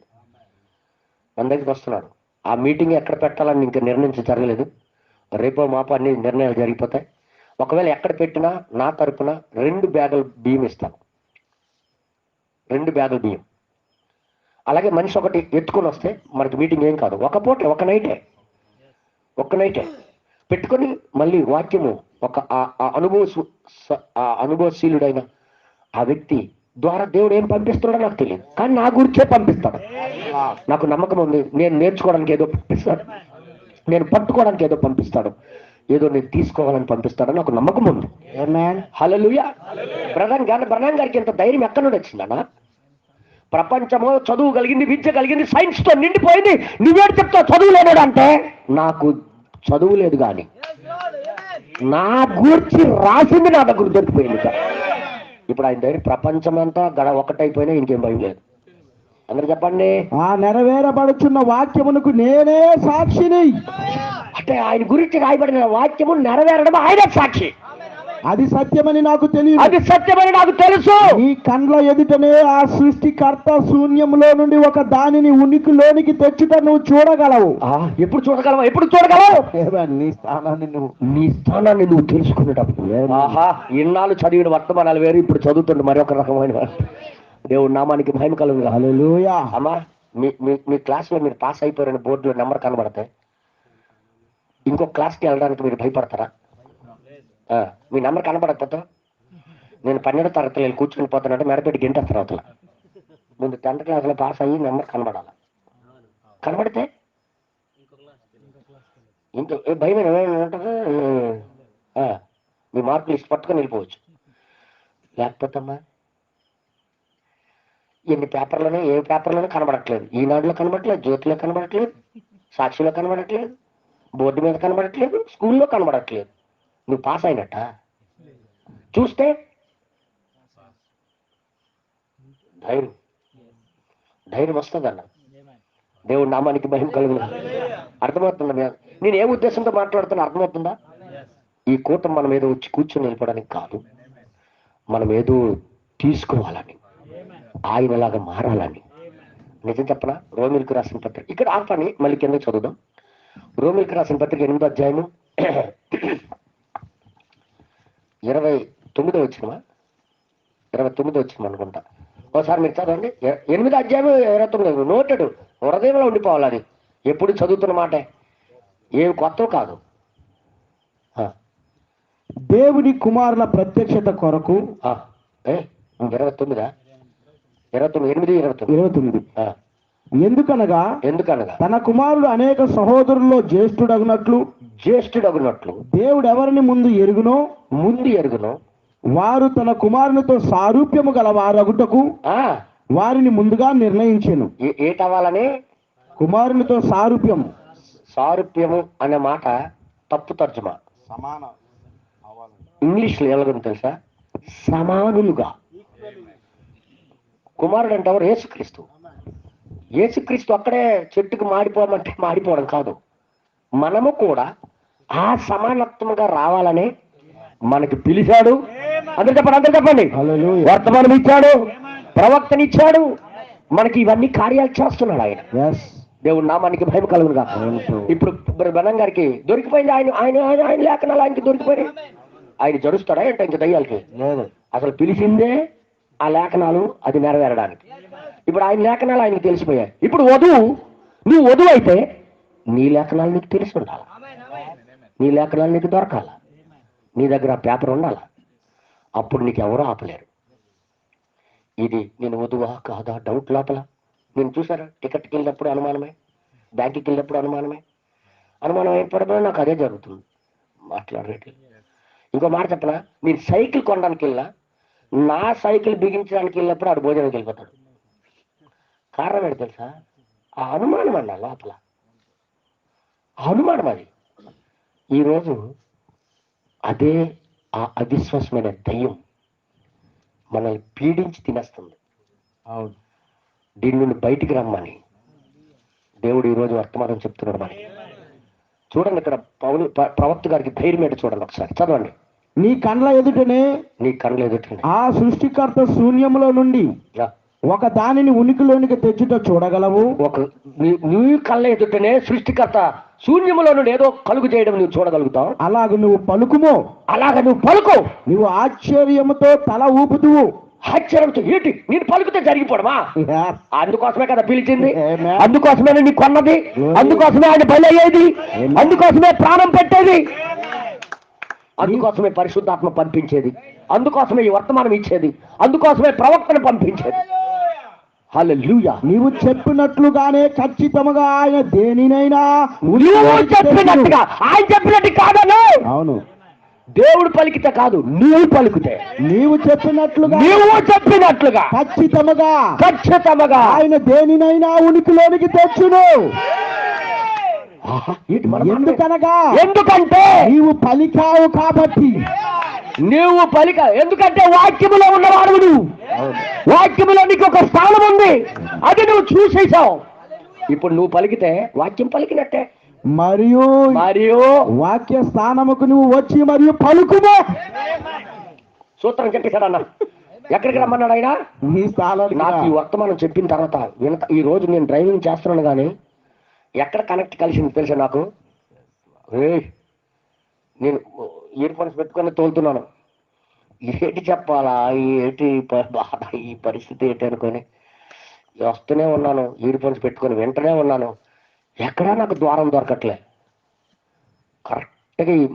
వస్తున్నాడు. ఆ మీటింగ్ ఎక్కడ పెట్టాలని ఇంకా నిర్ణయించి జరగలేదు. రేపో మాపో అన్ని నిర్ణయాలు జరిగిపోతాయి. ఒకవేళ ఎక్కడ పెట్టినా నా తరపున 2 బ్యాగులు బియ్యం ఇస్తాను. 2 బ్యాగులు బియ్యం. అలాగే మనిషి ఒకటి ఎత్తుకొని వస్తే మనకి మీటింగ్ ఏం కాదు. ఒక పూట ఒక నైటే పెట్టుకొని మళ్ళీ వాక్యము ఒక అనుభవశీలుడైన ఆ వ్యక్తి ద్వారా దేవుడు ఏం పంపిస్తున్నాడో నాకు తెలియదు, కానీ నా గురించే పంపిస్తాడు. నాకు నమ్మకం ఉంది. నేను నేర్చుకోవడానికి ఏదో పంపిస్తాడు, నేను పట్టుకోవడానికి ఏదో పంపిస్తాడు, ఏదో నేను తీసుకోవాలని పంపిస్తాడని నాకు నమ్మకం ఉంది. హల్లెలూయా. బ్రదర్ గారికి ఇంత ధైర్యం ఎక్కడి నుండి వచ్చిందన్నా? ప్రపంచము చదువు కలిగింది, విద్య కలిగింది, సైన్స్ తో నిండిపోయింది. నువ్వేడు చెప్తావు చదువు లేనాడు అంటే? నాకు చదువు లేదు, కానీ నా గూర్చి రాసింది నా దగ్గర దొరికిపోయింది సార్. ఇప్పుడు ఆయన దగ్గర ప్రపంచం అంతా ఒకటైపోయినా ఇంకేం భయం లేదు. అందరు చెప్పండి. ఆ నెరవేరబడుచున్న వాక్యమునకు నేనే సాక్షిని. అంటే ఆయన గురించి రాయబడిన వాక్యము నెరవేరడం ఆయనే సాక్షి. అది సత్యమని నాకు తెలుసు. నీ కండ్ల ఎదుటనే ఆ సృష్టికర్త శూన్యములో నుండి ఒక దానిని ఉనికిలోనికి తెచ్చుట నువ్వు చూడగలవు. ఎప్పుడు చూడగలవు? నీ స్థానాన్ని నువ్వు తెలుసుకునేటప్పుడు. ఇన్నాళ్ళు చదివిన వర్తమానాలు వేరు, ఇప్పుడు చదువుతుండే మరొక రకమైన. దేవుడు నామానికి మహిమ కలుగును. హల్లెలూయా. అమ్మా, మీ క్లాస్లో మీరు పాస్ అయిపోయిన బోర్డులో నెంబర్ కనబడతాయి. ఇంకో క్లాస్కి వెళ్ళడానికి మీరు భయపడతారా? మీ నెంబర్ కనబడకపోతే నేను 12వ తరగతిలో వెళ్ళి కూర్చుని పోతానంటే మెడపెట్టి గంట అవతల. ముందు 10th క్లాస్లో పాస్ అయ్యి నెంబర్ కనబడాలి. కనబడితే ఇంకో భయం ఏమంటుంది, మీ మార్కులు ఇష్ట పట్టుకొని వెళ్ళిపోవచ్చు. లేకపోతమ్మా ఎన్ని పేపర్లోనే ఏ పేపర్లోనే కనబడట్లేదు. ఈనాడులో కనబడట్లేదు, జ్యోతిలో కనబడట్లేదు, సాక్షిలో కనబడట్లేదు, బోర్డు మీద కనబడట్లేదు, స్కూల్లో కనబడట్లేదు. నువ్వు పాస్ అయినట్ట చూస్తే ధైర్యం వస్తుందన్న. దేవుడు నామానికి మహిమ కలుగును. అర్థమవుతుందా? నేను ఏ ఉద్దేశంతో మాట్లాడుతున్నా అర్థమవుతుందా? ఈ కూటమి మనం ఏదో వచ్చి కూర్చొని వెళ్ళిపోవడానికి కాదు, మనం ఏదో తీసుకోవాలని, ఆయనలాగా మారాలని. నిజం చెప్పనా? రోమిలకు రాసిన పత్రిక ఇక్కడ ఆపని మళ్ళీ కింద చదువుదాం. రోమిలకు రాసిన పత్రిక 8వ అధ్యాయము 29వ వచనమా 29వ వచనం అనుకుంటా. ఒకసారి మీరు చదవండి. 8వ అధ్యాయం 29. నోటెడు హృదయంలో ఉండిపోవాలి. అది ఎప్పుడు చదువుతున్న మాటే, ఏమి కొత్త కాదు. దేవుని కుమారుల ప్రత్యక్షత కొరకు 29 8:29 ఎందుకనగా తన కుమారుడు అనేక సహోదరుల్లో జ్యేష్ఠుడగునట్లు దేవుడు ఎవరిని ముందు ఎరుగునో వారు తన కుమారునితో సారూప్యము గల వారగుటకు వారిని ముందుగా నిర్ణయించెను. ఏటవ్వాలని? కుమారునితో సారూప్యము అనే మాట తప్పు తర్జుమా. ఇంగ్లీష్లో ఎలాగని తెలుసా? సమానులుగా. కుమారుడు అంటే ఎవరు? యేసుక్రీస్తు అక్కడే చెట్టుకు మాడిపోమంటే మాడిపోవడం కాదు. మనము కూడా ఆ సమానత్వంగా రావాలని మనకి పిలిచాడు. అందరు చెప్పండి. వర్తమానం ఇచ్చాడు, ప్రవక్తనిచ్చాడు, మనకి ఇవన్నీ కార్యాలు చేస్తున్నాడు ఆయన. ఎస్. దేవుడు నామానికి భయం కలుగును కాక. ఇప్పుడు బనం గారికి దొరికిపోయింది, ఆయన ఆయన ఆయన ఆయన లేఖనాలు ఆయనకి దొరికిపోయినాయి. ఆయన జరుస్తాడా అంటే ఇంక దయ్యాలకి లేదు. అసలు పిలిచిందే ఆ లేఖనాలు అది నెరవేరడానికి. ఇప్పుడు ఆయన లేఖనాలు ఆయనకి తెలిసిపోయాయి. ఇప్పుడు నువ్వు వధువు అయితే నీ లేఖనాలు నీకు తెలిసి ఉండాలి, నీ లేఖనాలు నీకు దొరకాల, నీ దగ్గర ఆ పేపర్ ఉండాలి. అప్పుడు నీకు ఎవరో ఆపలేరు. ఇది నేను వధువా కాదా డౌట్ లోపల. నేను చూసారా, టికెట్కి వెళ్ళినప్పుడు అనుమానమే, బ్యాంకుకి వెళ్ళినప్పుడు అనుమానమే. అనుమానం ఏర్పడబోయే నాకు అదే జరుగుతుంది మాట్లాడేది. ఇంకో మాట చెప్పనా, నేను సైకిల్ కొనడానికి వెళ్ళినా నా సైకిల్ బిగించడానికి వెళ్ళినప్పుడు ఆడు భోజనానికి వెళ్ళిపోతాడు. కారణం ఏంటి తెలుసా? ఆ అనుమానం అన్న లోపల అనుమానం. అది ఈరోజు అదే ఆ అవిశ్వాసమైన దయ్యం మనల్ని పీడించి తినేస్తుంది. అవును. దీని నుండి బయటికి రమ్మని దేవుడు ఈరోజు వర్తమానం చెప్తున్నాడు మనకి. చూడండి, ఇక్కడ ప్రవక్త గారికి ధైర్యం ఏంటి చూడండి, ఒకసారి చదవండి. నీ కండ్ల ఎదుటనే ఆ సృష్టికర్త శూన్యములో నుండి ఒక దానిని ఉనికిలోనికి తెచ్చుట చూడగలవు. నీ కళ్ళ ఎదుటనే సృష్టికర్త శూన్యములో నుండి ఏదో కలుగు చేయడం నువ్వు చూడగలుగుతావు. అలాగ నువ్వు పలుకు. నువ్వు ఆశ్చర్యముతో తల ఊపుతువు. ఆశ్చర్యంతో ఏంటి నేను పలుకుతే జరిగిపోవడమా? అందుకోసమే కదా పిలిచింది, అందుకోసమే నీ కొన్నది, అందుకోసమే ఆయన బలి అయ్యేది, అందుకోసమే ప్రాణం పెట్టేది, అందుకోసమే పరిశుద్ధాత్మ పంపించేది, అందుకోసమే ఈ వర్తమానం ఇచ్చేది, అందుకోసమే ప్రవక్తను పంపించేది. హల్లెలూయా. నీవు చెప్పినట్లుగానే ఖచ్చితంగా ఆయన దేనినైనా చెప్పినట్టుగా ఆయన చెప్పినట్టు కాదను. అవును. దేవుడు పలికితే కాదు, నీవు పలుకుతే, నీవు చెప్పినట్లుగా ఖచ్చితంగా ఆయన దేనినైనా ఉనికిలోనికి తెచ్చును. ఎందుకంటే నీవు పలికావు కాబట్టి. ఎందుకంటే వాక్యములో ఉన్నవాడు నువ్వు. వాక్యములో నీకు ఒక స్థానం ఉంది, అది నువ్వు చూసేసావు. ఇప్పుడు నువ్వు పలికితే వాక్యం పలికినట్టే. మరియు వాక్య స్థానముకు నువ్వు వచ్చి మరియు పలుకుము. సూత్రం చెప్పేశాడు అన్న. ఎక్కడికి రమ్మన్నాడు ఆయన? నీ స్థానం. నాకు ఈ వర్తమానం చెప్పిన తర్వాత ఈ రోజు నేను డ్రైవింగ్ చేస్తున్నాను, కానీ ఎక్కడ కనెక్ట్ కలిసింది తెలుసా నాకు? నేను ఇయర్ ఫోన్స్ పెట్టుకొని తోలుతున్నాను. ఏంటి చెప్పాలా, ఏంటి బాధ, ఈ పరిస్థితి ఏంటి అనుకొని వస్తూనే ఉన్నాను, ఇయర్ ఫోన్స్ పెట్టుకొని వింటూనే ఉన్నాను. ఎక్కడా నాకు ద్వారం దొరకట్లే. కరెక్ట్గా ఈ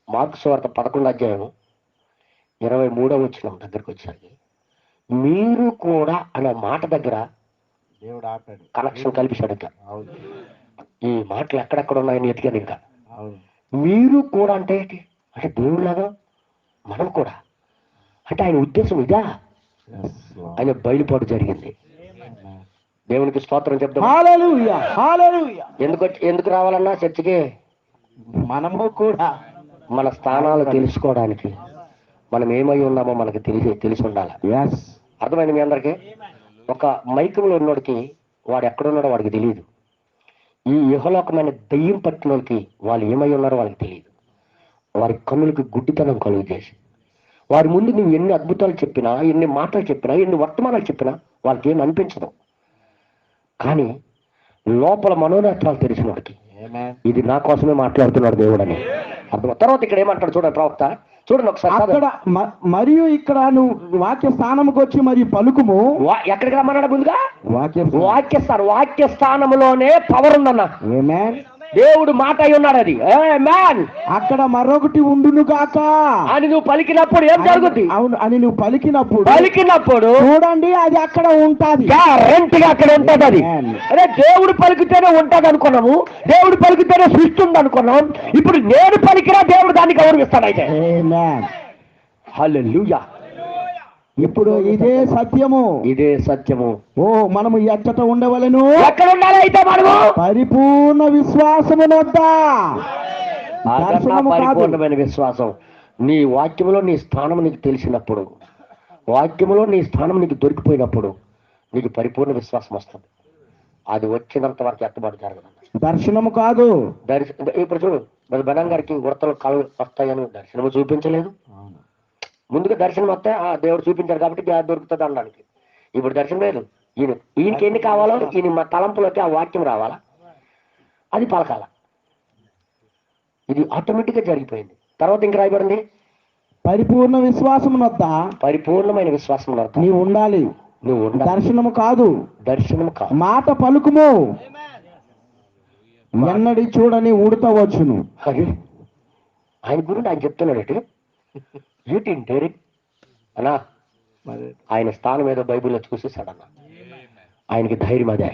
మార్కు సువార్త 11వ అధ్యాయం 23వ వచనం దగ్గరికి వచ్చాక మీరు కూడా అనే మాట దగ్గర దేవుడు ఆపాడు, కనెక్షన్ కల్పించాడు. ఇంకా ఈ మాటలు ఎక్కడెక్కడ ఉన్నాయని ఎతికాను. ఇంకా మీరు కూడా అంటే ఏంటి అంటే దేవుడిలాగా మనం కూడా అంటే ఆయన ఉద్దేశం ఇదా. ఆయన బయలుపాటు జరిగింది. దేవునికి స్తోత్రం చెప్తాం. హల్లెలూయా, హల్లెలూయా. ఎందుకు రావాలన్నా చర్చికి? మనము కూడా మన స్థానాలు తెలుసుకోవడానికి, మనం ఏమై ఉన్నామో మనకి తెలిసి ఉండాలి. అర్థమైంది మీ అందరికీ? ఒక మైకంలో ఉన్నోడికి వాడు ఎక్కడున్నాడో వాడికి తెలియదు. ఈ యుహలోకమైన దయ్యం పట్టిన వాళ్ళకి వాళ్ళు ఏమై ఉన్నారో వాళ్ళకి తెలియదు. వారి కన్నులకి గుడ్డితనం కలుగు చేసి వారి ముందు నువ్వు ఎన్ని అద్భుతాలు చెప్పినా, ఎన్ని మాటలు చెప్పినా, ఎన్ని వర్తమానాలు చెప్పినా వాళ్ళకి ఏమి అనిపించదు. కానీ లోపల మనోనేత్రాలు తెలిసిన వాడికి ఇది నా కోసమే మాట్లాడుతున్నాడు దేవుడు అని అర్థం. తర్వాత ఇక్కడ ఏమంటాడు చూడండి ప్రవక్త, చూడండి ఒకసారి. అక్కడ మరియు ఇక్కడ నువ్వు వాక్య స్థానంకి వచ్చి మరియు పలుకుము. ఎక్కడికి రమ్మన్నాడు? ముందుగా వాక్య స్థానంలోనే పవర్ ఉందన్న. దేవుడు మాట అయి ఉన్నాడు. అది అక్కడ మరొకటి ఉండును గాక అని నువ్వు పలికినప్పుడు ఏం జరుగుతుంది? అవును అని నువ్వు పలికినప్పుడు చూడండి అది అక్కడ ఉంటది, గ్యారెంటీగా అక్కడ ఉంటది. అది అదే దేవుడు పలికితేనే ఉంటది అనుకున్నాము, దేవుడు పలికితేనే సృష్టి ఉంది అనుకున్నాం. ఇప్పుడు నేను పలికినా దేవుడు దాన్ని గౌరవిస్తాడు. అయితే హల్లెలూయా. ఇప్పుడు ఇదే సత్యము. ఓ మనము ఎచ్చట ఉండవలెను? ఎక్కడ ఉండాలి? అయితే మనము పరిపూర్ణ విశ్వాసము. పరిపూర్ణమైన విశ్వాసం. నీ వాక్యములో నీ స్థానం నీకు తెలిసినప్పుడు, వాక్యములో నీ స్థానం నీకు దొరికిపోయినప్పుడు నీకు పరిపూర్ణ విశ్వాసం వస్తుంది. అది వచ్చినంత వరకు ఎత్తబాటు జరగదు. దర్శనము కాదు. ఇప్పుడు చూడు, బెనం గారికి ఉడతలు కళ్ళు వస్తాయని దర్శనము చూపించలేదు. ముందుగా దర్శనం వస్తే ఆ దేవుడు చూపించాడు కాబట్టి దొరుకుతుంది అనడానికి. ఇప్పుడు దర్శనం లేదు. ఈయనకి ఎన్ని కావాలో ఈయన మా తలంపులోకి ఆ వాక్యం రావాలా, అది పలకాల. ఇది ఆటోమేటిక్గా జరిగిపోయింది. తర్వాత ఇంక రాయబడింది, పరిపూర్ణ విశ్వాసమునొద్ద పరిపూర్ణమైన విశ్వాసం నీవు ఉండాలి. నువ్వు ఉండాలి. దర్శనము కాదు, దర్శనం కాదు, మాట పలుకుము. ఎన్నడి చూడని ఊడతవచ్చును. అది ఆయన గురించి ఆయన చెప్తున్నాడు. ఏంటి డైరెక్ట్ అన్నా, ఆయన స్థానం ఏదో బైబిల్లో చూసేసాడన్న. ఆయనకి ధైర్యం అదే.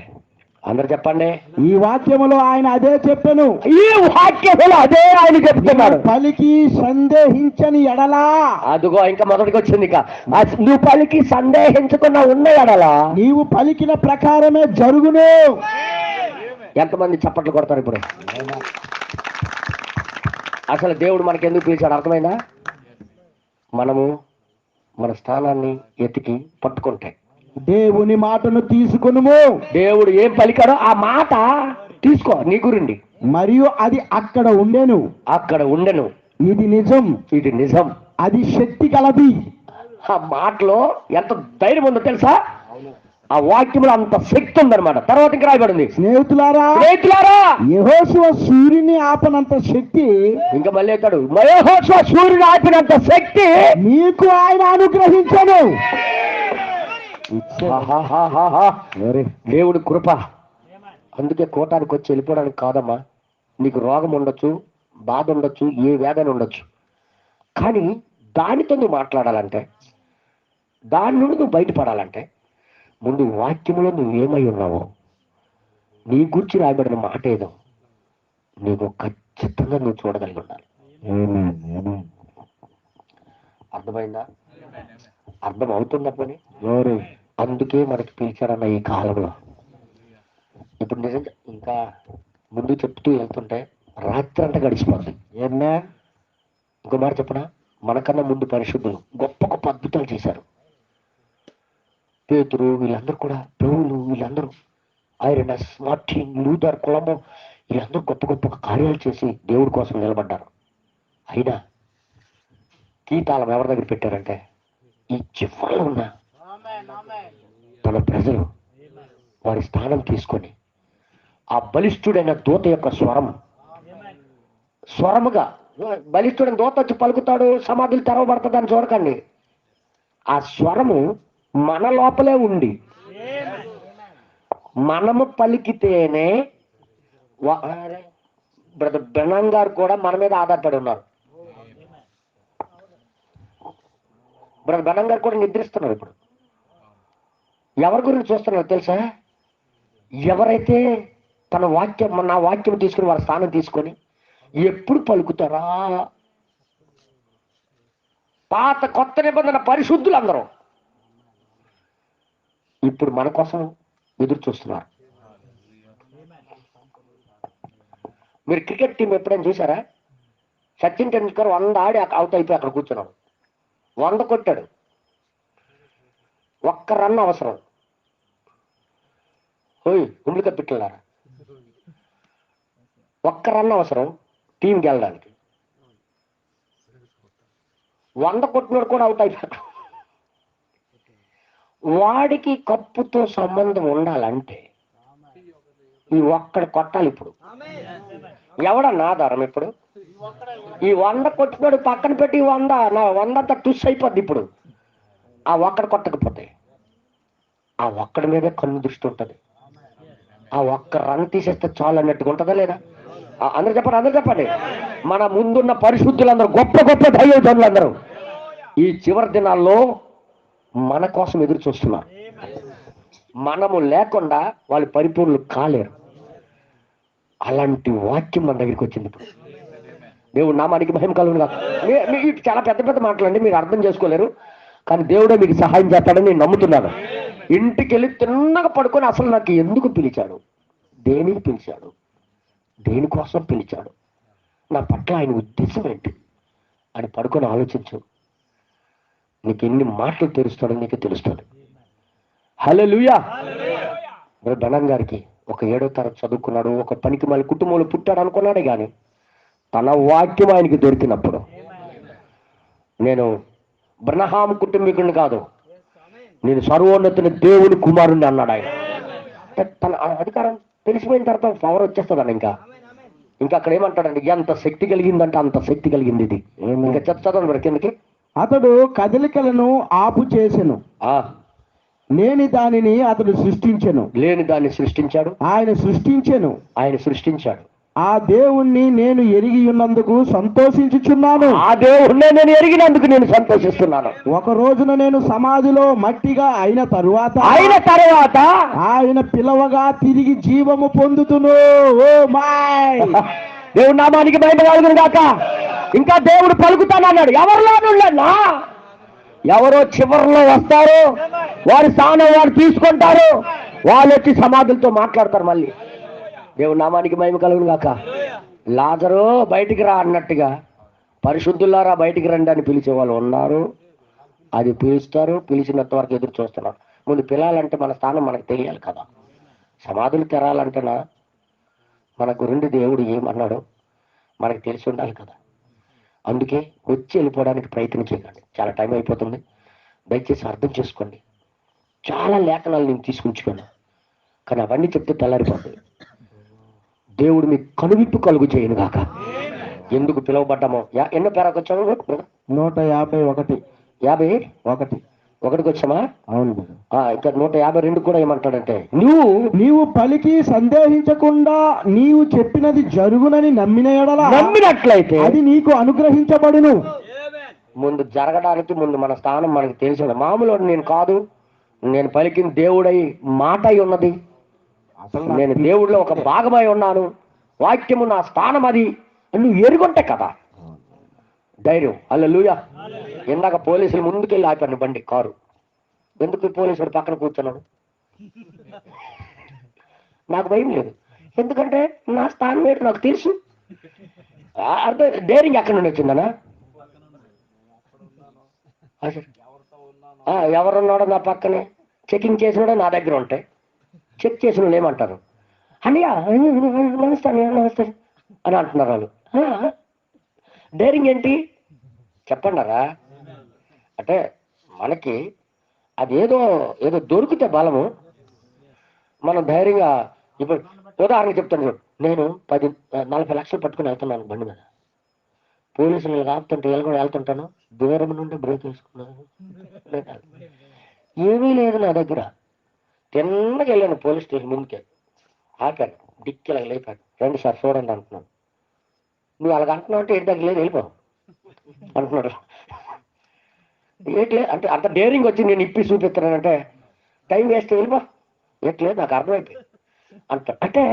అందరు చెప్పండి, ఈ వాక్యములో ఆయన అదే చెప్పాను. ఈ వాక్యములో అదే ఆయన చెప్తున్నాడు. పలికి సందేహించని ఎడలా, అదిగో ఇంకా మొదటికి వచ్చింది. ఇక నువ్వు పలికి సందేహించకుండా ఉన్న ఎడలా నీవు పలికిన ప్రకారమే జరుగును. ఎంతమంది చప్పట్లు కొడతారు ఇప్పుడు? అసలు దేవుడు మనకి ఎందుకు పిలిచాడు అర్థమైందా? మనము మన స్థానాన్ని ఎతికి పట్టుకుంటే దేవుని మాటను తీసుకొనుము. దేవుడు ఏం పలికాడో ఆ మాట తీసుకో నీ గురిండి. మరియు అది అక్కడ ఉండెను. అక్కడ ఉండెను. ఇది నిజం, ఇది నిజం, అది శక్తి కలది. ఆ మాటలో ఎంత ధైర్యం ఉందో తెలుసా? ఆ వాక్యంలో అంత శక్తి ఉందన్నమాట. తర్వాత ఇంకా రాయబడింది, స్నేహితులారా యెహోషువ సూర్యుని ఆపనంత శక్తి, ఇంకా మళ్ళీ అవుతాడు, యెహోషువ సూర్యుని ఆపినంత శక్తి మీకు ఆయన అనుగ్రహించను. దేవుడి కృప. అందుకే కోటానికి వచ్చి వెళ్ళిపోవడానికి కాదమ్మా. నీకు రోగం ఉండొచ్చు, బాధ ఉండొచ్చు, ఏ వేదన ఉండొచ్చు, కానీ దానితో నువ్వు మాట్లాడాలంటే, దాని నుండి నువ్వు బయటపడాలంటే ముందు వాక్యములో నువ్వు ఏమై ఉన్నావో, నీ గురించి రాయబడిన మాట ఏదో నీకు ఖచ్చితంగా నువ్వు చూడగలిగి ఉండాలి. అర్థమైందా? అర్థం అవుతున్నప్పని అందుకే మనకి పిలిచారన్న ఈ కాలంలో. ఇప్పుడు నిజంగా ఇంకా ముందు చెప్తూ వెళ్తుంటే రాత్రి అంతా గడిచిపోతుంది. ఇంకో మాట చెప్పనా, మనకన్నా ముందు పరిశుద్ధులు గొప్ప గొప్ప అద్భుతాలు చేశారు. పేతురు వీళ్ళందరూ కూడా, ప్రభువులు వీళ్ళందరూ, ఐరనస్, మార్టిన్ లూథర్, కొలంబో వీళ్ళందరూ గొప్ప గొప్ప కార్యాలు చేసి దేవుడి కోసం నిలబడ్డారు. అయినా కీతాళం ఎవరి దగ్గర పెట్టారంటే ఈ చివరిలో ఉన్న తన ప్రజలు వారి స్థానం తీసుకొని ఆ బలిష్ఠుడైన దూత యొక్క స్వరముగా, బలిష్ఠుడైన దూత వచ్చి పలుకుతాడు, సమాధులు తెరవబడుతుంది అని చూడకండి. ఆ స్వరము మన లోపలే ఉండి మనము పలికితేనే. బ్రదర్ బ్రహ్నం గారు కూడా మన మీద ఆధారపడి ఉన్నారు. బ్రదర్ బ్రహ్నం గారు కూడా నిద్రిస్తున్నారు. ఇప్పుడు ఎవరి గురించి చూస్తున్నారు తెలుసా? ఎవరైతే తన వాక్యం, నా వాక్యం తీసుకుని వారి స్థానం తీసుకొని ఎప్పుడు పలుకుతారా? పాత కొత్త నిబంధన పరిశుద్ధులందరూ ఇప్పుడు మన కోసం ఎదురు చూస్తున్నారు. మీరు క్రికెట్ టీం ఎప్పుడైనా చూసారా? సచిన్ టెండూల్కర్ 100 ఆడి అవుట్ అయిపోయి అక్కడ కూర్చున్నాడు. 100 కొట్టాడు, ఒక్క రన్ అవసరం. ఉమ్మిలి కప్పిట్లారా, ఒక్క రన్ అవసరం టీం గెలడానికి. 100 కొట్టినాడు కూడా అవుట్ అయిపోయాడు. వాడికి కప్పుతో సంబంధం ఉండాలంటే ఈ ఒక్కడు కొట్టాలి. ఇప్పుడు ఎవడన్నా ఆధారం? ఇప్పుడు ఈ 100 కొట్టినాడు పక్కన పెట్టి 100 అంతా టుస్ అయిపోద్ది. ఇప్పుడు ఆ ఒక్కడు కొట్టకపోతే ఆ ఒక్కడి మీదే కన్ను దృష్టి ఉంటుంది. ఆ ఒక్క రన్ తీసేస్తే చాలు అన్నట్టుగా ఉంటుందా లేదా? అందరూ చెప్పండి. మన ముందున్న పరిశుద్ధులందరూ, గొప్ప గొప్ప దైవజనులందరూ ఈ చివరి దినాల్లో మన కోసం ఎదురు చూస్తున్నారు. మనము లేకుండా వాళ్ళు పరిపూర్ణులు కాలేరు. అలాంటి వాక్యం మన దగ్గరికి వచ్చింది. ఇప్పుడు దేవుడు నామానికి మహిమ కలుగును గాక. మీకు చాలా పెద్ద పెద్ద మాటలండి, మీరు అర్థం చేసుకోలేరు, కానీ దేవుడే మీకు సహాయం చేస్తాడని నేను నమ్ముతున్నాను. ఇంటికి వెళ్ళి తిన్నగా పడుకొని అసలు నాకు ఎందుకు పిలిచాడు, దేనికి పిలిచాడు, దేనికోసం పిలిచాడు, నా పట్ల ఆయన ఉద్దేశం ఏంటి అని పడుకొని ఆలోచించు. నీకు ఎన్ని మాటలు తెలుస్తాడో నీకు తెలుస్తుంది. హల్లెలూయా. ధనం గారికి ఒక 7వ తరగతి చదువుకున్నాడు, ఒక పనికి మళ్ళీ కుటుంబంలో పుట్టాడు అనుకున్నాడే కానీ తన వాక్యం ఆయనకి దొరికినప్పుడు, నేను బ్రహ్నాం కుటుంబీకుడిని కాదు, నేను సర్వోన్నతుని దేవుని కుమారుణ్ణి అన్నాడు ఆయన. అంటే తన అధికారం తెలిసిపోయిన తర్వాత పవర్ వచ్చేస్తుందండి. ఇంకా అక్కడ ఏమంటాడండి, ఎంత శక్తి కలిగిందంటే అంత శక్తి కలిగింది ఇది. ఇంకా చెప్తాను మరి కిందకి. అతడు కదలికలను ఆపు చేసెను, ఆ లేని దానిని అతడు సృష్టించెను. లేని దాన్ని సృష్టించాడు, ఆయన సృష్టించాడు. ఆ దేవుణ్ణి నేను ఎరిగి ఉన్నందుకు సంతోషించుచున్నాను. ఆ దేవుణ్ణి నేను ఎరిగినందుకు నేను సంతోషిస్తున్నాను. ఒక రోజున నేను సమాధిలో మట్టిగా అయిన తరువాత ఆయన పిలవగా తిరిగి జీవము పొందుతును. ఓ మాయ్, దేవుడి నామానికి మహిమ కలుగును గాక. ఇంకా దేవుడు పలుకుతానన్నాడు. ఎవరిలోనున్నా ఎవరో చివరిలో వస్తారు, వారి స్థానం వారు తీసుకుంటారు, వాళ్ళు వచ్చి సమాధులతో మాట్లాడతారు. మళ్ళీ దేవుడి నామానికి మహిమ కలుగును గాక. లాజరు బయటికి రా అన్నట్టుగా పరిశుద్ధులారా బయటికి రండి అని పిలిచే వాళ్ళు ఉన్నారు. అది పిలుస్తారు, పిలిచినంత వరకు ఎదురు చూస్తున్నారు. ముందు పిలాలంటే మన స్థానం మనకు తెలియాలి కదా. సమాధులు తెరాలంటేనా మన గురించి దేవుడు ఏమన్నాడో మనకు తెలిసి ఉండాలి కదా. అందుకే వచ్చి వెళ్ళిపోవడానికి ప్రయత్నం చేయకండి. చాలా టైం అయిపోతుంది, దయచేసి అర్థం చేసుకోండి. చాలా లేఖనాలు నేను తీసుకుంటున్నాను, కానీ అవన్నీ చెప్తే తెల్లారిపోతుంది. దేవుడు మీకు కనువిప్పు కలుగు చేయను గాక. ఎందుకు పిలువబడ్డామో ఎన్నో పేరకు వచ్చాము? 151. 51కి వచ్చామా? అవును. ఇంకా 152 కూడా ఏమంటాడంటే, నీవు పలికి సందేహించకుండా నీవు చెప్పినది జరుగునని నమ్మినట్లయితే అది నీకు అనుగ్రహించబడును. ముందు జరగడానికి ముందు మన స్థానం మనకు తెలిసిన మామూలు నేను కాదు, నేను పలికిన దేవుడై మాట అయి ఉన్నది, నేను దేవుడిలో ఒక భాగమై ఉన్నాను, వాక్యము నా స్థానం అది నువ్వు ఎరుగుంటే కదా ధైర్యం. హల్లెలూయా. ఇందాక పోలీసులు ముందుకెళ్ళి ఆపాను బండి, కారు. ఎందుకు పోలీసుడు పక్కన కూర్చున్నాడు? నాకు భయం లేదు, ఎందుకంటే నా స్థానం ఏంటి నాకు తెలుసు. అర్థం. ధైర్యం ఎక్కడి నుండి వచ్చిందనా? ఎవరున్నాడో నా పక్కనే చెకింగ్ చేసినాడో నా దగ్గర ఉంటాయి. చెక్ చేసిన వాళ్ళు ఏమంటారు? అన్నయ్య నమస్తే నమస్తే అని అంటున్నారు వాళ్ళు. ధైర్యం ఏంటి చెప్పండారా? అంటే మనకి అది ఏదో దొరికితే బలము, మనం ధైర్యంగా. ఇప్పుడు ఉదాహరణకు చెప్తాను చూడు, నేను 40 లక్షలు పట్టుకుని వెళ్తున్నాను బండి మీద. పోలీసులు ఆపుతుంటే వెళ్తుంటాను, దూరం నుండి బ్రేక్ వేసుకున్నాను. ఏమీ లేదు నా దగ్గర. తిన్నగా వెళ్ళాను పోలీస్ స్టేషన్ ముందుకే, ఆపాను, డిక్కిలా లేపాను. రండి సార్ చూడండి అంటున్నాను. నువ్వు అలాగ అంటున్నావు అంటే ఏంటి దగ్గర లేదు, వెళ్ళిపో అంటున్నాడు. ఏంటి అంటే అంత డేరింగ్ వచ్చి నేను ఇప్పి చూపిస్తున్నానంటే టైం వేస్ట్, వెళ్ళిపో. ఎట్లేదు నాకు అర్థమైపోయింది అంటే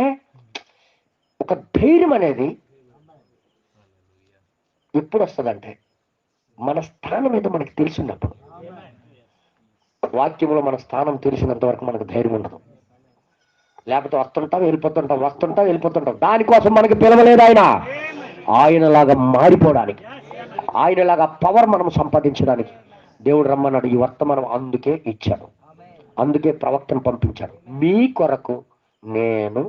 ఒక ధైర్యం అనేది ఎప్పుడు వస్తుందంటే మన స్థానం ఏదో మనకి తెలిసినప్పుడు. వాక్యంలో మన స్థానం తెలిసినంత వరకు మనకు ధైర్యం ఉండదు. లేకపోతే వస్తుంటాం వెళ్ళిపోతుంటాం. దానికోసం మనకి పిలవలేదు ఆయన. ఆయనలాగా మారిపోవడానికి, ఆయనలాగా పవర్ మనం సంపాదించడానికి దేవుడు రమ్మన్నాడు. ఈ వర్తమానం అందుకే ఇచ్చాడు, అందుకే ప్రవక్తను పంపించాడు. మీ కొరకు నేను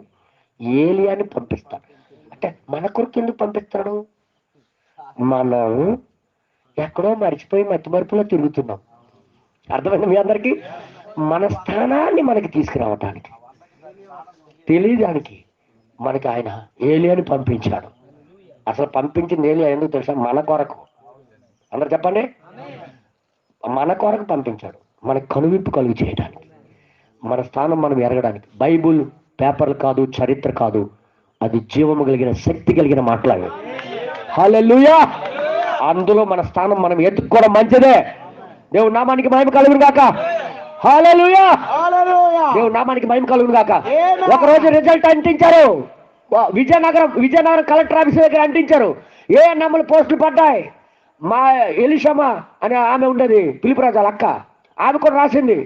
ఏలియాని పంపిస్తాను. అంటే మన కొరకు ఎందుకు పంపిస్తాడు? మనం ఎక్కడో మర్చిపోయి మతిమరుపులో తిరుగుతున్నాం. అర్థమైంది మీ అందరికీ? మన స్థానాన్ని మనకి తీసుకురావటానికి, తెలియడానికి మనకి ఆయన ఏలియాని పంపించాడు. అసలు పంపించింది ఏలియా ఎందుకు తెలుసా? మన కొరకు. అందరు చెప్పండి, మన కొరకు పంపించాడు. మనకు కనువిప్పు కలుగు చేయడానికి, మన స్థానం మనం ఎరగడానికి. బైబుల్ పేపర్లు కాదు, చరిత్ర కాదు, అది జీవము కలిగిన శక్తి కలిగిన మాటలు. హల్లెలూయా. అందులో మన స్థానం మనం ఎత్తుకోవడం మంచిదే. దేవుడి నామానికి మహిమ కలుగును గాక. హల్లెలూయా. దేవుడి నామానికి మహిమ కలుగును గాక. ఒకరోజు రిజల్ట్ అంటించారు, విజయనగరం కలెక్టర్ ఆఫీస్ దగ్గర అంటించారు. ఏ నమ్మలు పోస్టులు పడ్డాయి. మా ఎలిషమ్మ అనే ఆమె ఉండేది, పిలుపురాజాల అక్క, ఆమె కూడా రాసింది,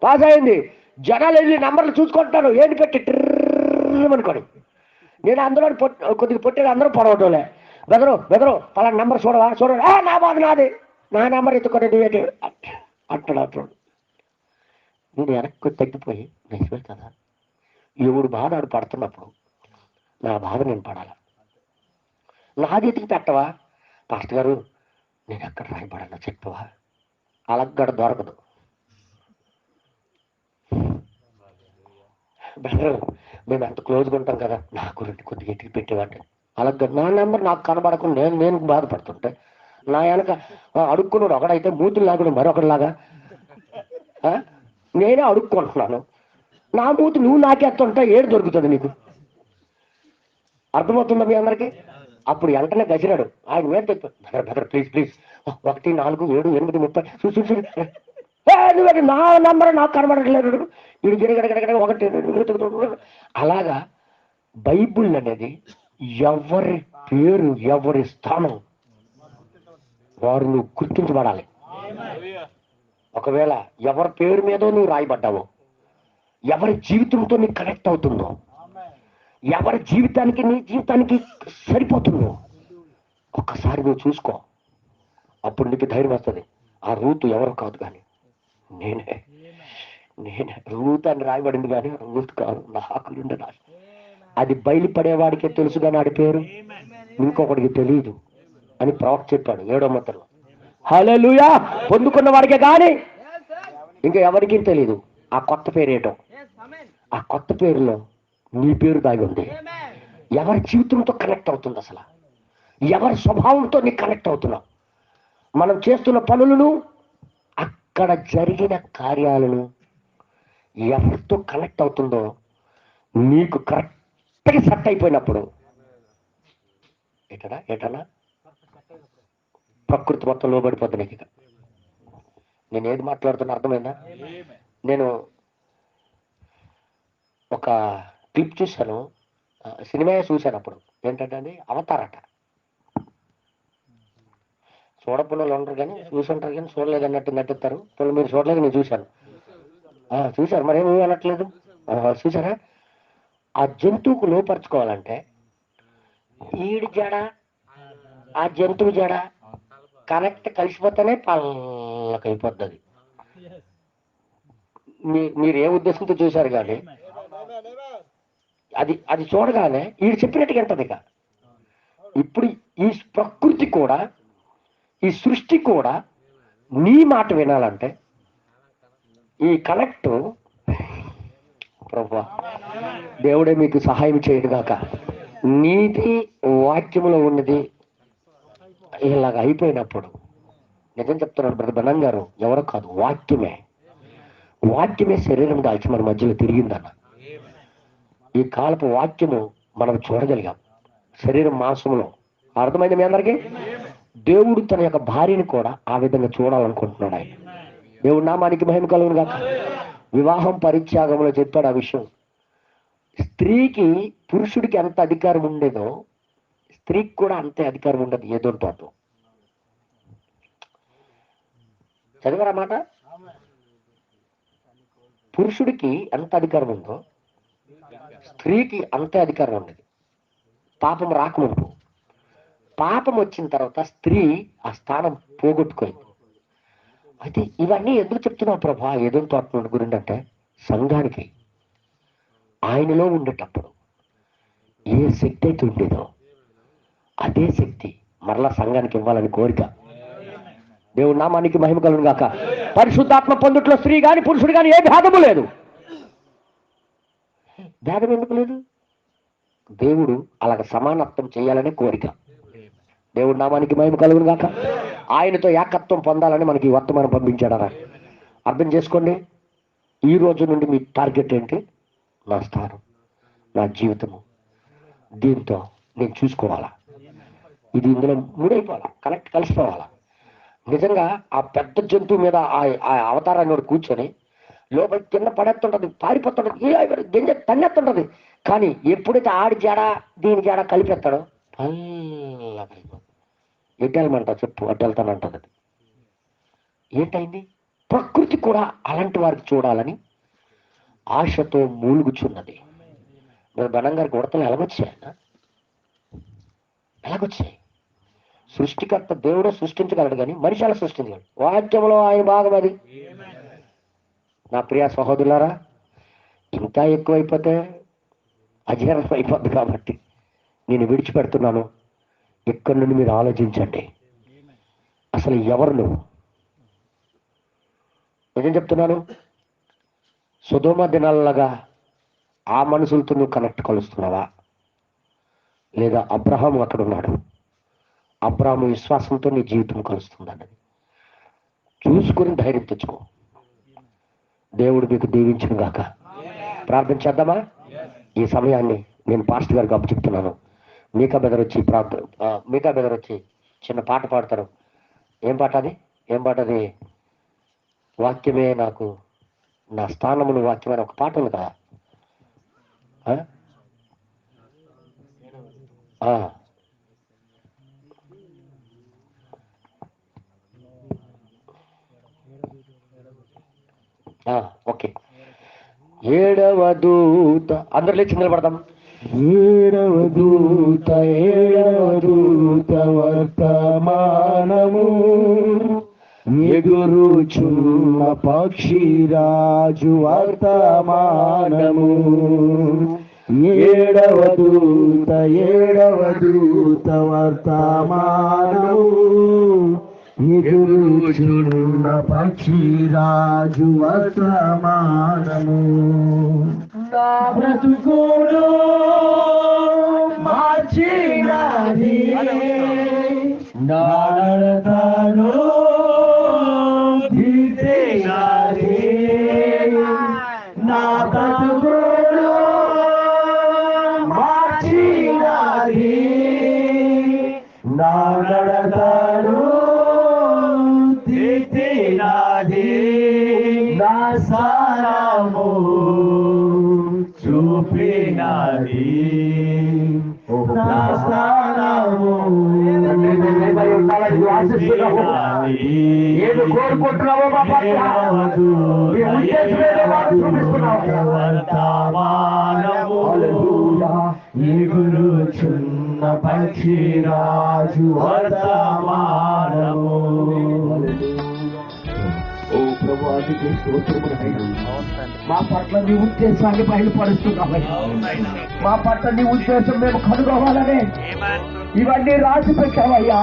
పాస్ అయింది. జనాలు వెళ్ళి నంబర్లు చూసుకుంటారు, ఏంటి పెట్టి అనుకోని. నేను అందులో కొద్దిగా పొట్టేది, అందరూ పొడవటంలే. బెదరు పలానా నెంబర్ చూడవా నా బాధ నాది, నా నెంబర్ ఎత్తుకొని అంటాడు. నేను వెనక్కి తగ్గిపోయి, నిజమే కదా, ఎవడు బాధ ఆడు పడుతున్నప్పుడు నా బాధ నేను పడాల. నాది ఎతికి పెట్టవా పాస్టర్ గారు, నేను ఎక్కడ రాయబడన్నా చెప్పవా? అలగ్గడ దొరకదు. బ్రదర్ మేము ఎంత క్లోజ్గా ఉంటాం కదా, నాకు రెండు కొద్దిగా ఎత్తికి పెట్టేవాడిని. అలాగే నా నెంబర్ నాకు కనబడకుండా నేను బాధపడుతుంటే నా వెనక అడుక్కున్నాడు ఒకడైతే మూతులు లాగా మరొకటిలాగా నేనే అడుక్కుంటున్నాను. నా మూతి నువ్వు నాకేస్తుంటే ఏడు దొరుకుతుంది నీకు? అర్థమవుతుందా మీ అందరికి? అప్పుడు వెంటనే గసిరాడు ఆయన మీద బెదర్ బెదర్ ప్లీజ్ ప్లీజ్ 1 4 7 8 30 చూసి నువ్వు నా నంబర్ నాకు కనబడట్లేదు ఇది గిరగడగడ 1 అలాగా. బైబుల్ అనేది ఎవరి పేరు ఎవరి స్థానం వారు నువ్వు గుర్తించబడాలి. ఒకవేళ ఎవరి పేరు మీదో నువ్వు రాయబడ్డావో, ఎవరి జీవితంతో నీకు కనెక్ట్ అవుతుందో, ఎవరి జీవితానికి నీ జీవితానికి సరిపోతుందో ఒక్కసారి నువ్వు చూసుకో. అప్పుడు నీకు ధైర్యం వస్తుంది. ఆ రూతు ఎవరు కాదు కానీ నేనే రూతు అని రాయబడింది కానీ రూతు కాదు, నాకు నుండి రాసి. అది బయలుపడేవాడికే తెలుసు కానీ ఆడి పేరు ఇంకొకడికి తెలియదు అని ప్రవక్త చెప్పాడు 7వ మత్తలో. హల్లెలూయా. పొందుకున్న వాడికే కానీ ఇంకా ఎవరికీ తెలియదు ఆ కొత్త పేరేటో. ఆ కొత్త పేరులో నీ పేరు దాగి ఉంది. ఎవరి జీవితంతో కనెక్ట్ అవుతుంది, అసలు ఎవరి స్వభావంతో నీకు కనెక్ట్ అవుతున్నావు. మనం చేస్తున్న పనులను, అక్కడ జరిగిన కార్యాలను ఎవరితో కనెక్ట్ అవుతుందో నీకు కరెక్ట్గా సెట్ అయిపోయినప్పుడు ఏటనా ప్రకృతి మొత్తం లోబడిపోద్ది నీకు. ఇక నేను ఏది మాట్లాడుతున్నా అర్థమైందా? నేను ఒక క్లిప్ చూశాను, సినిమా చూశాను. అప్పుడు ఏంటంటే అది అవతారట. చూడకుండా ఉండరు కానీ చూసుంటారు కానీ చూడలేదు అన్నట్టు నటిస్తారు. ఇప్పుడు మీరు చూడలేదు, నేను చూశాను. చూశారు మరేమీ అనట్లేదు. చూసారా? ఆ జంతువుకు లోపరుచుకోవాలంటే ఈడి జడ ఆ జంతువు జడ కనెక్ట్ కలిసిపోతేనే పళ్ళకైపోద్ది. అది మీరు ఏ ఉద్దేశంతో చూశారు కానీ అది చూడగానే వీడు చెప్పినట్టుగా ఎంతది. ఇక ఇప్పుడు ఈ ప్రకృతి కూడా, ఈ సృష్టి కూడా నీ మాట వినాలంటే ఈ కనెక్ట్ ప్రభువా దేవుడే మీకు సహాయం చేయడు గాక. నీతి వాక్యములో ఉన్నది ఇలాగ అయిపోయినప్పుడు నిజం చెప్తున్నాడు బ్రదర్ బనం గారు, ఎవరో కాదు, వాక్యమే శరీరం దాల్చి మన మధ్యలో తిరిగిందన్న. ఈ కాలపు వాక్యము మనం చూడగలిగాం శరీరం మాంసంలో. అర్థమైంది మీ అందరికీ? దేవుడు తన యొక్క భార్యని కూడా ఆ విధంగా చూడాలనుకుంటున్నాడు ఆయన. దేవుడు నామానికి మహిమ కలుగును గాక. వివాహం పరిత్యాగంలో చెప్పాడు ఆ విషయం. స్త్రీకి పురుషుడికి ఎంత అధికారం ఉండేదో స్త్రీకి కూడా అంతే అధికారం ఉండదు. ఏదో తోట చదివారా మాట? పురుషుడికి ఎంత అధికారం ఉందో స్త్రీకి అంతే అధికారం ఉండేది. పాపం రాకముందు. పాపం వచ్చిన తర్వాత స్త్రీ ఆ స్థానం పోగొట్టుకుంది. అయితే ఇవన్నీ ఎందుకు చెప్తున్నావు ప్రభా ఏదో తోట గురించి అంటే, సంఘానికి ఆయనలో ఉండేటప్పుడు ఏ శక్తి అయితే ఉండేదో అదే శక్తి మరలా సంఘానికి ఇవ్వాలని కోరిక. దేవుడు నామానికి మహిమ కలుగును గాక. పరిశుద్ధాత్మ పొందుట్లో స్త్రీ కానీ పురుషుడు కానీ ఏ భేదము లేదు. భేదం ఎందుకు లేదు? దేవుడు అలాగ సమానత్వం చేయాలనే కోరిక. దేవుడు నామానికి మహిమ కలుగును గాక. ఆయనతో ఏకత్వం పొందాలని మనకి వర్తమానం పంపించాడరా. అర్థం చేసుకోండి. ఈ రోజు నుండి మీ టార్గెట్ ఏంటి? నా స్థానం, నా జీవితము, దీంతో నేను చూసుకోవాలా. ఇది ఇందులో మూడైపోవాలా, కనెక్ట్ కలిసిపోవాలా. నిజంగా ఆ పెద్ద జంతువు మీద ఆ అవతారాన్ని కూర్చొని లోపల కింద పడేస్తుంటది, పారిపోతుంటది, గింజ తన్నెత్తుంటది. కానీ ఎప్పుడైతే ఆడి జాడ దీని జాడ కలిపేస్తాడో ఎడ్డెళ్ళమంట చెప్పు అడ్డెళ్తానంటది. అది ఏంటైంది? ప్రకృతి కూడా అలాంటి వారికి చూడాలని ఆశతో మూలుగుచున్నది. మరి బనం గారికి ఉడతలు ఎలాగొచ్చాయి? సృష్టికర్త దేవుడే సృష్టించగలడు కానీ మనిషి అలా సృష్టించగలడు. వాక్యంలో ఆయన భాగం అది. నా ప్రియ సహోదరులారా, ఇంకా ఎక్కువైపోతే అజీర్ణం అయిపోద్ది. కాబట్టి నేను విడిచిపెడుతున్నాను. ఇక్కడి నుండి మీరు ఆలోచించండి, అసలు ఎవరు నువ్వు? నిజం చెప్తున్నాను. సొదొమ దినాలలాగా ఆ మనుషులతో నువ్వు కలుస్తున్నావా? లేదా అబ్రహాము అక్కడ ఉన్నాడు, అబ్రహాము విశ్వాసంతో నీ జీవితం కలుస్తుందన్నది చూసుకుని ధైర్యం తెచ్చుకో. దేవుడు మీకు దీవించును గాక. ప్రార్థన చేద్దామా? ఈ సమయాన్ని నేను పాస్టర్ గారికి అప్పు చెప్తున్నాను. మీకా బెదర్ వచ్చి చిన్న పాట పాడతారు. ఏం పాట అది? వాక్యమే నాకు నా స్థానమును వాక్యమైన ఒక పాట ఉంది కదా. ఓకే. 7వ దూత, అందరు లేచి నిలబడదాం. 7వ దూత వర్తమానము ఎగురుచున్న పక్షిరాజు వర్తమానము. 7వ దూత వర్తమానము ఎగురుచున్న పక్షిరాజు వర్తమానము. నా బ్రతుకును మార్చినది, నా నడతను దిద్దినది. నా బ్రతుకును మార్చినది, నా నడతను దిద్దినది. నా సారము చూపినది, నా స్థానము ఏది కోరుకుంటున్నావో మా పట్ల ఎగురుచున్న పక్షిరాజు వర్తమానము. ఓ ప్రభువానికి స్తోత్రములు. మా పట్ల నీ ఉద్దేశాన్ని బయలుపరుస్తున్నావు. మా పట్ల నీ ఉద్దేశం మేము కనుగోవాలనే ఇవన్నీ రాసి పెట్టావయ్యా.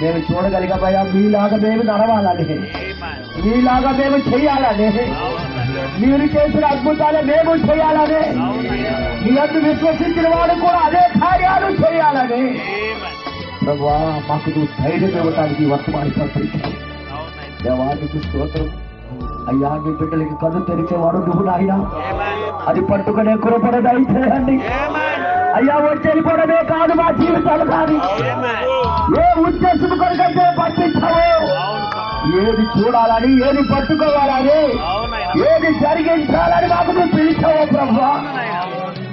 మేము చూడగలిగామయ్యా, మీలాగా మేము నడవాలని, మీలాగా మేము చెయ్యాలని, మీరు చేసిన అద్భుతాలే మేము చేయాలని, మీ అందు విశ్వసించిన వాడు కూడా అదే కార్యాలు చేయాలని ప్రభువా మాకు నువ్వు ధైర్యం ఇవ్వటానికి వర్తమానం పంపించావు. దేవానికి స్తోత్రం అయ్యా. నీ బిడ్డలకి కన్ను తెరిచేవాడు నువ్వు నాయన. అది పట్టుకునే కృపణ దయచేయండి అయ్యా. వచ్చేపోవడమే కాదు మా జీవితాలు కాదు. ఏ ఉద్దేశం కొరకైతే పంపించావు, ఏది చూడాలని, ఏది పట్టుకోవాలని, ఏది జరిగించాలని మాకు నువ్వు పిలిచావో ప్రభువా,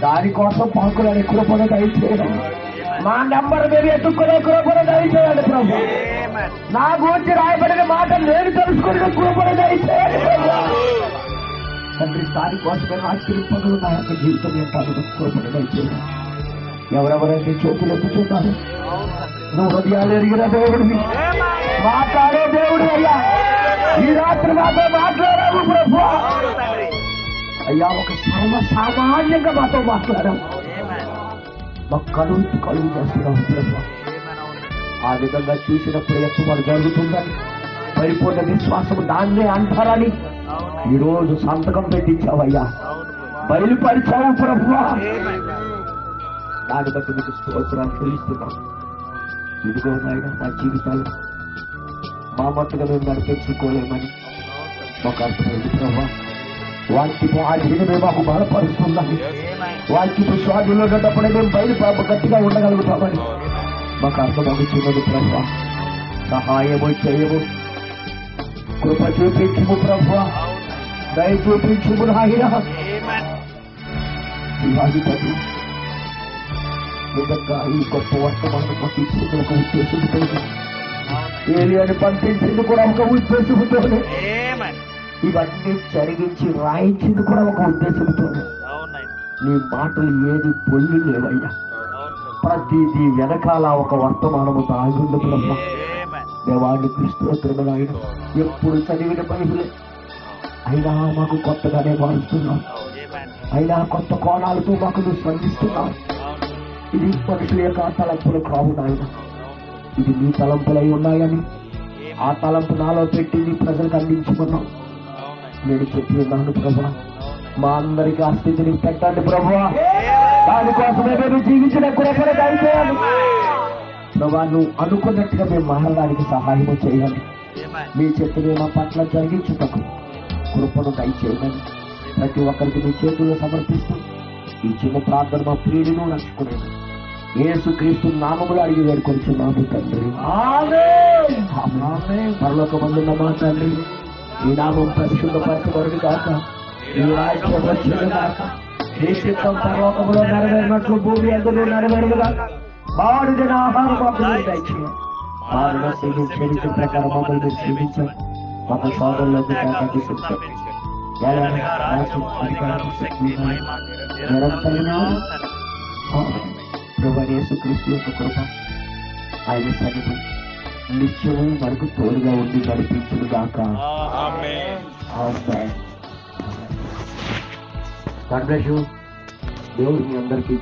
దానికోసం పాకులని కృపణ దయచేయడం, మా నెంబర్ మేము ఎత్తుక్కునే కృపణ దయచేయండి ప్రభు. నా గురించి రాయబడిన మాట నేను తెలుసుకునే కృపణ దయచేయండి ప్రభు. తండ్రి దానికోసమే ఆశ్చర్యపడు నా యొక్క జీవితం ఏంటాను కృపణ దయచేయండి. ఎవరెవరైతే చేతులు ఎత్తుచున్నారు, నువ్వు హృదయాలు ఎరిగిన దేవుడివి, మాట్లాడే దేవుడు అయ్యా. ఈ రాత్రి మాతో మాట్లాడావు ప్రభు అయ్యా. ఒక సర్వసామాన్యంగా మాతో మాట్లాడావు, మాకు కలుగు చేస్తున్నావు ప్రభు. ఆ విధంగా చూసినప్పుడు ఎత్తుబడి జరుగుతుందని, పరిపూర్ణ విశ్వాసము దాన్నే అంటారని ఈరోజు సంతకం పెట్టించావయ్యా, బయలుపరిచావు ప్రభు. దాన్ని బట్టి మీకు స్తోత్రాలు చెల్లిస్తున్నాం. ఇదిగో నాయన మా జీవితాలు మా మట్టుగా మేము నడిపించుకోలేమని మాకు అర్థమైంది ప్రభు. వాక్యపు ఆధీనమే మాకు బలపరుస్తుందని, వాక్యపు స్వాధీనంలో ఉన్నప్పుడే మేము గట్టిగా ఉండగలుగుతామని మాకు అర్థమవుతున్నది ప్రభు. సహాయము చేయము, కృప చూపించుము ప్రభు, దయ చూపించుము నాయన. శివాధిపతి నిజంగా ఈ గొప్ప వర్తమానం మాకు ఇచ్చింది ఒక ఉద్దేశంతో, ఏలియాని పంపించింది కూడా ఒక ఉద్దేశంతోనే, ఇవన్నీ జరిగించి రాయించింది కూడా ఒక ఉద్దేశంతోనే. నీ మాటలు ఏది పొల్లి లేవయ్యా, ప్రతిదీ వెనకాల ఒక వర్తమానము దాగుంది బ్రహ్మ. దేవానికి స్తోత్రము నాయన. ఎప్పుడు చదివిన బైబిలే అయినా మాకు కొత్తగానే మారుస్తున్నావు, అయినా కొత్త కోణాలతో మాకు నువ్వు స్పందిస్తున్నావు. ఇది మనుషుల యొక్క తలంపులు కావు నాయన, ఇది నీ తలంపులై ఉన్నాయని ఆ తలంపు నాలో పెట్టి నీ ప్రజలకు అందించుకున్నావు. నేను చెప్పి ఉన్నాను ప్రభా, మా అందరికి ఆ స్థితిని పెట్టండి ప్రభువా. దానికోసమే మేము జీవించినప్పుడు ఎక్కడ దయచేయాలి ప్రభా. నువ్వు అనుకున్నట్టుగా మేము మారడానికి సహాయము చేయాలి. మీ చేతులు మా పట్ల జరిగించుటకు కృపను దయచేయమని ప్రతి ఒక్కరికి మీ చేతుల్లో సమర్పిస్తూ ఈ చిన్న ప్రార్థన మా ప్రియులను నడుచుకునేది యేసుక్రీస్తు నామములో అడిగి వేడుకొనిచున్నాము తండ్రి. ఆమేన్. పరలోకమందున్న మా తండ్రి, ఈ నామం పరిశుద్ధపరచబడును గాక, ఈ రాజ్యం వచ్చును గాక, ఈ చిత్తం పరలోకములో నెరవేరినట్లు భూమి యందును నెరవేరును గాక. వాడు జన ఆహారం మాకు దయచేయండి. వారిలో సేవించే ప్రకారం మమ్మల్ని సేవించండి. మాకు సోదరులకు తీసుకుంటాం యేసుక్రీస్తు యొక్క కృప, ఆయన సన్నిధి నిత్యము మనకు తోడుగా ఉండి నడిపించును గాక. ఆమేన్. God bless you. దేవుడు మీ అందరికీ